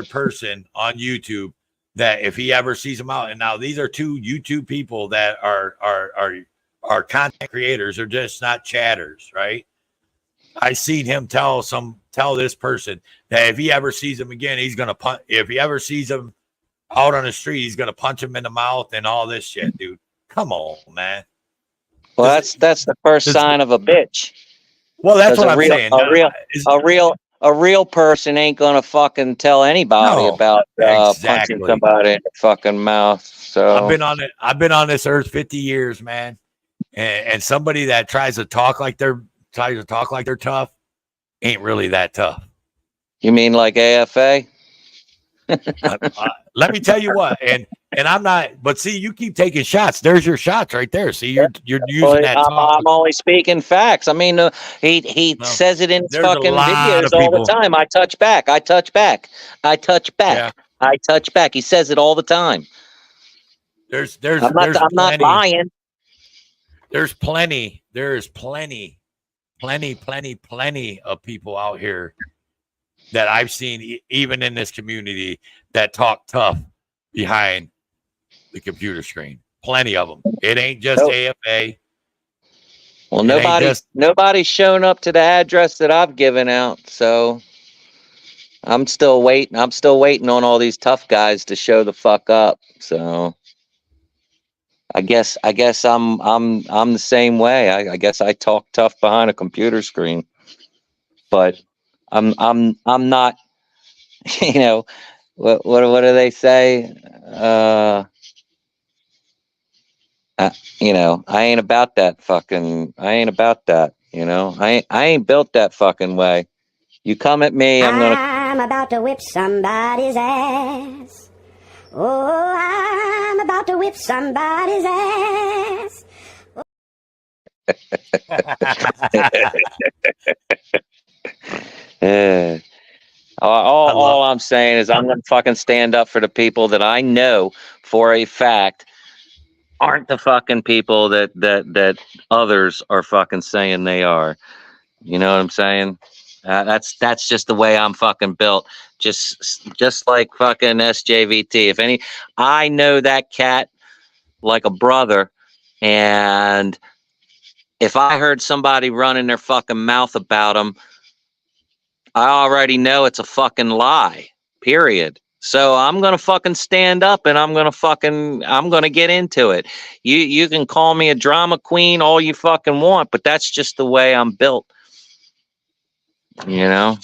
Speaker 7: person on YouTube that if he ever sees him out, and now these are two YouTube people that are content creators, they're just not chatters, right? I seen him tell this person that if he ever sees him again, he's gonna punch. If he ever sees him out on the street, he's gonna punch him in the mouth and all this shit, dude. Come on, man.
Speaker 8: Well, that's the first sign of a bitch.
Speaker 7: Well, that's what I'm saying.
Speaker 8: A real person ain't gonna fucking tell anybody about punching somebody in the fucking mouth. So
Speaker 7: I've been on this earth 50 years, man, and somebody that tries to talk like they're tough ain't really that tough.
Speaker 8: You mean like AFA?
Speaker 7: Let me tell you what, and I'm not, but see, you keep taking shots. There's your shots right there. See, you're using that.
Speaker 8: I'm only speaking facts. I mean, he says it in his fucking videos all the time. I touch back. I touch back. I touch back. Yeah. I touch back. He says it all the time. I'm not lying.
Speaker 7: There's plenty of people out here that I've seen, even in this community, that talk tough behind the computer screen. Plenty of them. It ain't just AFA.
Speaker 8: Well, nobody's shown up to the address that I've given out, so I'm still waiting. I'm still waiting on all these tough guys to show the fuck up. So I guess I'm the same way. I guess I talk tough behind a computer screen, but I'm not. You know what do they say? You know, I ain't about that. You know, I ain't built that fucking way. You come at me, I'm about to whip somebody's ass. Oh, I'm about to whip somebody's ass. All I'm saying is I'm going to fucking stand up for the people that I know for a fact aren't the fucking people that others are fucking saying they are. You know what I'm saying? That's just the way I'm fucking built. Just like fucking SJVT. I know that cat like a brother, and if I heard somebody running their fucking mouth about him, I already know it's a fucking lie. Period. So I'm gonna fucking stand up and I'm gonna get into it. You can call me a drama queen all you fucking want, but that's just the way I'm built. You know?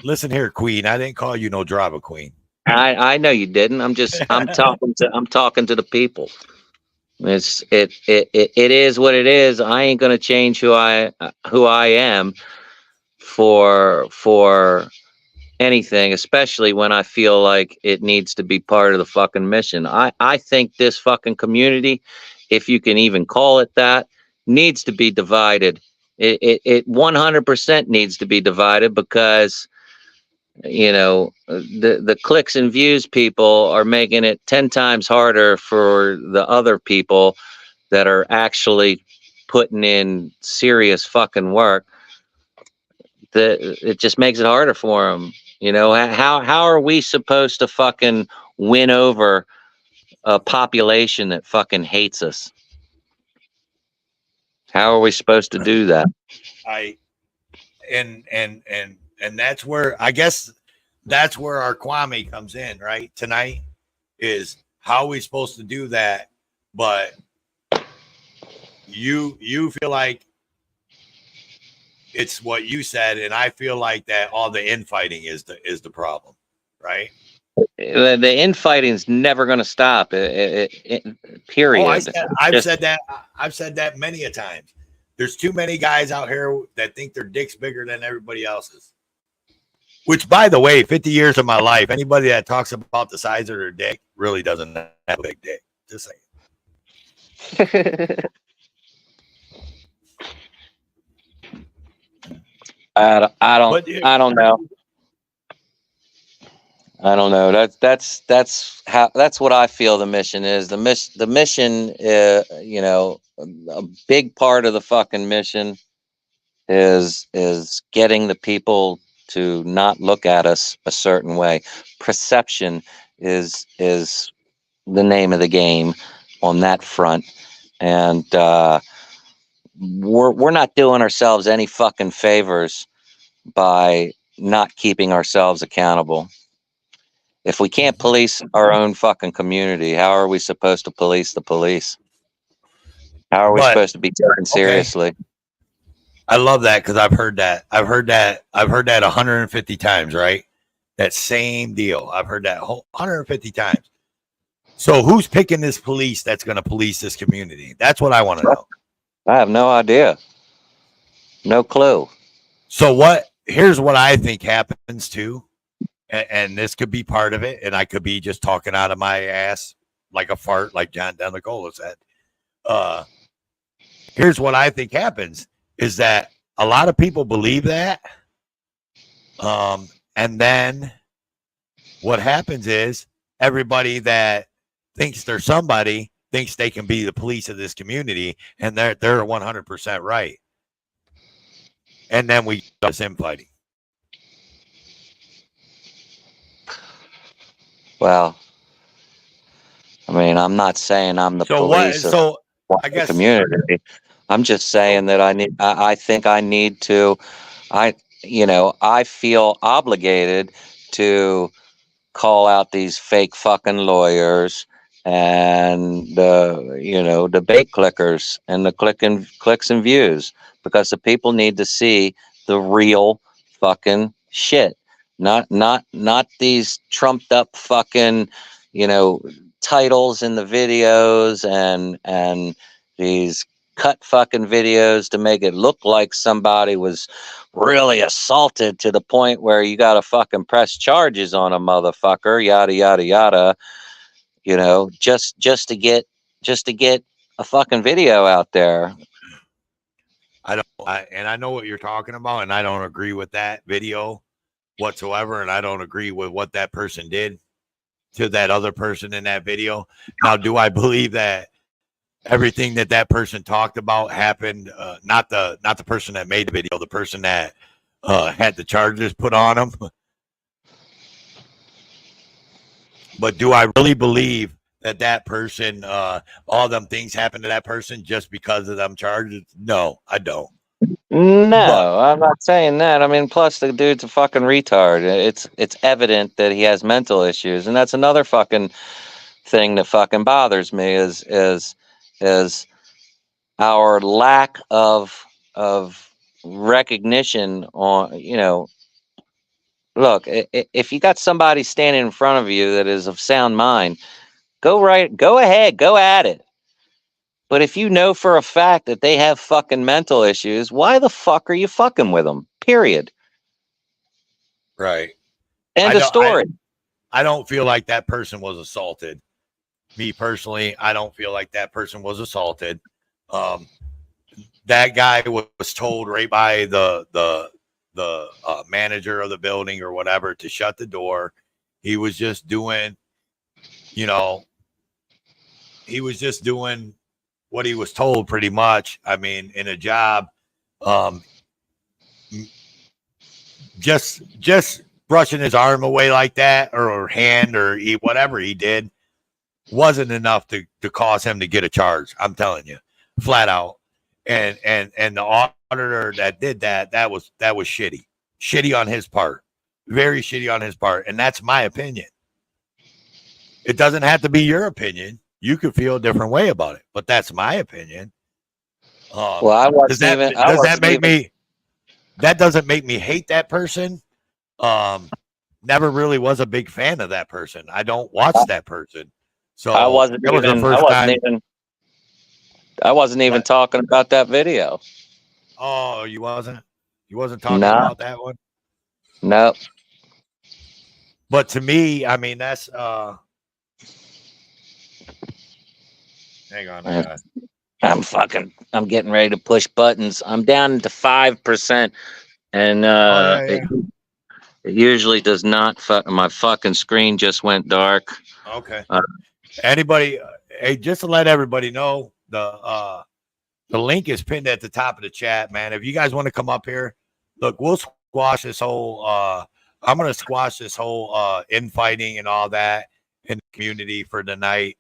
Speaker 7: Listen here, Queen. I didn't call you no drama queen.
Speaker 8: I know you didn't. I'm talking to the people. It is what it is. I ain't gonna change who I am for anything, especially when I feel like it needs to be part of the fucking mission. I think this fucking community, if you can even call it that, needs to be divided. It 100% needs to be divided because, you know, the clicks and views people are making it 10 times harder for the other people that are actually putting in serious fucking work. It just makes it harder for them. You know, how are we supposed to fucking win over a population that fucking hates us? How are we supposed to do that?
Speaker 7: And that's where, I guess that's where our Kwame comes in, right? Tonight is how are we supposed to do that? But you feel like it's what you said, and I feel like that all the infighting is the problem, right?
Speaker 8: The infighting is never going to stop. Period.
Speaker 7: Oh, I've said that many a times. There's too many guys out here that think their dick's bigger than everybody else's. Which, by the way, 50 years of my life, anybody that talks about the size of their dick really doesn't have a big dick. Just saying.
Speaker 8: I don't know. I don't know. That's what I feel the mission is. The mission, you know, a big part of the fucking mission is getting the people to not look at us a certain way. Perception is the name of the game on that front, and we're not doing ourselves any fucking favors by not keeping ourselves accountable. If we can't police our own fucking community, how are we supposed to police the police? How are we supposed to be taken seriously?
Speaker 7: Okay. I love that because I've heard that 150 times, right? That same deal. I've heard that 150 times. So who's picking this police that's going to police this community? That's what I want to know.
Speaker 8: I have no idea. No clue.
Speaker 7: So here's what I think happens too. And this could be part of it, and I could be just talking out of my ass like a fart, like John Delacola said. Here's what I think happens is that a lot of people believe that. And then what happens is everybody that thinks they're somebody thinks they can be the police of this community, and they're 100% right. And then we do this infighting.
Speaker 8: Well, I mean, I'm not saying I'm the police of the community. I'm just saying that I think I need to, I feel obligated to call out these fake fucking lawyers and the bait clickers and the clicks and views, because the people need to see the real fucking shit. Not these trumped up fucking, titles in the videos and these cut fucking videos to make it look like somebody was really assaulted to the point where you got to fucking press charges on a motherfucker, yada yada yada, just to get a fucking video out there.
Speaker 7: I know what you're talking about, and I don't agree with that video whatsoever, and I don't agree with what that person did to that other person in that video. Now, do I believe that everything that person talked about happened? Not the person that made the video, the person that had the charges put on him. But do I really believe that person, all them things happened to that person just because of them charges? No, I don't.
Speaker 8: No, I'm not saying that. I mean, plus the dude's a fucking retard. It's evident that he has mental issues, and that's another fucking thing that fucking bothers me is our lack of recognition on, you know, look, if you got somebody standing in front of you that is of sound mind, go ahead, go at it. But if you know for a fact that they have fucking mental issues, why the fuck are you fucking with them? Period.
Speaker 7: Right.
Speaker 8: End of story.
Speaker 7: I don't feel like that person was assaulted. Me personally, I don't feel like that person was assaulted. That guy was told right by the manager of the building or whatever to shut the door. He was just doing, you know, he was just doing what he was told pretty much. I mean, in a job, just brushing his arm away like that or hand or whatever he did wasn't enough to cause him to get a charge. I'm telling you, flat out. And the auditor that did that was shitty on his part, very shitty on his part. And that's my opinion. It doesn't have to be your opinion. You could feel a different way about it, but that's my opinion.
Speaker 8: Well,
Speaker 7: that doesn't make me hate that person. Never really was a big fan of that person. I don't watch that person. So
Speaker 8: I wasn't even talking about that video.
Speaker 7: Oh, you wasn't talking about that one?
Speaker 8: No.
Speaker 7: But to me, I mean, that's hang on.
Speaker 8: I'm getting ready to push buttons. I'm down to 5%, and it usually does not. My fucking screen just went dark.
Speaker 7: Okay. Anybody? Hey, just to let everybody know, the link is pinned at the top of the chat, man. If you guys want to come up here, look, we'll squash this whole. I'm gonna squash this whole infighting and all that in the community for tonight.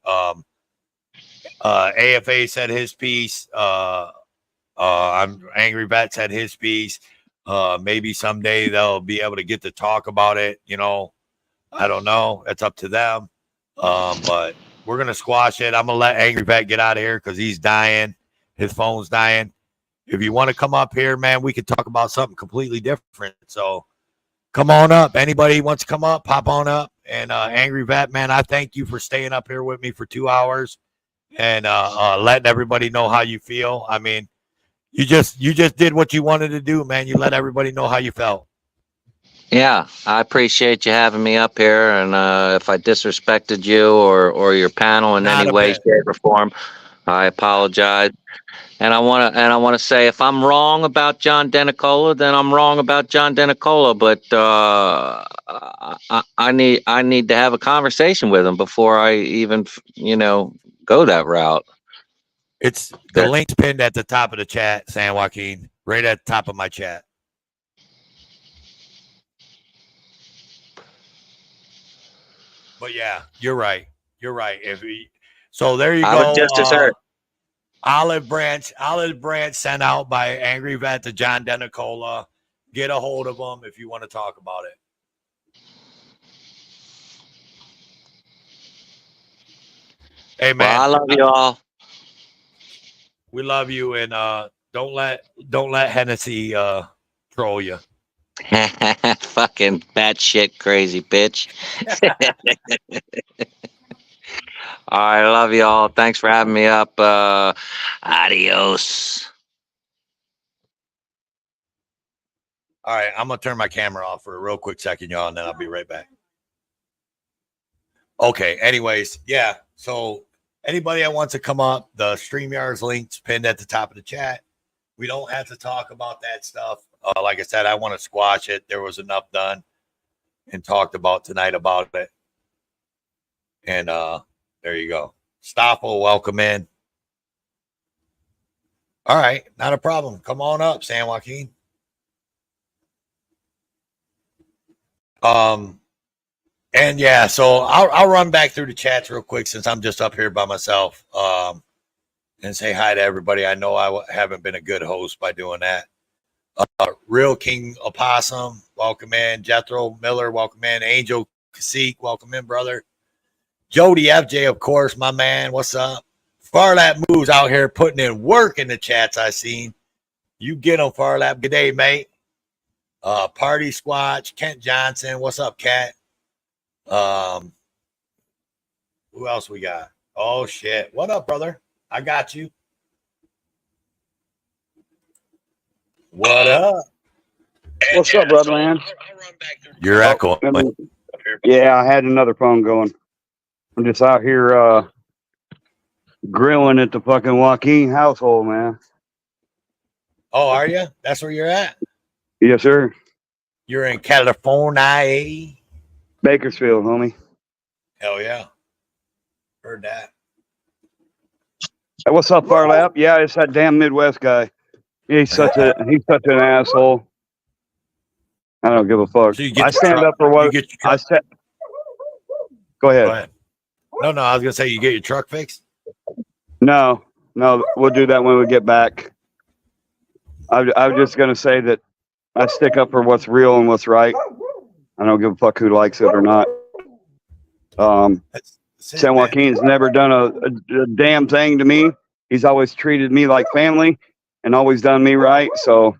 Speaker 7: AFA said his piece. I'm Angry Vet said his piece. Maybe someday they'll be able to get to talk about it. You know, I don't know. It's up to them. But we're gonna squash it. I'm gonna let Angry Vet get out of here because he's dying. His phone's dying. If you want to come up here, man, we could talk about something completely different. So come on up. Anybody wants to come up, pop on up. And Angry Vet, man, I thank you for staying up here with me for 2 hours and letting everybody know how you feel. I mean, you just did what you wanted to do, man. You let everybody know how you felt.
Speaker 8: Yeah, I appreciate you having me up here. And if I disrespected you or your panel in any way, shape, or form, I apologize. And I want to say, if I'm wrong about John Denicola, then I'm wrong about John Denicola. But I need to have a conversation with him before I even, go that route.
Speaker 7: It's the link's pinned at the top of the chat, San Joaquin, right at the top of my chat. But yeah, you're right. You're right. So there you go.
Speaker 8: Just as hurt.
Speaker 7: Olive branch sent out by Angry Vet to John Denicola. Get a hold of him if you want to talk about it. Hey man,
Speaker 8: well, I love you all.
Speaker 7: We love you, and don't let Hennessy troll you.
Speaker 8: Fucking batshit crazy bitch. All right, I love you all. Thanks for having me up. Adios.
Speaker 7: All right, I'm gonna turn my camera off for a real quick second, y'all, and then I'll be right back. Okay. Anyways, yeah. So anybody that wants to come up, the StreamYard's link's pinned at the top of the chat. We don't have to talk about that stuff. Like I said, I want to squash it. There was enough done and talked about tonight about it. And there you go. Stoffel, welcome in. All right, not a problem. Come on up, San Joaquin. And yeah, so I'll run back through the chats real quick since I'm just up here by myself. And say hi to everybody. I know I haven't been a good host by doing that. Real King Opossum, welcome in. Jethro Miller, welcome in. Angel Cacique, welcome in, brother. Jody FJ, of course, my man. What's up? Farlap Moves out here putting in work in the chats I seen. You get them, Farlap. Good day, mate. Party Squatch, Kent Johnson. What's up, Cat? Who else we got? Oh, shit. What up, brother? I got you. What up?
Speaker 10: What's up, brother, man?
Speaker 7: You're echoing.
Speaker 10: Yeah, I had another phone going. I'm just out here grilling at the fucking Joaquin household, man.
Speaker 7: Oh, are you? That's where you're at?
Speaker 10: Yes, sir.
Speaker 7: You're in California?
Speaker 10: Bakersfield, homie.
Speaker 7: Hell yeah. Heard that.
Speaker 10: Hey, what's up, Farlap? Yeah, it's that damn Midwest guy. He's such an asshole. I don't give a fuck.
Speaker 7: So
Speaker 10: I stand up for what I said. Go ahead.
Speaker 7: No, I was gonna say you get your truck fixed.
Speaker 10: No, we'll do that when we get back. I was just gonna say that I stick up for what's real and what's right. I don't give a fuck who likes it or not. San Joaquin's never done a damn thing to me. He's always treated me like family and always done me right. So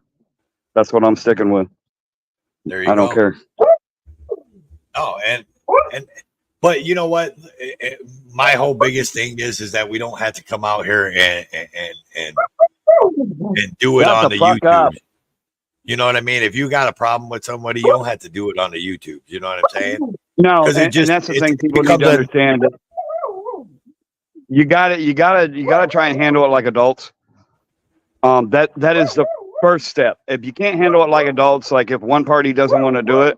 Speaker 10: that's what I'm sticking with.
Speaker 7: There you go.
Speaker 10: I don't care.
Speaker 7: Oh, but you know what? My whole biggest thing is that we don't have to come out here and do it on the YouTube. Up. You know what I mean? If you got a problem with somebody, you don't have to do it on the YouTube. You know what I'm saying?
Speaker 10: No, and that's the thing people need to understand. You gotta try and handle it like adults. That is the first step. If you can't handle it like adults, like if one party doesn't want to do it,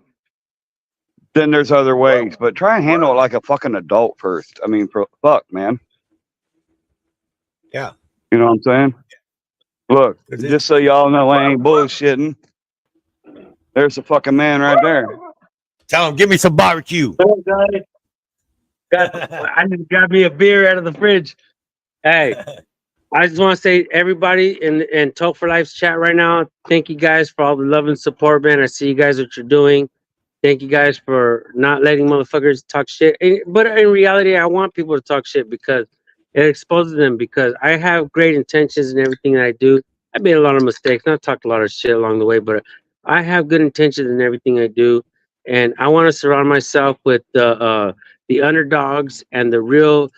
Speaker 10: then there's other ways. But try and handle it like a fucking adult first. I mean, fuck, man.
Speaker 7: Yeah.
Speaker 10: You know what I'm saying? Look, just so y'all know I ain't bullshitting. There's a fucking man right there.
Speaker 7: Tell him, give me some barbecue.
Speaker 11: I just got me a beer out of the fridge. Hey, I just want to say, everybody in Talk for Life's chat right now, thank you guys for all the love and support, man. I see you guys what you're doing. Thank you guys for not letting motherfuckers talk shit. But in reality, I want people to talk shit because it exposes them. Because I have great intentions in everything that I do. I made a lot of mistakes. And I've talked a lot of shit along the way, but I have good intentions in everything I do. And I want to surround myself with the underdogs and the real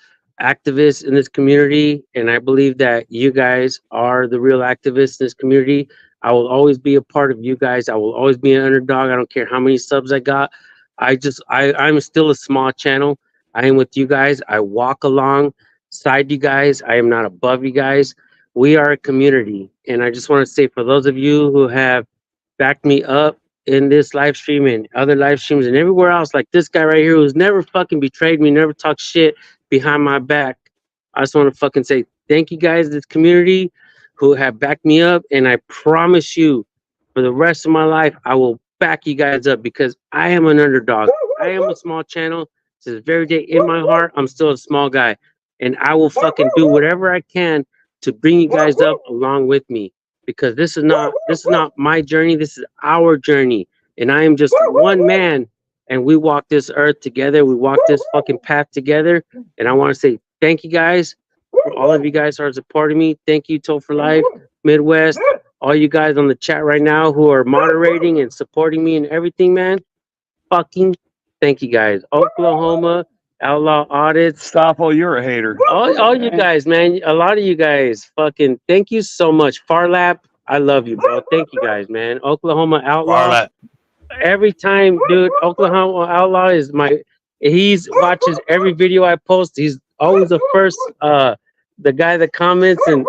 Speaker 11: activists in this community. And I believe that you guys are the real activists in this community. I will always be a part of you guys. I will always be an underdog. I don't care how many subs I got. I'm still a small channel. I am with you guys. I walk alongside you guys. I am not above you guys. We are a community. And I just want to say, for those of you who have backed me up in this live stream and other live streams and everywhere else, like this guy right here who's never fucking betrayed me, never talked shit behind my back, I just want to fucking say thank you guys, this community who have backed me up. And I promise you, for the rest of my life, I will back you guys up because I am an underdog. I am a small channel. To this very day, in my heart, I'm still a small guy. And I will fucking do whatever I can to bring you guys up along with me. Because this is not my journey. This is our journey. And I am just one man. And we walk this earth together. We walk this fucking path together. And I want to say thank you guys. For all of you guys who are supporting me. Thank you, Toll for Life, Midwest, all you guys on the chat right now who are moderating and supporting me and everything, man. Fucking thank you guys. Oklahoma, Outlaw Audits.
Speaker 10: Stoffel, you're a hater.
Speaker 11: All you guys, man. A lot of you guys. Fucking thank you so much. Farlap, I love you, bro. Thank you guys, man. Oklahoma Outlaw.
Speaker 7: Farlap.
Speaker 11: Every time, dude, Oklahoma Outlaw is he's watches every video I post. He's always the first, the guy that comments, and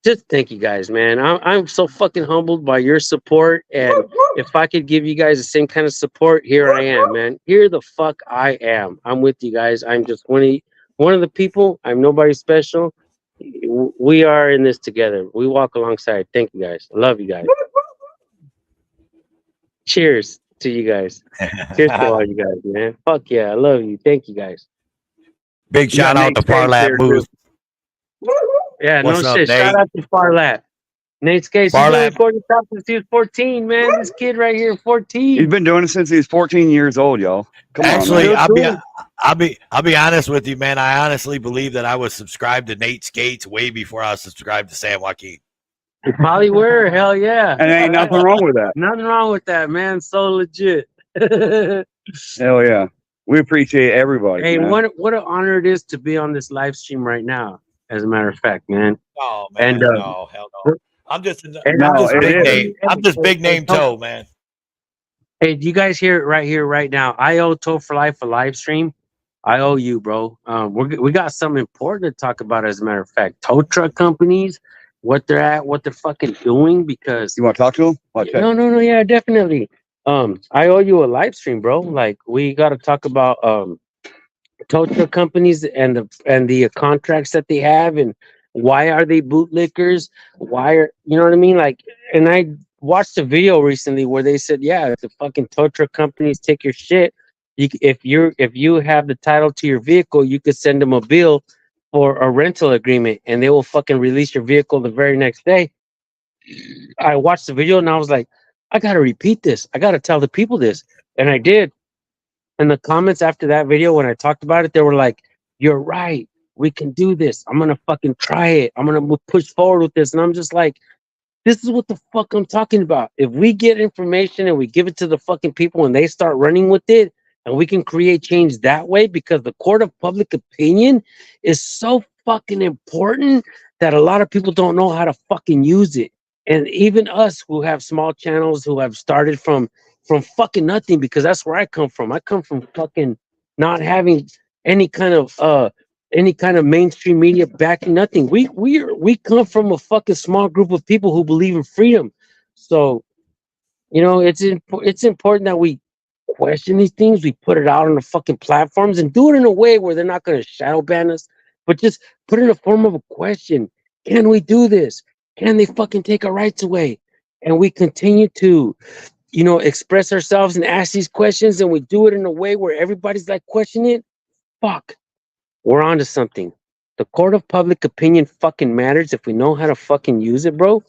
Speaker 11: just thank you guys, man. I'm so fucking humbled by your support, and if I could give you guys the same kind of support, here I am, man. Here the fuck I am. I'm with you guys. I'm just one of the people. I'm nobody special. We are in this together. We walk alongside. Thank you guys. I love you guys. Cheers to you guys. Cheers to all you guys, man. Fuck yeah, I love you. Thank you guys.
Speaker 7: Big shout out to Farlap Moves.
Speaker 11: Yeah,
Speaker 7: What's
Speaker 11: no
Speaker 7: up,
Speaker 11: shit.
Speaker 7: Nate?
Speaker 11: Shout out to Farlap. Nate Skates, he's been recording stuff since he was 14, man. This kid right here, 14.
Speaker 10: He's been doing it since he was 14 years old, y'all. Come
Speaker 7: Actually,
Speaker 10: on, man.
Speaker 7: I'll be honest with you, man. I honestly believe that I was subscribed to Nate Skates way before I was subscribed to San Joaquin.
Speaker 11: You probably were, hell yeah.
Speaker 10: And ain't nothing wrong with that.
Speaker 11: Nothing wrong with that, man. So legit.
Speaker 10: Hell yeah. We appreciate everybody.
Speaker 11: Hey,
Speaker 10: man.
Speaker 11: what an honor it is to be on this live stream right now, as a matter of fact, man.
Speaker 7: Oh man,
Speaker 11: And,
Speaker 7: no, hell no. I'm just big name Toe, man.
Speaker 11: Hey, do you guys hear it right here, right now? I owe Toe for Life a live stream. I owe you, bro. We got something important to talk about, as a matter of fact. Tow truck companies, what they're at, what they're fucking doing, because
Speaker 10: you want to talk to them?
Speaker 11: No, yeah, definitely. I owe you a live stream, bro. Like, we got to talk about tow truck companies and the contracts that they have, and why are they bootlickers? Why are, you know what I mean? Like, and I watched a video recently where they said, yeah, the fucking tow truck companies take your shit. If you have the title to your vehicle, you could send them a bill for a rental agreement, and they will fucking release your vehicle the very next day. I watched the video and I was like, I gotta repeat this. I gotta tell the people this, and I did. And the comments after that video, when I talked about it, they were like, "You're right. We can do this. I'm gonna fucking try it. I'm gonna push forward with this." And I'm just like, this is what the fuck I'm talking about. If we get information and we give it to the fucking people and they start running with it, and we can create change that way, because the court of public opinion is so fucking important that a lot of people don't know how to fucking use it. And even us who have small channels, who have started from fucking nothing, because that's where I come from. I come from fucking not having any kind of mainstream media backing nothing. We come from a fucking small group of people who believe in freedom. So, you know, it's important that we question these things. We put it out on the fucking platforms and do it in a way where they're not going to shadow ban us, but just put it in the form of a question. Can we do this? Can they fucking take our rights away? And we continue to, you know, express ourselves and ask these questions, and we do it in a way where everybody's like questioning it. Fuck, we're onto something. The court of public opinion fucking matters if we know how to fucking use it, bro.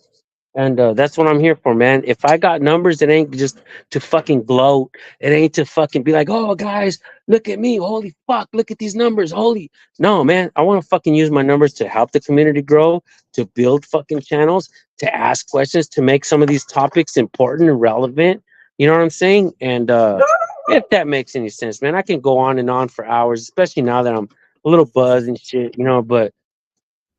Speaker 11: And that's what I'm here for, man. If I got numbers, it ain't just to fucking gloat. It ain't to fucking be like, oh, guys, look at me. Holy fuck, look at these numbers. No, man. I want to fucking use my numbers to help the community grow, to build fucking channels, to ask questions, to make some of these topics important and relevant. You know what I'm saying? And if that makes any sense, man, I can go on and on for hours, especially now that I'm a little buzzed and shit, you know, but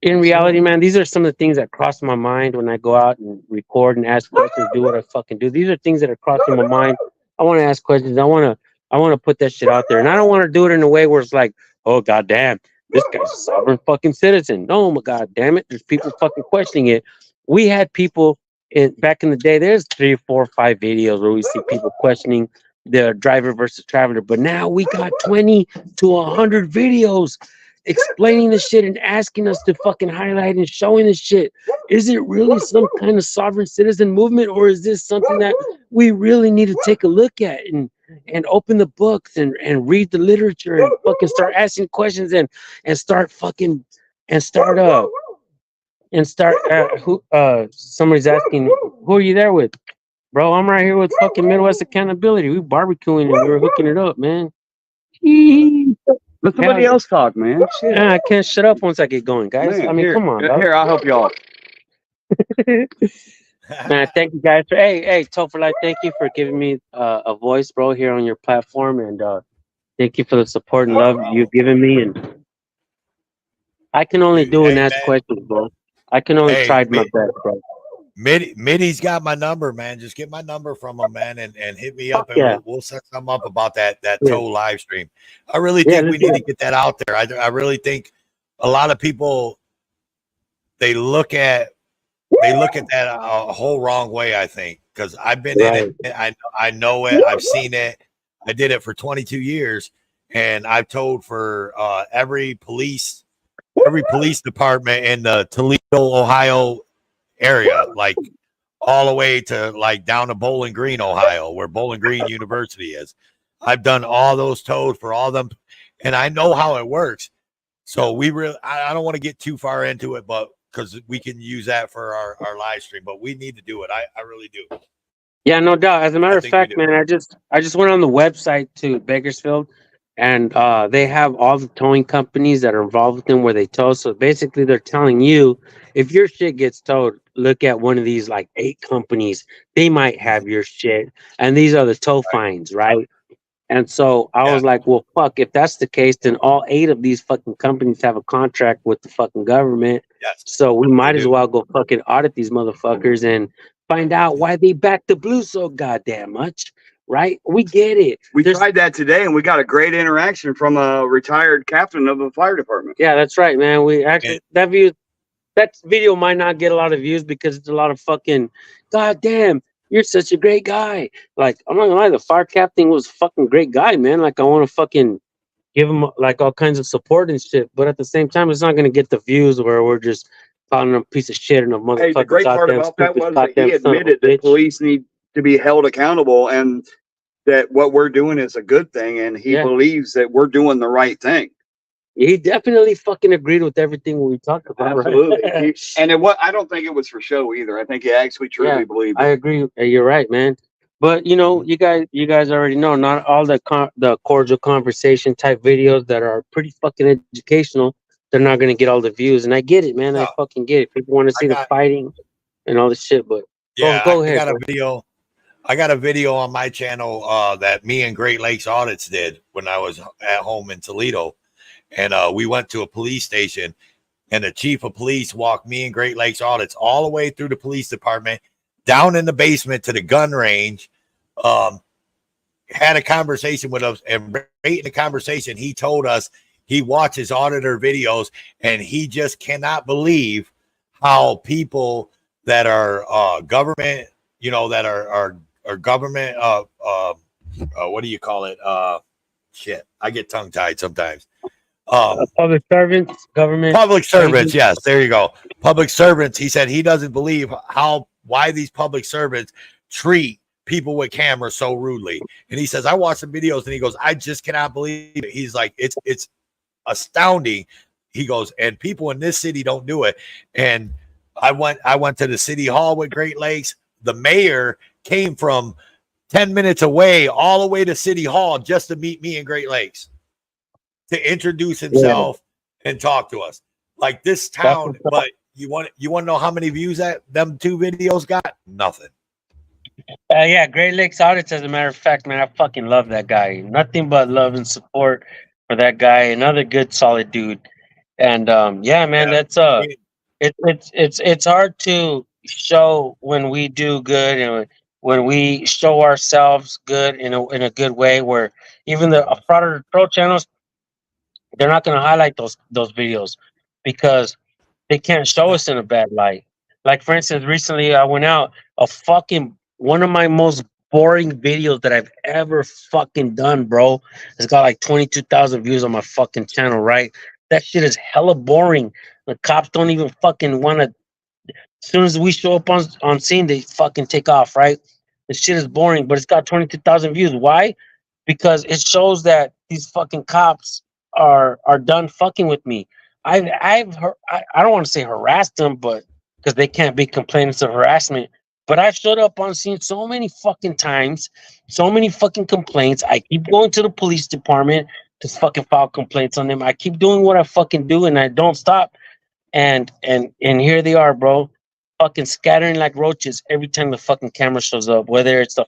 Speaker 11: in reality, man, these are some of the things that cross my mind when I go out and record and ask questions, do what I fucking do. These are things that are crossing my mind. I want to ask questions. I want to put that shit out there. And I don't want to do it in a way where it's like, oh, goddamn, this guy's a sovereign fucking citizen. No, my god damn it. There's people fucking questioning it. We had people back in the day, there's 3, 4, 5 videos where we see people questioning the driver versus traveler. But now we got 20 to 100 videos explaining the shit and asking us to fucking highlight and showing the shit. Is it really some kind of sovereign citizen movement, or is this something that we really need to take a look at and open the books and read the literature and fucking start asking questions and start somebody's asking, who are you there with? Bro, I'm right here with fucking Midwest Accountability. We barbecuing and we're hooking it up, man.
Speaker 10: Let somebody else talk, man. Shit.
Speaker 11: I can't shut up once I get going, guys.
Speaker 10: Man,
Speaker 11: I mean, come on.
Speaker 10: Here, I'll help y'all.
Speaker 11: Man, thank you guys. Hey, Toe for Life, thank you for giving me a voice, bro, here on your platform, and thank you for the support and love you've given me. And I can only do and ask questions, bro. I can only try my best, bro.
Speaker 7: Mitty's got my number, man. Just get my number from him, man, and hit me up, and we'll set something up about that Toe live stream. I really think we need to get that out there. I really think a lot of people they look at that a whole wrong way. I think because I've been in it, I know it, I've seen it. I did it for 22 years, and I've told for every police department in the Toledo, Ohio area, like all the way to like down to Bowling Green, Ohio, where Bowling Green University is. I've done all those tows for all them, and I know how it works. So I don't want to get too far into it, but because we can use that for our live stream. But we need to do it. I really do.
Speaker 11: Yeah, no doubt. As a matter of fact, man, I just went on the website to Bakersfield, and they have all the towing companies that are involved with them where they tow. So basically, they're telling you if your shit gets towed, look at one of these like 8 companies. They might have your shit, and these are the tow fines, right? And so I was like, well, fuck, if that's the case, then all 8 of these fucking companies have a contract with the fucking government.
Speaker 7: Yes.
Speaker 11: So we might as well go fucking audit these motherfuckers and find out why they back the blue so goddamn much, right? We get it.
Speaker 10: We tried that today, and we got a great interaction from a retired captain of the fire department.
Speaker 11: Yeah, that's right, man. We actually, that video might not get a lot of views because it's a lot of fucking, goddamn, you're such a great guy. Like, I'm not gonna lie, the fire captain was a fucking great guy, man. Like, I want to fucking give him like all kinds of support and shit. But at the same time, it's not gonna get the views where we're just calling him a piece of shit and a motherfucker.
Speaker 10: Hey, the great part about that was that he admitted that police need to be held accountable and that what we're doing is a good thing, and he believes that we're doing the right thing.
Speaker 11: He definitely fucking agreed with everything we talked about.
Speaker 10: Absolutely.
Speaker 11: Right?
Speaker 10: And I don't think it was for show either. I think he actually truly believed it.
Speaker 11: I agree. You're right, man. But you know, you guys already know not all the cordial conversation type videos that are pretty fucking educational, they're not gonna get all the views. And I get it, man. I fucking get it. People want to see the fighting and all this shit, but go ahead.
Speaker 7: I got a video on my channel that me and Great Lakes Audits did when I was at home in Toledo. And we went to a police station, and the chief of police walked me and Great Lakes Audits all the way through the police department, down in the basement to the gun range, had a conversation with us. And right in the conversation, he told us he watches auditor videos, and he just cannot believe how people that are government, you know, that are government, what do you call it? Shit, I get tongue tied sometimes.
Speaker 11: Public servants, government.
Speaker 7: Public servants, yes, there you go. Public servants. He said he doesn't believe why these public servants treat people with cameras so rudely. And he says, I watched the videos, and he goes, I just cannot believe it. He's like, it's astounding. He goes, and people in this city don't do it. And I went to the city hall with Great Lakes. The mayor came from 10 minutes away all the way to City Hall just to meet me in Great Lakes, to introduce himself and talk to us. Like this town, but you want to know how many views that them 2 videos got? Nothing.
Speaker 11: Yeah, Great Lakes Audits, as a matter of fact, man, I fucking love that guy. Nothing but love and support for that guy. Another good, solid dude. And yeah, man, that's it's hard to show when we do good and when we show ourselves good in a good way. Where even the fraud troll channels, they're not going to highlight those videos because they can't show us in a bad light. Like, for instance, recently I went out one of my most boring videos that I've ever fucking done, bro. It's got like 22,000 views on my fucking channel, right? That shit is hella boring. The cops don't even fucking want to. As soon as we show up on scene, they fucking take off, right? The shit is boring, but it's got 22,000 views. Why? Because it shows that these fucking cops are done fucking with me. I don't want to say harassed them, but because they can't be complainants of harassment. But I've showed up on scene so many fucking times, so many fucking complaints. I keep going to the police department to fucking file complaints on them. I keep doing what I fucking do, and I don't stop. And here they are, bro, fucking scattering like roaches every time the fucking camera shows up. Whether it's the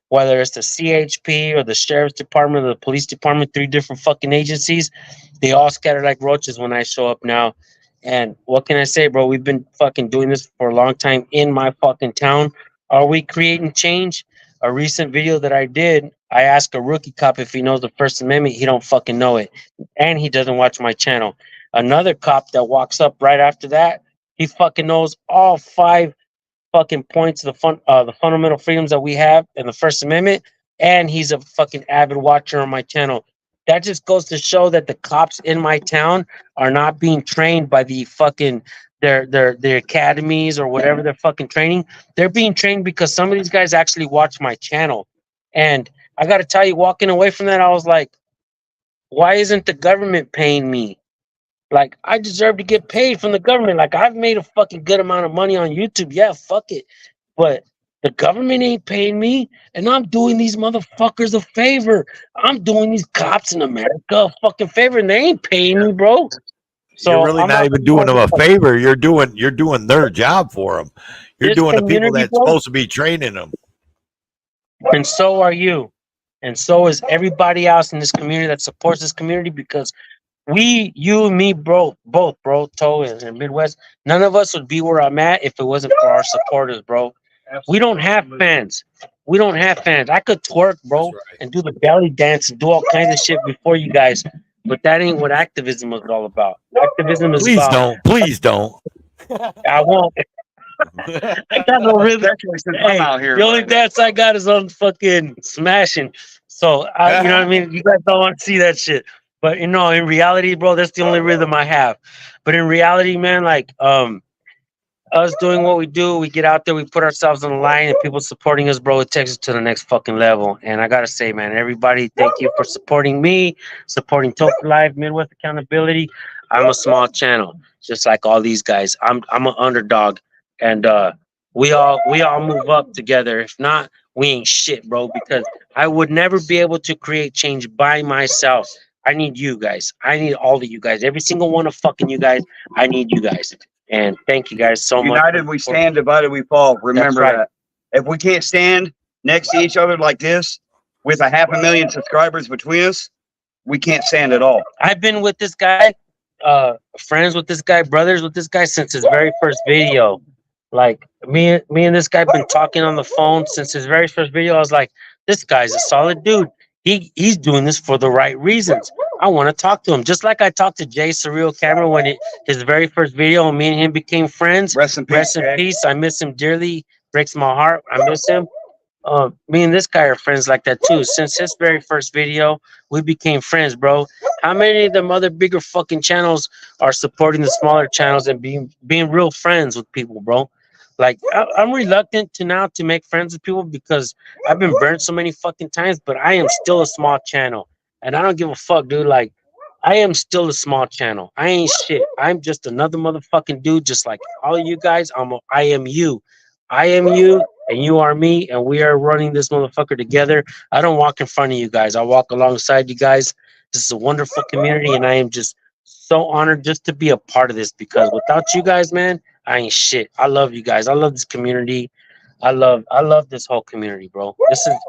Speaker 11: CHP or the sheriff's department or the police department, 3 different fucking agencies, they all scatter like roaches when I show up now. And what can I say, bro? We've been fucking doing this for a long time in my fucking town. Are we creating change? A recent video that I did, I asked a rookie cop if he knows the First Amendment. He don't fucking know it. And he doesn't watch my channel. Another cop that walks up right after that, he fucking knows all 5 fucking points of the fundamental freedoms that we have in the First Amendment. And he's a fucking avid watcher on my channel. That just goes to show that the cops in my town are not being trained by the fucking their academies or whatever they're fucking training. They're being trained because some of these guys actually watch my channel. And I got to tell you, walking away from that, I was like, why isn't the government paying me? Like, I deserve to get paid from the government. Like, I've made a fucking good amount of money on YouTube. Yeah, fuck it. But the government ain't paying me, and I'm doing these motherfuckers a favor. I'm doing these cops in America a fucking favor, and they ain't paying me, bro. So
Speaker 7: You're really
Speaker 11: I'm
Speaker 7: not even doing them a favor. You're doing their job for them. You're doing the people that's supposed to be training them.
Speaker 11: And so are you. And so is everybody else in this community that supports this community, because you and me, both, bro, Toe and Midwest, none of us would be where I'm at if it wasn't for our supporters, bro. We don't have fans. We don't have fans. I could twerk, bro, and do the belly dance and do all kinds of shit before you guys, but that ain't what activism is all about. Activism is
Speaker 7: Please don't.
Speaker 11: I won't. I got no rhythm. Hey, out here, the only dance I got is on fucking smashing. So you know what I mean? You guys don't want to see that shit. But in reality, bro, that's the only rhythm I have. But in reality, man, like us doing what we do, we get out there, we put ourselves on the line, and people supporting us, bro, it takes us to the next fucking level. And I gotta say, man, everybody, thank you for supporting me, supporting Talk for Life, Midwest Accountability. I'm a small channel, just like all these guys. I'm an underdog, and we all move up together. If not, we ain't shit, bro. Because I would never be able to create change by myself. I need you guys. I need all of you guys. Every single one of fucking you guys. I need you guys. And thank you guys so much.
Speaker 10: United we stand, divided we fall. Remember that. If we can't stand next to each other like this, with 500,000 subscribers between us, we can't stand at all.
Speaker 11: I've been with this guy, friends with this guy, brothers with this guy since his very first video. Like me and this guy been talking on the phone since his very first video. I was like, this guy's a solid dude. He's doing this for the right reasons. I want to talk to him. Just like I talked to Jay Surreal Camera when his very first video, and me and him became friends.
Speaker 10: Rest in peace.
Speaker 11: Rest in peace. I miss him dearly. Breaks my heart. I miss him. Me and this guy are friends like that too. Since his very first video, we became friends, bro. How many of them other bigger fucking channels are supporting the smaller channels and being real friends with people, bro? Like, I'm reluctant to make friends with people because I've been burned so many fucking times, but I am still a small channel. And I don't give a fuck, dude. Like, I am still a small channel. I ain't shit. I'm just another motherfucking dude, just like all of you guys. I am you. I am you, and you are me, and we are running this motherfucker together. I don't walk in front of you guys. I walk alongside you guys. This is a wonderful community, and I am just so honored just to be a part of this, because without you guys, man, I ain't shit. I love you guys. I love this community. I love this whole community, bro.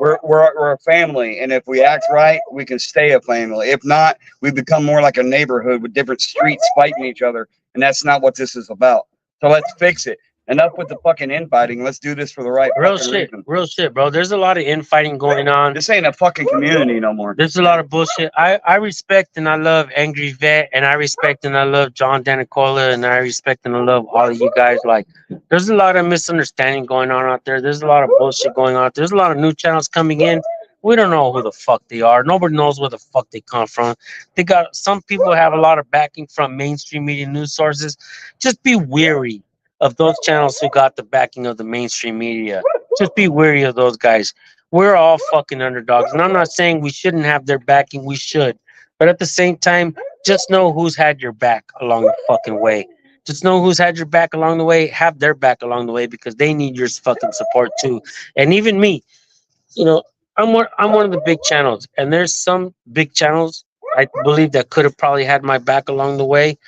Speaker 10: We're a family, and if we act right, we can stay a family. If not, we become more like a neighborhood with different streets fighting each other, and that's not what this is about. So let's fix it. Enough with the fucking infighting. Let's do this for the right reason.
Speaker 11: Real shit, bro. There's a lot of infighting going on.
Speaker 10: This ain't a fucking community no more.
Speaker 11: There's a lot of bullshit. I respect and I love Angry Vet, and I respect and I love John Danicola, and I respect and I love all of you guys. Like, there's a lot of misunderstanding going on out there. There's a lot of bullshit going on. There's a lot of new channels coming in. We don't know who the fuck they are. Nobody knows where the fuck they come from. Some people have a lot of backing from mainstream media news sources. Just be wary of those channels who got the backing of the mainstream media. Just be wary of those guys. We're all fucking underdogs. And I'm not saying we shouldn't have their backing. We should. But at the same time, just know who's had your back along the fucking way. Just know who's had your back along the way. Have their back along the way, because they need your fucking support too. And even me, I'm one of the big channels. And there's some big channels, I believe, that could have probably had my back along the way.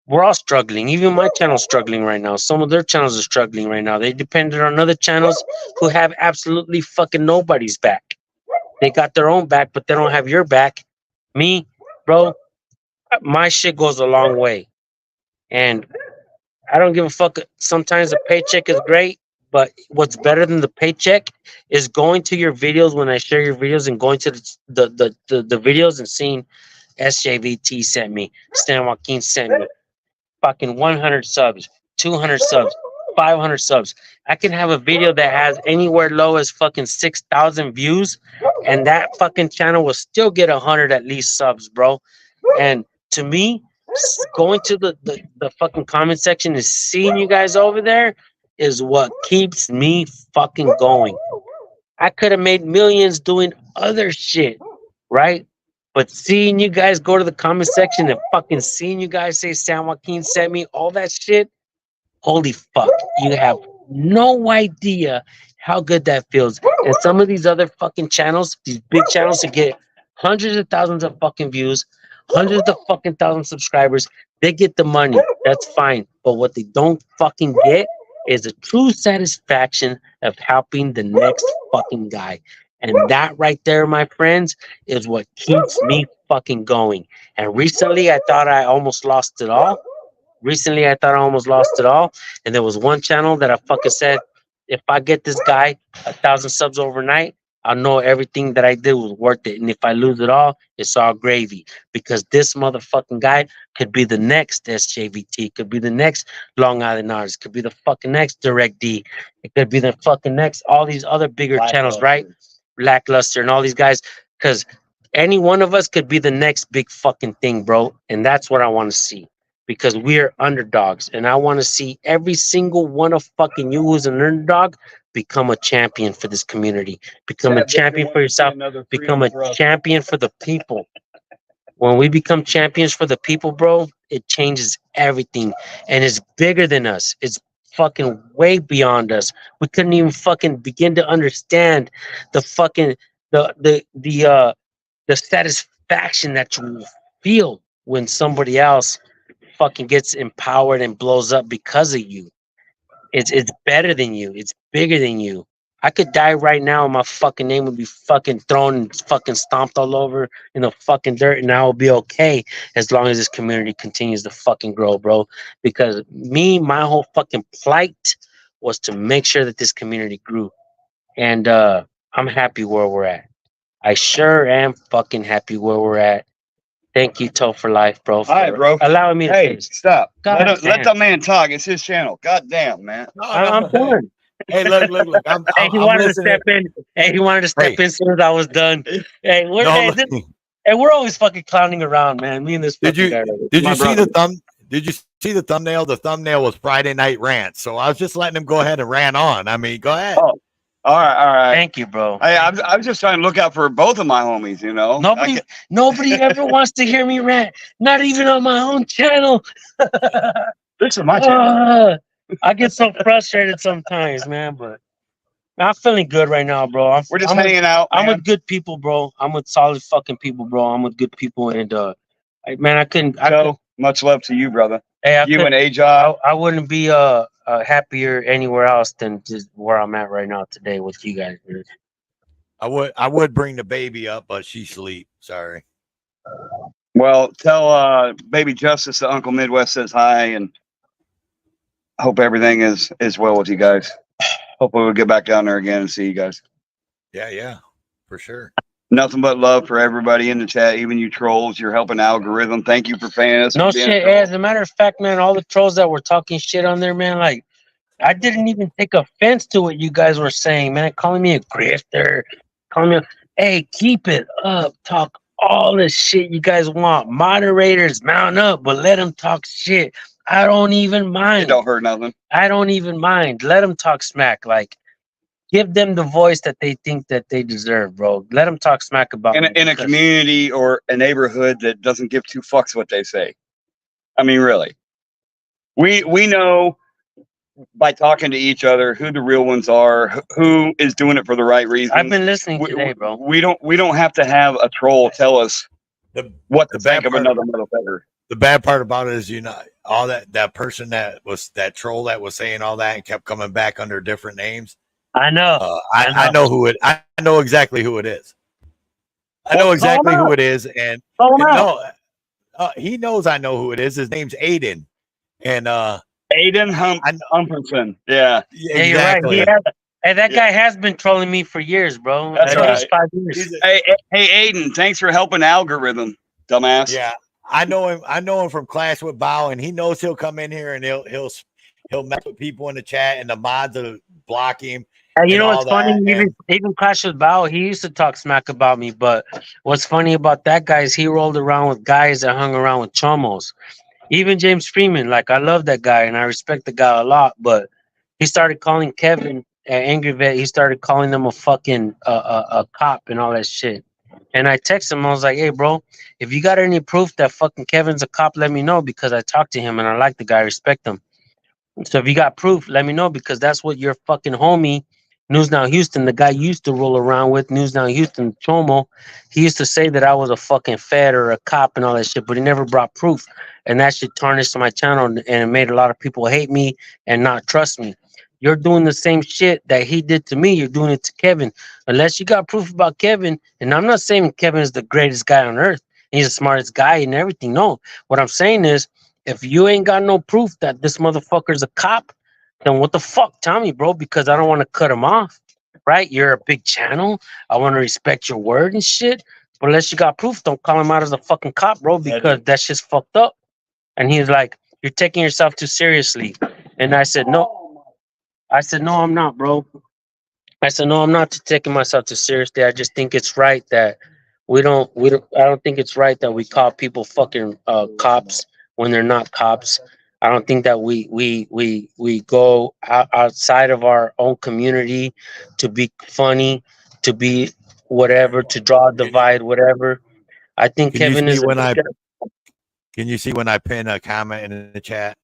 Speaker 11: We're all struggling. Even my channel's struggling right now. Some of their channels are struggling right now. They depended on other channels who have absolutely fucking nobody's back. They got their own back, but they don't have your back. Me, bro, my shit goes a long way. And I don't give a fuck. Sometimes a paycheck is great, but what's better than the paycheck is going to your videos when I share your videos, and going to the videos and seeing SJVT sent me, Stan Joaquin sent me. Fucking 100 subs, 200 subs, 500 subs. I can have a video that has anywhere low as fucking 6,000 views, and that fucking channel will still get 100 at least subs, bro. And to me, going to the fucking comment section and seeing you guys over there is what keeps me fucking going. I could have made millions doing other shit, right? But seeing you guys go to the comment section and fucking seeing you guys say San Joaquin sent me all that shit, holy fuck, you have no idea how good that feels. And some of these other fucking channels, these big channels that get hundreds of thousands of fucking views, hundreds of fucking thousand subscribers, they get the money. That's fine. But what they don't fucking get is a true satisfaction of helping the next fucking guy. And that right there, my friends, is what keeps me fucking going. And recently I thought I almost lost it all. And there was one channel that I fucking said, if I get this guy 1,000 subs overnight, I'll know everything that I did was worth it. And if I lose it all, it's all gravy. Because this motherfucking guy could be the next SJVT, could be the next Long Island Artist, could be the fucking next Direct D. It could be the fucking next, all these other bigger channels, right? Lackluster and all these guys. Because any one of us could be the next big fucking thing, bro. And that's what I want to see. Because we're underdogs. And I want to see every single one of fucking you who's an underdog become a champion for this community. Become a champion for yourself. Become a champion for the people. When we become champions for the people, bro, it changes everything. And it's bigger than us. It's fucking way beyond us. We couldn't even fucking begin to understand the fucking the satisfaction that you feel when somebody else fucking gets empowered and blows up because of you. It's better than you. It's bigger than you. I could die right now and my fucking name would be fucking thrown and fucking stomped all over in the fucking dirt, and I will be okay as long as this community continues to fucking grow, bro. Because my whole fucking plight was to make sure that this community grew. And I'm happy where we're at. I sure am fucking happy where we're at. Thank you, Toe for Life, bro.
Speaker 10: All right, bro.
Speaker 11: Allowing me to
Speaker 10: Hey, stop. Let
Speaker 11: damn.
Speaker 10: the man talk. It's his channel. God damn, man.
Speaker 11: I'm done.
Speaker 7: Hey, look.
Speaker 11: He wanted to step in. Hey, he wanted to step in as soon as I was done. Hey, we're always fucking clowning around, man. Me and this.
Speaker 7: Did you see the thumbnail? The thumbnail was Friday Night Rant. So I was just letting him go ahead and rant on. I mean, go ahead.
Speaker 10: Oh, all right.
Speaker 11: Thank you, bro.
Speaker 10: I was just trying to look out for both of my homies. You know,
Speaker 11: nobody ever wants to hear me rant. Not even on my own channel.
Speaker 10: This is my channel.
Speaker 11: I get so frustrated sometimes, man, but I'm feeling good right now, bro.
Speaker 10: We're just hanging out.
Speaker 11: I'm with good people, bro. I'm with solid fucking people, bro. I'm with good people, and man, I couldn't.
Speaker 10: Much love to you, brother.
Speaker 11: Hey,
Speaker 10: you and A-Job.
Speaker 11: I wouldn't be happier anywhere else than just where I'm at right now today with you guys, dude.
Speaker 7: I would bring the baby up, but she's asleep. Sorry.
Speaker 10: Well, tell baby Justice that Uncle Midwest says hi, and hope everything is well with you guys. Hopefully we'll get back down there again and see you guys.
Speaker 7: Yeah, for sure.
Speaker 10: Nothing but love for everybody in the chat, even you trolls. You're helping algorithm. Thank you for paying us.
Speaker 11: No shit. As a matter of fact, man, all the trolls that were talking shit on there, man, like I didn't even take offense to what you guys were saying, man. Calling me a grifter, hey, keep it up, talk all the shit you guys want. Moderators, mount up, but let them talk shit. I don't even mind.
Speaker 10: It don't hurt nothing.
Speaker 11: I don't even mind. Let them talk smack. Like, give them the voice that they think that they deserve, bro. Let them talk smack about me.
Speaker 10: In a community or a neighborhood that doesn't give two fucks what they say. I mean, really. We know by talking to each other who the real ones are, who is doing it for the right reason.
Speaker 11: I've been listening today, bro.
Speaker 10: We don't have to have a troll tell us what to think of another motherfucker.
Speaker 7: The bad part about it is, all that person that troll that was saying all that and kept coming back under different names.
Speaker 11: I know.
Speaker 7: I know who it. I know exactly who it is. I know exactly who it is, and he knows I know who it is. His name's Aiden, and
Speaker 10: Aiden Humperson. Yeah,
Speaker 7: exactly.
Speaker 11: You're right. Hey, that guy has been trolling me for years, bro.
Speaker 10: That's right.
Speaker 11: 5 years.
Speaker 10: Hey, Aiden, thanks for helping algorithm, dumbass.
Speaker 7: Yeah. I know him from Clash with Bao, and he knows he'll come in here and he'll mess with people in the chat, and the mods will block him.
Speaker 11: You know what's funny? Even Clash with Bao, he used to talk smack about me, but what's funny about that guy is he rolled around with guys that hung around with chomos. Even James Freeman, like I love that guy and I respect the guy a lot, but he started calling Kevin Angry Vet, he started calling them a fucking a cop and all that shit. And I texted him. I was like, hey, bro, if you got any proof that fucking Kevin's a cop, let me know, because I talked to him and I like the guy, I respect him. So if you got proof, let me know, because that's what your fucking homie, News Now Houston, the guy you used to roll around with, News Now Houston, Chomo, he used to say that I was a fucking fed or a cop and all that shit, but he never brought proof. And that shit tarnished my channel, and it made a lot of people hate me and not trust me. You're doing the same shit that he did to me. You're doing it to Kevin. Unless you got proof about Kevin, and I'm not saying Kevin is the greatest guy on earth, he's the smartest guy and everything. No, what I'm saying is, if you ain't got no proof that this motherfucker's a cop, then what the fuck? Tell me, bro, because I don't want to cut him off, right? You're a big channel. I want to respect your word and shit. But unless you got proof, don't call him out as a fucking cop, bro, because that shit's fucked up. And he's like, you're taking yourself too seriously. And I said, no. I said, no, I'm not, bro. I said, no, I'm not taking myself too seriously. I just think it's right that I don't think it's right that we call people fucking cops when they're not cops. I don't think that we go outside of our own community to be funny, to be whatever, to draw a divide, whatever. I think
Speaker 7: Can you
Speaker 11: Kevin
Speaker 7: see
Speaker 11: is
Speaker 7: when Can you see when I pin a comment in the chat?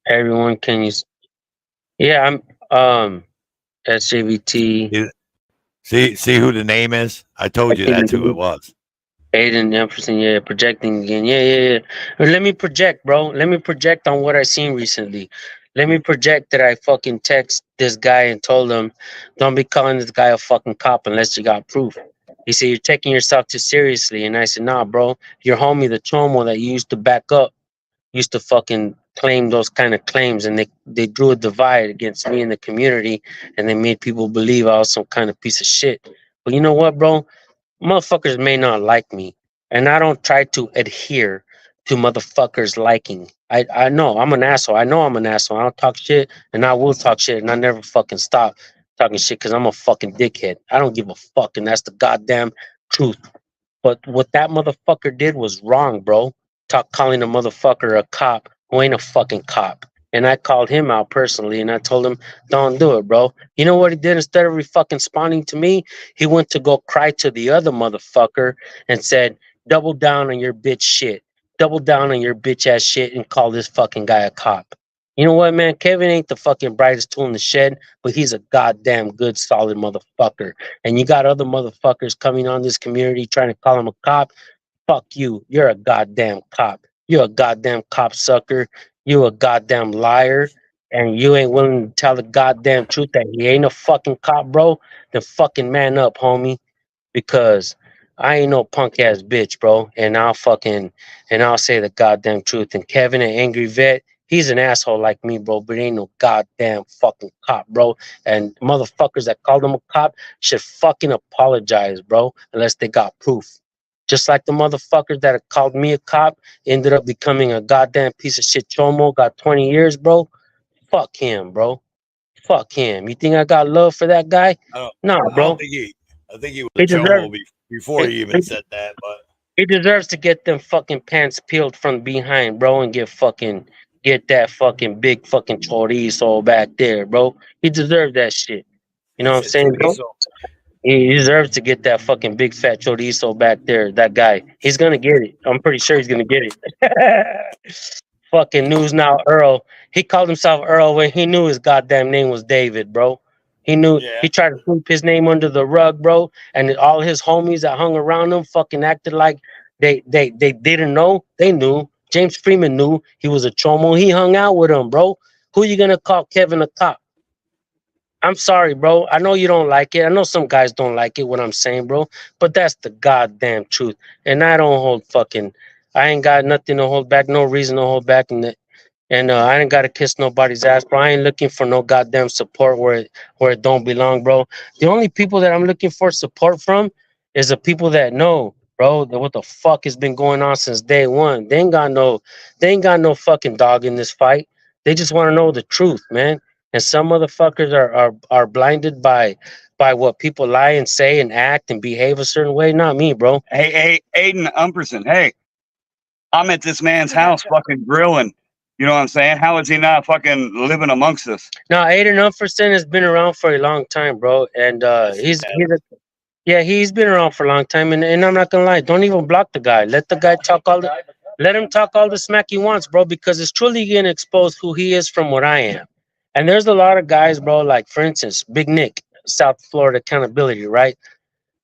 Speaker 11: everyone. Can you? Yeah, I'm SJVT.
Speaker 7: See who the name is? I told you that's who it was.
Speaker 11: Aiden Jefferson, yeah, projecting again. Yeah. Let me project, bro. Let me project on what I seen recently. Let me project that I fucking text this guy and told him, don't be calling this guy a fucking cop unless you got proof. He said, you're taking yourself too seriously. And I said, nah, bro, your homie, the Chomo that you used to back up, used to fucking claim those kind of claims, and they drew a divide against me in the community, and they made people believe I was some kind of piece of shit. But you know what, bro? Motherfuckers may not like me, and I don't try to adhere to motherfuckers liking. I know I'm an asshole. I know I'm an asshole. I don't talk shit, and I will talk shit, and I never fucking stop talking shit because I'm a fucking dickhead. I don't give a fuck, and that's the goddamn truth. But what that motherfucker did was wrong, bro. Calling a motherfucker a cop who ain't a fucking cop. And I called him out personally, and I told him, don't do it, bro. You know what he did? Instead of fucking responding to me, he went to go cry to the other motherfucker and said, double down on your bitch shit. Double down on your bitch ass shit and call this fucking guy a cop. You know what, man? Kevin ain't the fucking brightest tool in the shed, but he's a goddamn good, solid motherfucker. And you got other motherfuckers coming on this community trying to call him a cop. Fuck you. You're a goddamn cop. You're a goddamn cop sucker. You a goddamn liar. And you ain't willing to tell the goddamn truth that he ain't a fucking cop, bro. Then fucking man up, homie. Because I ain't no punk ass bitch, bro. And I'll say the goddamn truth. And Kevin, an angry vet, he's an asshole like me, bro, but he ain't no goddamn fucking cop, bro. And motherfuckers that called him a cop should fucking apologize, bro, unless they got proof. Just like the motherfuckers that called me a cop ended up becoming a goddamn piece of shit Chomo, got 20 years, bro. Fuck him, bro. Fuck him. You think I got love for that guy? Nah, bro.
Speaker 7: I think he was a Chomo before he even said that, but
Speaker 11: he deserves to get them fucking pants peeled from behind, bro, and get that fucking big fucking chorizo back there, bro. He deserves that shit. You know what I'm saying, bro? He deserves to get that fucking big fat chorizo back there. That guy, he's gonna get it. I'm pretty sure he's gonna get it. Fucking News Now Earl. He called himself Earl when he knew his goddamn name was David, bro. He knew he tried to sweep his name under the rug, bro. And all his homies that hung around him fucking acted like they didn't know. They knew. James Freeman knew he was a chomo. He hung out with him, bro. Who you gonna call Kevin a cop? I'm sorry, bro. I know you don't like it. I know some guys don't like it, what I'm saying, bro. But that's the goddamn truth. And I don't I ain't got nothing to hold back, no reason to hold back. And I ain't got to kiss nobody's ass, bro. I ain't looking for no goddamn support where it don't belong, bro. The only people that I'm looking for support from is the people that know, bro, that what the fuck has been going on since day one. They ain't got no fucking dog in this fight. They just want to know the truth, man. And some motherfuckers are blinded by what people lie and say and act and behave a certain way. Not me, bro.
Speaker 10: Hey, Aiden Umperson. Hey, I'm at this man's house fucking grilling. You know what I'm saying? How is he not fucking living amongst us?
Speaker 11: No, Aiden Umperson has been around for a long time, bro. And he's Yeah, he's been around for a long time, and I'm not gonna lie. Don't even block the guy. Let the guy talk let him talk all the smack he wants, bro. Because it's truly gonna expose who he is from what I am. And there's a lot of guys, bro. Like for instance, Big Nick, South Florida Accountability, right?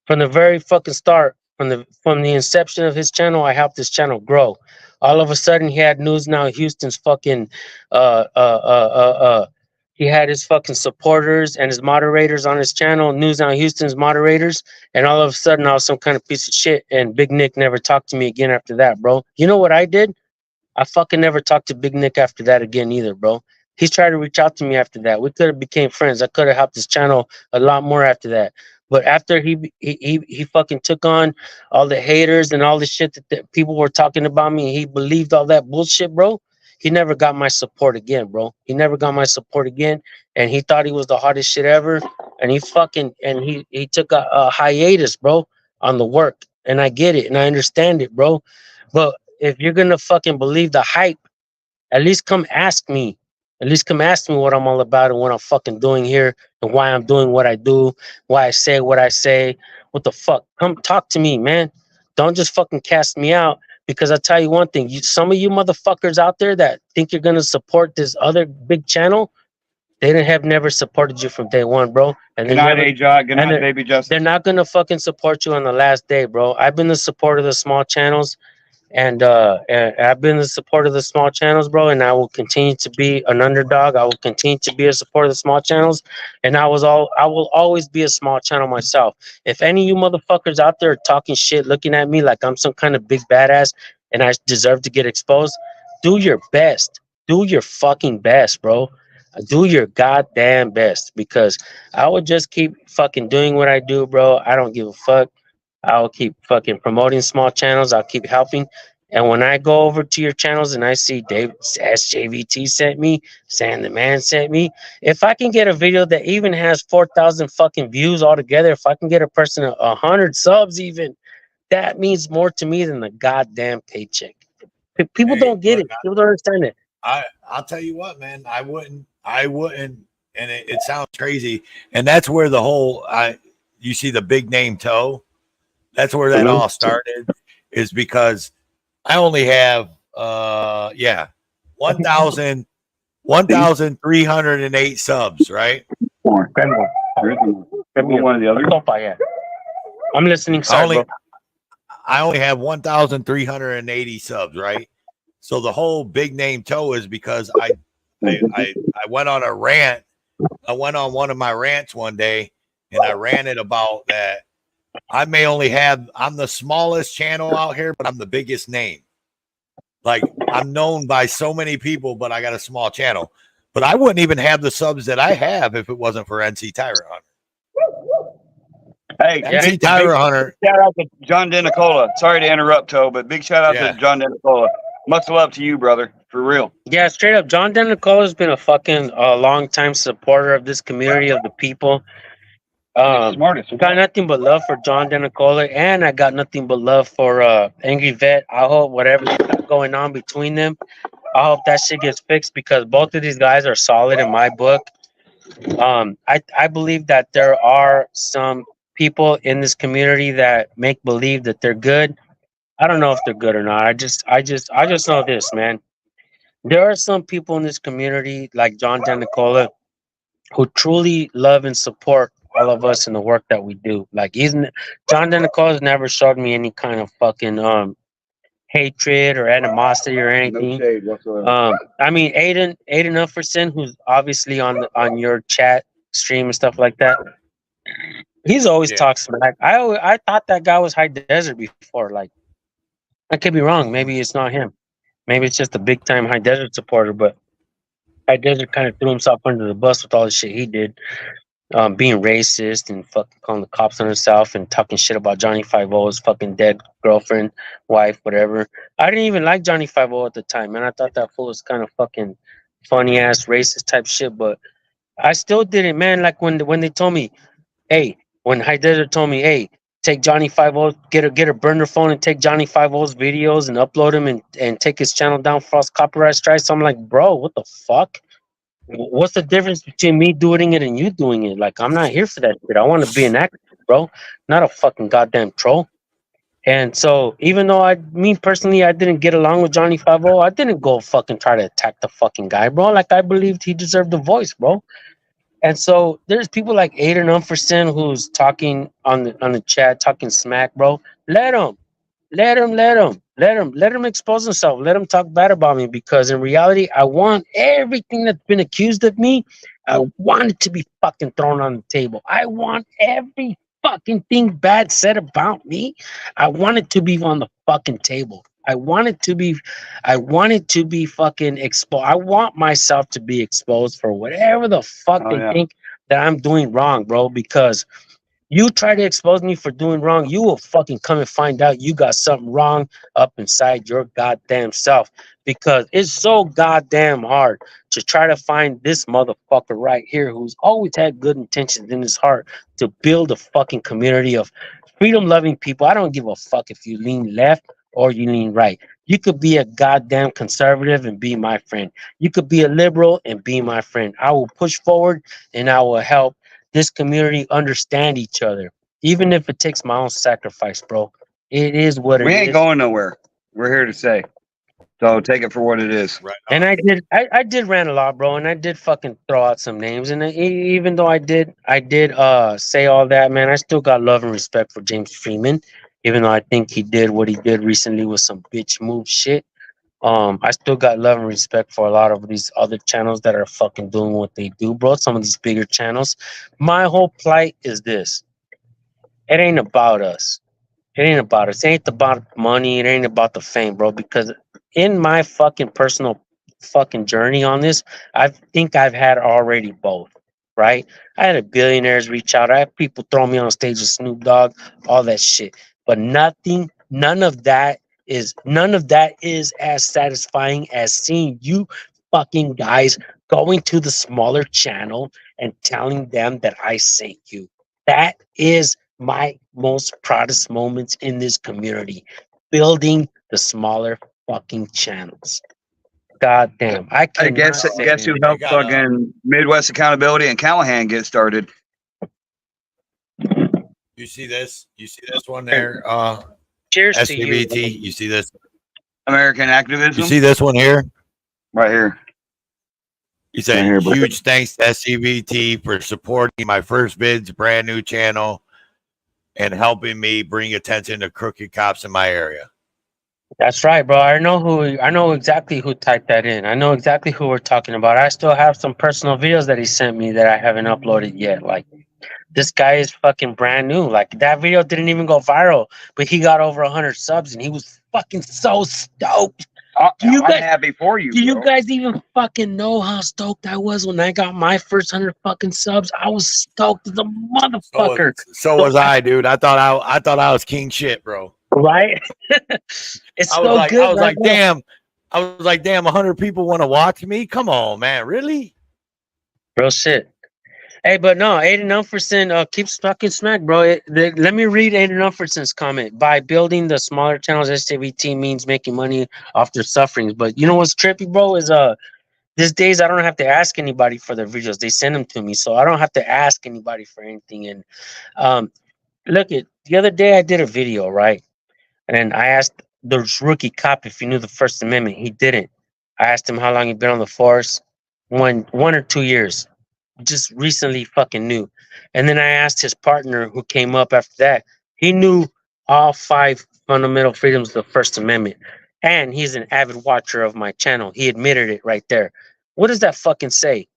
Speaker 11: From the very fucking start, from the inception of his channel, I helped his channel grow. All of a sudden, he had News Now Houston's fucking uh uh uh he had his fucking supporters and his moderators on his channel, News Now Houston's moderators, and all of a sudden I was some kind of piece of shit, and Big Nick never talked to me again after that, bro. You know what I did? I fucking never talked to Big Nick after that again either, bro. He tried to reach out to me after that. We could have became friends. I could have helped his channel a lot more after that. But after he fucking took on all the haters and all the shit that people were talking about me, and he believed all that bullshit, bro. He never got my support again, bro. He never got my support again, and he thought he was the hottest shit ever. And he took a hiatus, bro, on the work. And I get it, and I understand it, bro. But if you're gonna fucking believe the hype, at least come ask me. At least come ask me what I'm all about and what I'm fucking doing here and why I'm doing what I do, why I say what I say. What the fuck? Come talk to me, man. Don't just fucking cast me out. Because I'll tell you one thing, some of you motherfuckers out there that think you're gonna support this other big channel, have never supported you from day one, bro. And
Speaker 10: Good night, AJ. Good night, baby Justin.
Speaker 11: They're not gonna fucking support you on the last day, bro. I've been the support of the small channels. And I've been the support of the small channels, bro, and I will continue to be an underdog. I will continue to be a support of the small channels, and I will always be a small channel myself. If any of you motherfuckers out there are talking shit, looking at me like I'm some kind of big badass and I deserve to get exposed, do your best. Do your fucking best, bro. Do your goddamn best, because I will just keep fucking doing what I do, bro. I don't give a fuck. I'll keep fucking promoting small channels. I'll keep helping. And when I go over to your channels and I see Dave SJVT sent me, Sam the Man sent me, if I can get a video that even has 4,000 fucking views altogether, if I can get a person 100 subs even, that means more to me than the goddamn paycheck. People don't get it. People don't understand it.
Speaker 7: I'll tell you what, man. I wouldn't, and it sounds crazy. And that's where the whole, you see the big name toe. That's where that all started, is because I only have 1,308 subs, right?
Speaker 10: One of the others.
Speaker 11: I'm listening. Sorry,
Speaker 7: I only have 1,380 subs, right? So the whole big name toe is because I went on a rant. I went on one of my rants one day, and I ranted about that. I may only have, I'm the smallest channel out here, but I'm the biggest name. Like, I'm known by so many people, but I got a small channel. But I wouldn't even have the subs that I have if it wasn't for NC Tyrant Hunter.
Speaker 10: Hey,
Speaker 7: NC Tyrant Hunter.
Speaker 10: Shout out to John Denicola. Sorry to interrupt, Toe, but big shout out to John Denicola. Much love to you, brother. For real.
Speaker 11: Yeah, straight up. John Denicola has been a fucking long time supporter of this community, of the people.
Speaker 10: Smartest.
Speaker 11: Got nothing but love for John Denicola, and I got nothing but love for Angry Vet. I hope whatever's going on between them, I hope that shit gets fixed, because both of these guys are solid in my book. I believe that there are some people in this community that make believe that they're good. I don't know if they're good or not. I just know this, man. There are some people in this community like John Denicola who truly love and support all of us in the work that we do. Like, John Denicola has never showed me any kind of fucking hatred or animosity or anything.
Speaker 10: No shade whatsoever.
Speaker 11: I mean, Aiden Ufferson, who's obviously on your chat stream and stuff like that, he's always talked smack. I thought that guy was High Desert before. Like, I could be wrong. Maybe it's not him. Maybe it's just a big time High Desert supporter. But High Desert kind of threw himself under the bus with all the shit he did. Being racist and fucking calling the cops on himself and talking shit about Johnny 5-0's fucking dead girlfriend, wife, whatever. I didn't even like Johnny 5-0 at the time, man. I thought that fool was kind of fucking funny ass racist type shit, but I still didn't, man. Like when they told me, hey, when High Desert told me, hey, take Johnny 5-0, get a burner phone and take Johnny 5-0's videos and upload them and take his channel down for false copyright strikes. I'm like, bro, what the fuck? What's the difference between me doing it and you doing it? Like, I'm not here for that shit. I want to be an actor, bro, not a fucking goddamn troll. And so, even though me personally, I didn't get along with Johnny 50, I didn't go fucking try to attack the fucking guy, bro. Like, I believed he deserved a voice, bro. And so, there's people like Aiden Umferson who's talking on the chat, talking smack, bro. Let him expose himself. Let him talk bad about me, because in reality, I want everything that's been accused of me. I want it to be fucking thrown on the table. I want every fucking thing bad said about me. I want it to be on the fucking table. I want it to be fucking exposed. I want myself to be exposed for whatever the fuck they think that I'm doing wrong, bro, because you try to expose me for doing wrong, you will fucking come and find out you got something wrong up inside your goddamn self, because it's so goddamn hard to try to find this motherfucker right here who's always had good intentions in his heart to build a fucking community of freedom-loving people. I don't give a fuck if you lean left or you lean right. You could be a goddamn conservative and be my friend. You could be a liberal and be my friend. I will push forward and I will help this community understand each other, even if it takes my own sacrifice, bro. It is what it is.
Speaker 10: We ain't going nowhere. We're here to say. So take it for what it is.
Speaker 7: Right.
Speaker 11: And I did rant a lot, bro, and I did fucking throw out some names. And even though I did say all that, man, I still got love and respect for James Freeman, even though I think he did what he did recently with some bitch move shit. I still got love and respect for a lot of these other channels that are fucking doing what they do, bro. Some of these bigger channels. My whole plight is this. It ain't about us. It ain't about us. It ain't about money. It ain't about the fame, bro. Because in my fucking personal fucking journey on this, I think I've had already both, right? I had a billionaires reach out. I had people throw me on stage with Snoop Dogg, all that shit. But none of that is as satisfying as seeing you fucking guys going to the smaller channel and telling them that I sent you. That is my most proudest moments in this community, building the smaller fucking channels. God damn.
Speaker 10: I guess who helped fucking Midwest Accountability and Callahan get started.
Speaker 7: You see this? You see this one there?
Speaker 11: Cheers
Speaker 7: SCBT.
Speaker 11: to you.
Speaker 7: You see this?
Speaker 10: American Activism.
Speaker 7: You see this one here?
Speaker 10: Right here.
Speaker 7: He said,
Speaker 10: Right here,
Speaker 7: huge thanks to SCBT for supporting my first bid's brand new channel and helping me bring attention to crooked cops in my area.
Speaker 11: That's right, bro. I know exactly who typed that in. I know exactly who we're talking about. I still have some personal videos that he sent me that I haven't uploaded yet. Like, this guy is fucking brand new. Like, that video didn't even go viral, but he got over 100 subs and he was fucking so stoked.
Speaker 10: I'm happy for you.
Speaker 11: Do you guys even fucking know how stoked I was when I got my first 100 fucking subs? I was stoked as a motherfucker.
Speaker 7: So was I, dude. I thought I was king shit, bro.
Speaker 11: Right? It's so good.
Speaker 7: I was like, damn. I was like, damn, 100 people want to watch me? Come on, man. Really?
Speaker 11: Real shit. Hey, but no, Aiden Umferson keeps fucking smack, bro. Let me read Aiden Umferson's comment. By building the smaller channels, SCBT means making money off their sufferings. But you know what's trippy, bro, is these days I don't have to ask anybody for their videos. They send them to me, so I don't have to ask anybody for anything. And look, at the other day I did a video, right? And I asked the rookie cop if he knew the First Amendment. He didn't. I asked him how long he'd been on the force. 1 or 2 years. Just recently fucking knew. And then I asked his partner who came up after that. He knew all 5 fundamental freedoms of the First Amendment. And he's an avid watcher of my channel. He admitted it right there. What does that fucking say?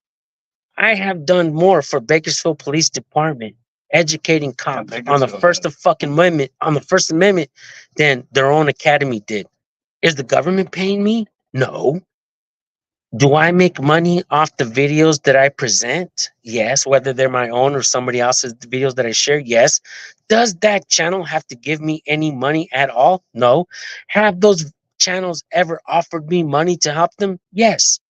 Speaker 11: I have done more for Bakersfield Police Department educating cops on the First Amendment than their own academy did. Is the government paying me? No. Do I make money off the videos that I present? Yes. Whether they're my own or somebody else's videos that I share? Yes. Does that channel have to give me any money at all? No. Have those channels ever offered me money to help them? Yes.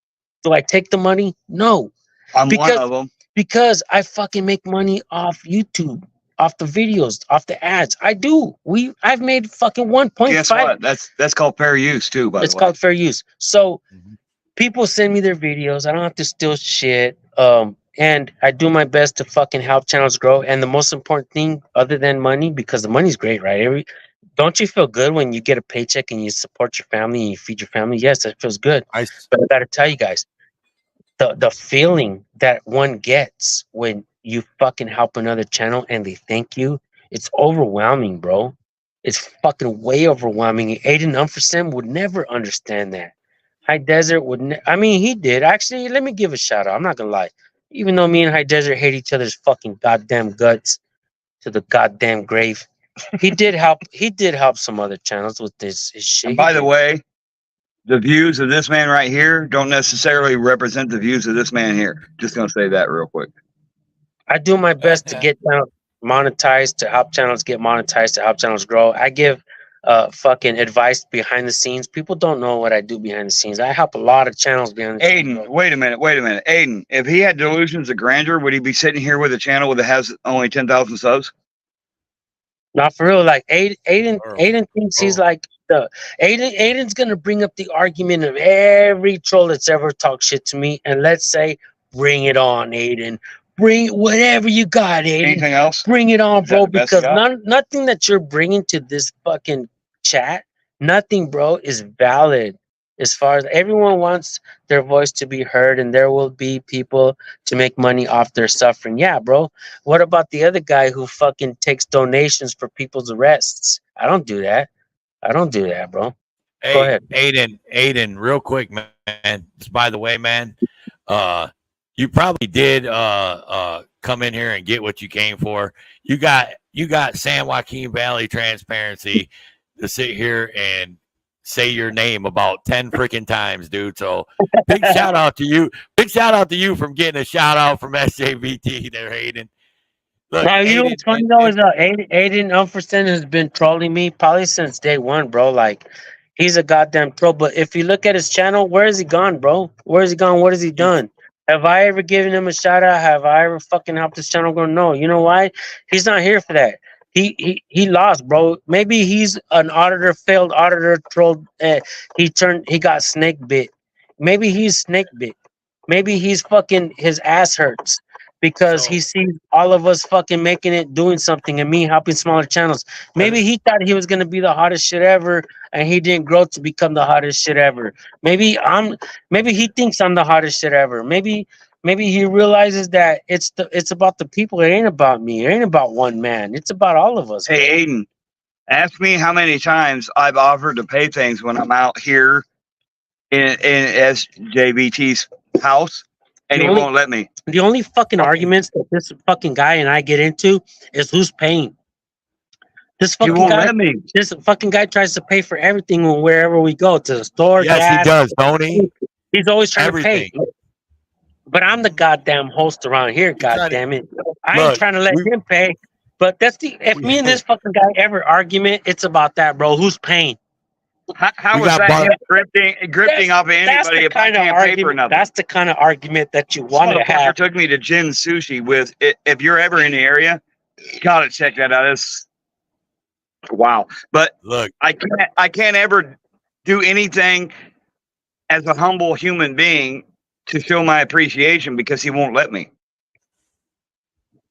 Speaker 11: Do I take the money? No.
Speaker 10: I'm one of them.
Speaker 11: Because I fucking make money off YouTube, off the videos, off the ads. I do. I've made fucking 1.5.
Speaker 10: Guess what? That's called fair use too, by the way.
Speaker 11: It's called fair use. So people send me their videos. I don't have to steal shit. And I do my best to fucking help channels grow. And the most important thing, other than money, because the money's great, right? Don't you feel good when you get a paycheck and you support your family and you feed your family? Yes, that feels good. But I gotta tell you guys, the feeling that one gets when you fucking help another channel and they thank you, it's overwhelming, bro. It's fucking way overwhelming. Aiden Umferson would never understand that. High Desert would. I mean, he did. Actually, let me give a shout out. I'm not gonna lie. Even though me and High Desert hate each other's fucking goddamn guts to the goddamn grave, he did help. He did help some other channels with his shit.
Speaker 10: And by the way, the views of this man right here don't necessarily represent the views of this man here. Just gonna say that real quick.
Speaker 11: I do my best to get down monetized, to help channels get monetized, to help channels grow. I give fucking advice behind the scenes. People don't know what I do behind the scenes. I help a lot of channels behind the scenes.
Speaker 10: Aiden, wait a minute. Aiden, if he had delusions of grandeur, would he be sitting here with a channel that has only 10,000 subs?
Speaker 11: Not for real. Like Aiden thinks he's like Aiden's gonna bring up the argument of every troll that's ever talked shit to me, and let's say, bring it on, Aiden. Bring whatever you got, Aiden.
Speaker 10: Anything else?
Speaker 11: Bring it on, bro. Because nothing that you're bringing to this fucking chat, nothing, bro, is valid. As far as everyone wants their voice to be heard, and there will be people to make money off their suffering. Yeah, bro. What about the other guy who fucking takes donations for people's arrests? I don't do that. I don't do that, bro.
Speaker 7: Hey,
Speaker 11: go ahead.
Speaker 7: Aiden, real quick, man. Just by the way, man, you probably did come in here and get what you came for. You got San Joaquin Valley Transparency to sit here and say your name about 10 freaking times, dude. So big shout out to you. Big shout out to you from getting a shout out from SJVT there, Aiden. Look,
Speaker 11: now, you know what's funny though is Aiden Umferson has been trolling me probably since day one, bro. Like, he's a goddamn troll. But if you look at his channel, where has he gone, bro? Where has he gone? What has he done? Have I ever given him a shout out? Have I ever fucking helped his channel grow? No. You know why? He's not here for that. He lost, bro. Maybe he's an auditor, failed auditor, trolled. He got snake bit. Maybe he's snake bit. Maybe he's fucking, his ass hurts because he sees all of us fucking making it, doing something, and me helping smaller channels. Maybe he thought he was gonna be the hottest shit ever, and he didn't grow to become the hottest shit ever. Maybe he thinks I'm the hottest shit ever. Maybe he realizes that it's about the people. It ain't about me. It ain't about one man. It's about all of us.
Speaker 10: Hey, Aiden, ask me how many times I've offered to pay things when I'm out here in SJVT's house, and he won't let me.
Speaker 11: The only fucking arguments that this fucking guy and I get into is who's paying. This fucking guy tries to pay for everything wherever we go, to the store.
Speaker 7: Yes,
Speaker 11: gas,
Speaker 7: he does, don't he?
Speaker 11: He's always trying to pay. But I'm the goddamn host around here, goddamn it. I ain't trying to let him pay. But if me and this fucking guy ever argument, it's about that, bro. Who's paying?
Speaker 10: How was that him grifting off of anybody if I can't pay for nothing?
Speaker 11: That's the kind of argument that you want to have.
Speaker 10: Took me to Jin Sushi with. If you're ever in the area, gotta check that out. It's wow. But
Speaker 7: look,
Speaker 10: I can't ever do anything as a humble human being to show my appreciation because he won't let me.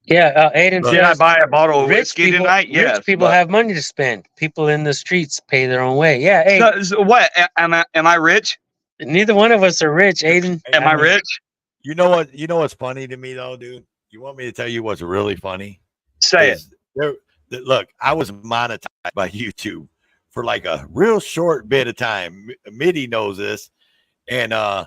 Speaker 11: Yeah, Aiden.
Speaker 10: Did I buy a bottle of whiskey tonight? Yes.
Speaker 11: Rich people have money to spend. People in the streets pay their own way. Yeah. Hey,
Speaker 10: so what? Am I rich?
Speaker 11: Neither one of us are rich, Aiden.
Speaker 10: Am I rich?
Speaker 7: You know what? You know what's funny to me though, dude? You want me to tell you what's really funny?
Speaker 10: Say it.
Speaker 7: Look, I was monetized by YouTube for like a real short bit of time. Mitty knows this, and I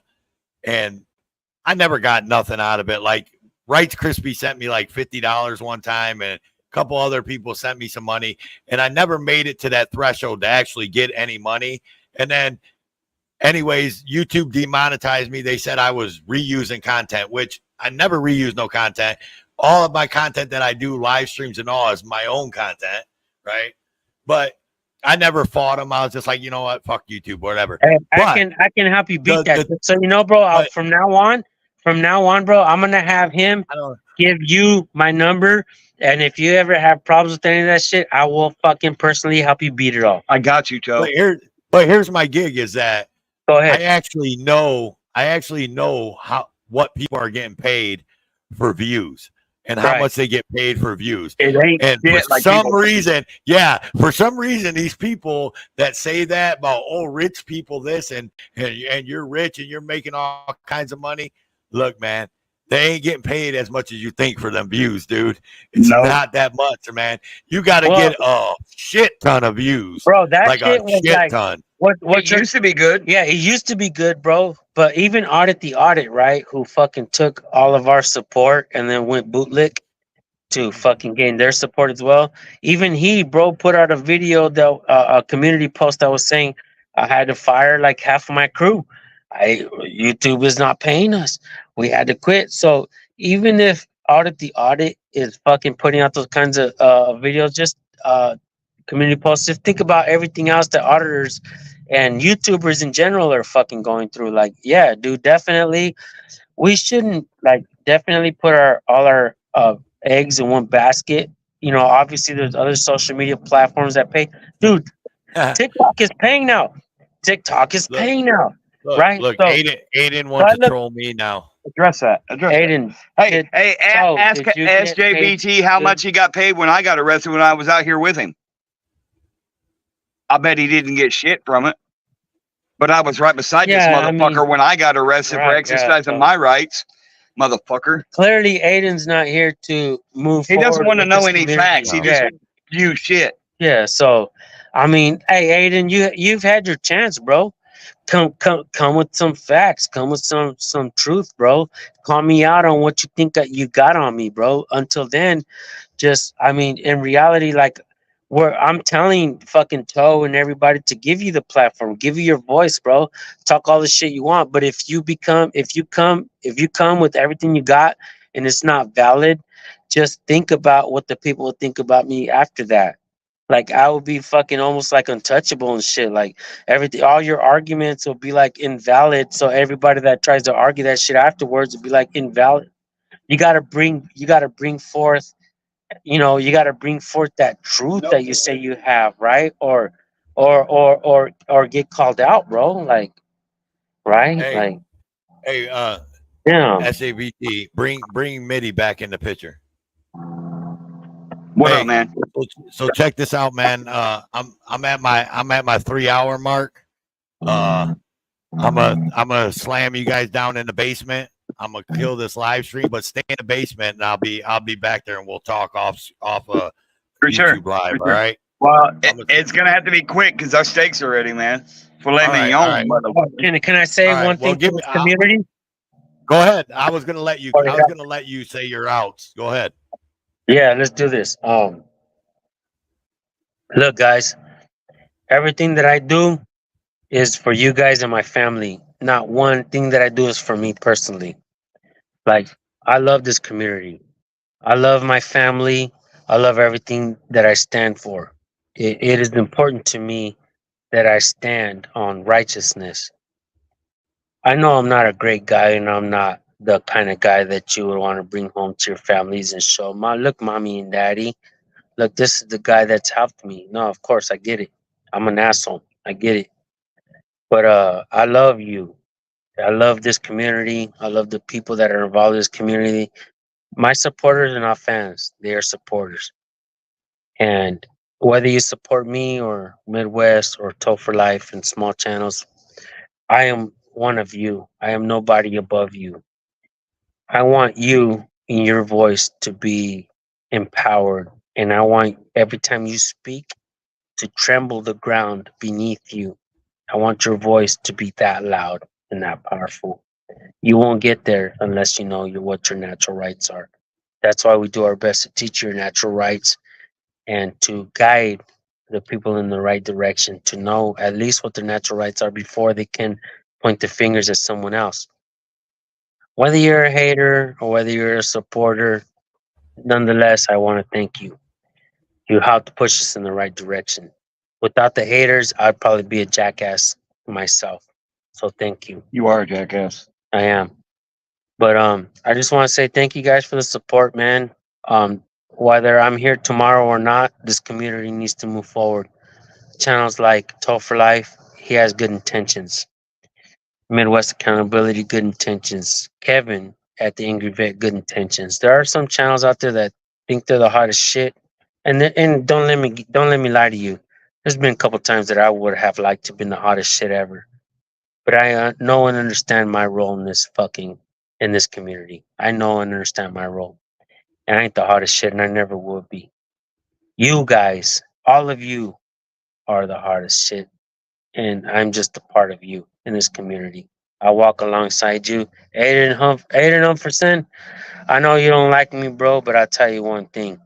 Speaker 7: never got nothing out of it. Like, Rice Krispie sent me like $50 one time, and a couple other people sent me some money, and I never made it to that threshold to actually get any money. And then anyways, YouTube demonetized me. They said I was reusing content, which I never reuse no content. All of my content that I do, live streams and all, is my own content, right? But I never fought them. I was just like, you know what, fuck YouTube, whatever.
Speaker 11: Hey, I can help you beat that. So you know, bro, from now on, bro, I'm gonna have him give you my number, and if you ever have problems with any of that shit, I will fucking personally help you beat it all.
Speaker 10: I got you, Joe.
Speaker 7: But here's my gig: is that
Speaker 11: go ahead.
Speaker 7: I actually know I actually know what people are getting paid for views and how much they get paid for views.
Speaker 10: It ain't
Speaker 7: And
Speaker 10: shit
Speaker 7: for
Speaker 10: like
Speaker 7: some
Speaker 10: people think.
Speaker 7: reason, these people that say that about rich people this and you're rich and you're making all kinds of money. Look, man, they ain't getting paid as much as you think for them views, dude. It's not that much, man. You got to get a shit ton of views,
Speaker 11: bro. That
Speaker 7: like
Speaker 11: shit
Speaker 7: a
Speaker 11: was
Speaker 7: shit
Speaker 11: like
Speaker 7: ton.
Speaker 11: what
Speaker 10: It used to be good.
Speaker 11: Yeah, it used to be good, bro. But even Audit the Audit, right? Who fucking took all of our support and then went bootlick to fucking gain their support as well. Even he, bro, put out a video that a community post that was saying I had to fire like half of my crew. YouTube is not paying us. We had to quit. So even if Audit the Audit is fucking putting out those kinds of videos, just community posts, just think about everything else that auditors and YouTubers in general are fucking going through. Like, yeah, dude, definitely we shouldn't definitely put all our eggs in one basket. You know, obviously there's other social media platforms that pay. Dude, TikTok is paying now. TikTok is paying now. Right?
Speaker 7: Look,
Speaker 11: So,
Speaker 7: Aiden wants to troll me now.
Speaker 10: Address that.
Speaker 11: Aiden.
Speaker 10: Ask JBT how much he got paid when I got arrested when I was out here with him. I bet he didn't get shit from it. But I was right beside this motherfucker when I got arrested for exercising my rights. Motherfucker.
Speaker 11: Clearly, Aiden's not here to move forward.
Speaker 10: He doesn't want to
Speaker 11: with
Speaker 10: know
Speaker 11: this
Speaker 10: any
Speaker 11: community.
Speaker 10: facts. He just views shit.
Speaker 11: Yeah, so I mean, hey Aiden, you've had your chance, bro. Come with some facts. Come with some truth, bro. Call me out on what you think that you got on me, bro. Until then, I mean, in reality, like where I'm telling fucking Toe and everybody to give you the platform, give you your voice, bro. Talk all the shit you want. But if you come with everything you got and it's not valid, just think about what the people will think about me after that. Like I would be fucking almost like untouchable and shit. Like everything, all your arguments will be like invalid. So everybody that tries to argue that shit afterwards will be like invalid. You gotta bring forth, you gotta bring forth that truth that you say you have, right? Or get called out, bro. Like, right?
Speaker 7: Hey,
Speaker 11: yeah.
Speaker 7: SAVT, bring Mitty back in the picture.
Speaker 10: What up, man?
Speaker 7: So check this out, man. I'm at my 3 hour mark. I'm gonna slam you guys down in the basement. I'm gonna kill this live stream, but stay in the basement, and I'll be back there, and we'll talk off
Speaker 10: for
Speaker 7: YouTube
Speaker 10: sure.
Speaker 7: Live.
Speaker 10: For
Speaker 7: all
Speaker 10: sure.
Speaker 7: right.
Speaker 10: Well, it's gonna have to be quick because our steaks are ready, man. Filet mignon, motherfucker.
Speaker 11: Can I say one thing to the community?
Speaker 7: Go ahead. I was gonna let you say your outs. Go ahead.
Speaker 11: Yeah, let's do this. Look, guys, everything that I do is for you guys and my family. Not one thing that I do is for me personally. Like, I love this community. I love my family. I love everything that I stand for. It is important to me that I stand on righteousness. I know I'm not a great guy and I'm not the kind of guy that you would want to bring home to your families and show, look, mommy and daddy, look, this is the guy that's helped me. No, of course, I get it. I'm an asshole. I get it. But I love you. I love this community. I love the people that are involved in this community. My supporters are not fans. They are supporters. And whether you support me or Midwest or Toe for Life and small channels, I am one of you. I am nobody above you. I want you in your voice to be empowered. And I want every time you speak to tremble the ground beneath you. I want your voice to be that loud and that powerful. You won't get there unless you know what your natural rights are. That's why we do our best to teach your natural rights and to guide the people in the right direction to know at least what their natural rights are before they can point the fingers at someone else. Whether you're a hater or whether you're a supporter, nonetheless, I want to thank you. You helped push us in the right direction. Without the haters, I'd probably be a jackass myself. So thank you.
Speaker 10: You are a jackass.
Speaker 11: I am. But I just want to say thank you guys for the support, man. Whether I'm here tomorrow or not, this community needs to move forward. Channels like Toe for Life, he has good intentions. Midwest Accountability, Good Intentions. Kevin at the Angry Vet, Good Intentions. There are some channels out there that think they're the hottest shit, and don't let me lie to you. There's been a couple times that I would have liked to have been the hottest shit ever, but I know and understand my role in this community. I know and understand my role, and I ain't the hottest shit, and I never will be. You guys, all of you, are the hardest shit, and I'm just a part of you in this community. I walk alongside you. Aiden Humferson, I know you don't like me, bro, but I'll tell you one thing.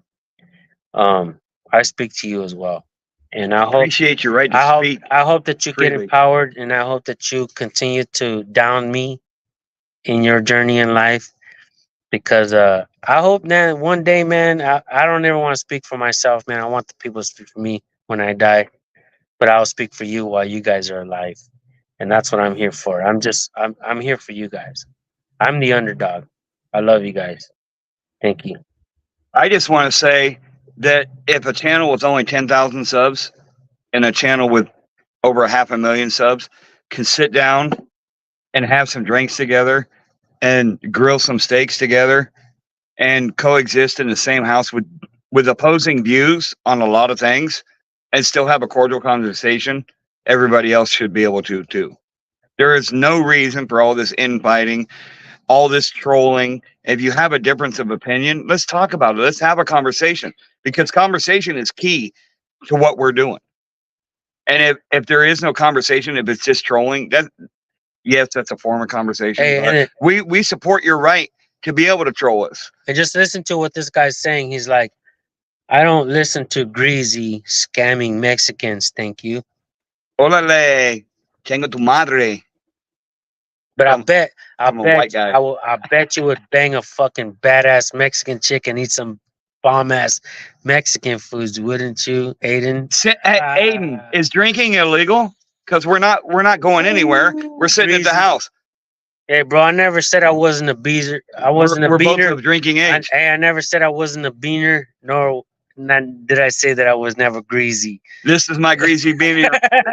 Speaker 11: I speak to you as well. And I
Speaker 10: Appreciate your right to speak.
Speaker 11: I hope that you get
Speaker 10: freely.
Speaker 11: empowered, and I hope that you continue to down me in your journey in life. Because I hope that one day, man, I don't ever want to speak for myself, man. I want the people to speak for me when I die. But I'll speak for you while you guys are alive. And that's what I'm here for. I'm here for you guys. I'm the underdog. I love you guys. Thank you.
Speaker 10: I just want to say that if a channel with only 10,000 subs and a channel with over 500,000 subs can sit down and have some drinks together and grill some steaks together and coexist in the same house with opposing views on a lot of things and still have a cordial conversation, everybody else should be able to too. There is no reason for all this infighting, all this trolling. If you have a difference of opinion, let's talk about it. Let's have a conversation, because conversation is key to what we're doing. And if there is no conversation, if it's just trolling, yes, that's a form of conversation.
Speaker 11: Hey,
Speaker 10: we support your right to be able to troll us.
Speaker 11: And just listen to what this guy's saying. He's like, I don't listen to greasy, scamming Mexicans. Thank you.
Speaker 10: Órale, chinga tu madre.
Speaker 11: But I bet you would bang a fucking badass Mexican chick and eat some bomb ass Mexican foods, wouldn't you, Aiden?
Speaker 10: Aiden, is drinking illegal? Because we're not going anywhere. We're sitting at the house.
Speaker 11: Hey, bro, I never said I wasn't a beaner.
Speaker 10: We're both of drinking age.
Speaker 11: I never said I wasn't a beaner, nor did I say that I was never greasy.
Speaker 10: This is my greasy beaner.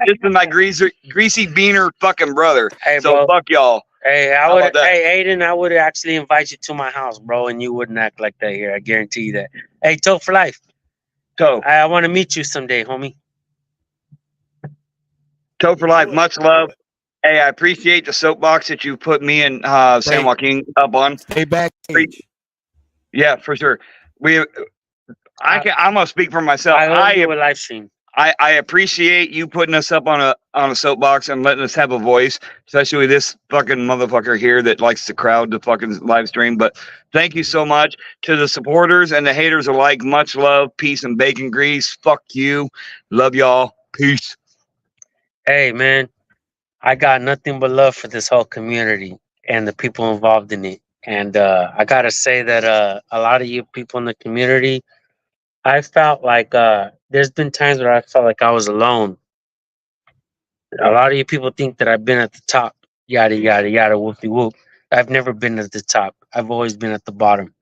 Speaker 10: This is my greasy beaner fucking brother.
Speaker 11: Hey,
Speaker 10: so
Speaker 11: bro.
Speaker 10: Fuck y'all.
Speaker 11: Hey, hey, Aiden, I would actually invite you to my house, bro, and you wouldn't act like that here. I guarantee you that. Hey, Toe for life.
Speaker 10: Toe.
Speaker 11: I want to meet you someday, homie.
Speaker 10: Toe for life. Much love. Hey, I appreciate the soapbox that you put me and San Joaquin up on.
Speaker 5: Stay back.
Speaker 10: Yeah, for sure. I'm gonna speak for myself.
Speaker 11: I do a live stream.
Speaker 10: I appreciate you putting us up on a soapbox and letting us have a voice, especially this fucking motherfucker here that likes to crowd the fucking live stream. But thank you so much to the supporters and the haters alike. Much love, peace, and bacon grease. Fuck you. Love y'all. Peace.
Speaker 11: Hey, man, I got nothing but love for this whole community and the people involved in it. And I got to say that a lot of you people in the community, I felt like there's been times where I felt like I was alone. A lot of you people think that I've been at the top, yada, yada, yada, whoopty whoop. I've never been at the top. I've always been at the bottom,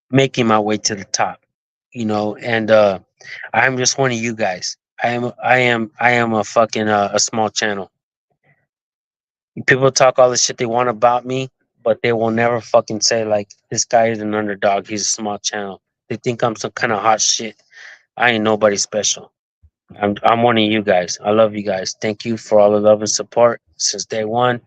Speaker 11: making my way to the top, and I'm just one of you guys. I am a fucking a small channel. People talk all the shit they want about me, but they will never fucking say like, this guy is an underdog. He's a small channel. They think I'm some kind of hot shit. I ain't nobody special. I'm one of you guys. I love you guys. Thank you for all the love and support since day one.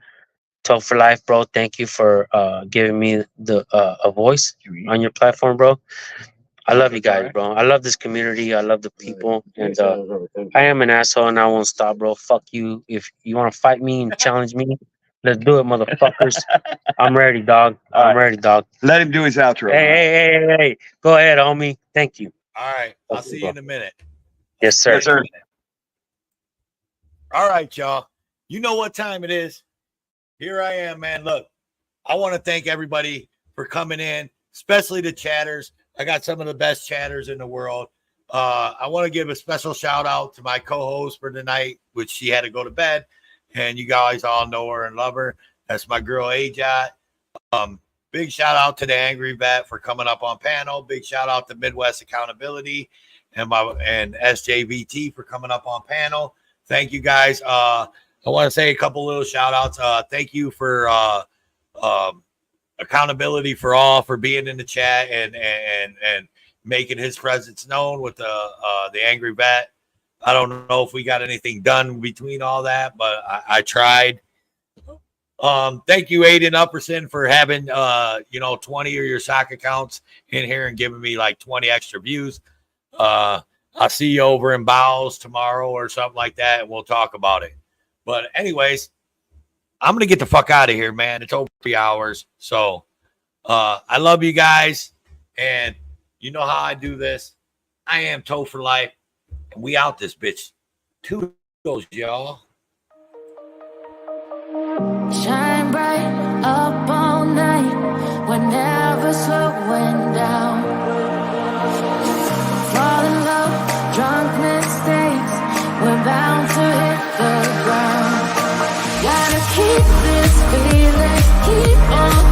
Speaker 11: Talk for life, bro. Thank you for giving me the a voice on your platform, bro. I love you guys, bro. I love this community. I love the people. And I am an asshole and I won't stop, bro. Fuck you. If you want to fight me and challenge me, let's do it, motherfuckers. I'm ready, dog. I'm ready, dog.
Speaker 10: Let him do his outro.
Speaker 11: Hey. Go ahead, homie. Thank you.
Speaker 7: All right. I'll see you in a minute.
Speaker 11: Yes, sir.
Speaker 10: Yes, sir.
Speaker 7: All right, y'all. You know what time it is. Here I am, man. Look, I want to thank everybody for coming in, especially the chatters. I got some of the best chatters in the world. I want to give a special shout out to my co-host for tonight, which she had to go to bed. And you guys all know her and love her. That's my girl, Ajat. Big shout out to the Angry Vet for coming up on panel. Big shout out to Midwest Accountability and SJVT for coming up on panel. Thank you guys. I want to say a couple little shout outs. Thank you for accountability for all for being in the chat and making his presence known with the angry vet. I don't know if we got anything done between all that, but I tried. Thank you, Aiden Upperson, for having 20 of your sock accounts in here and giving me like 20 extra views. I'll see you over in Bowles tomorrow or something like that, and we'll talk about it. But anyways, I'm gonna get the fuck out of here, man. It's over 3 hours. So I love you guys, and you know how I do this. I am Toe for Life, and we out this bitch. Toodles, y'all.
Speaker 12: Shine bright up all night, we're never slowing down. Fall in love, drunk mistakes, we're bound to hit the ground. Gotta keep this feeling, keep on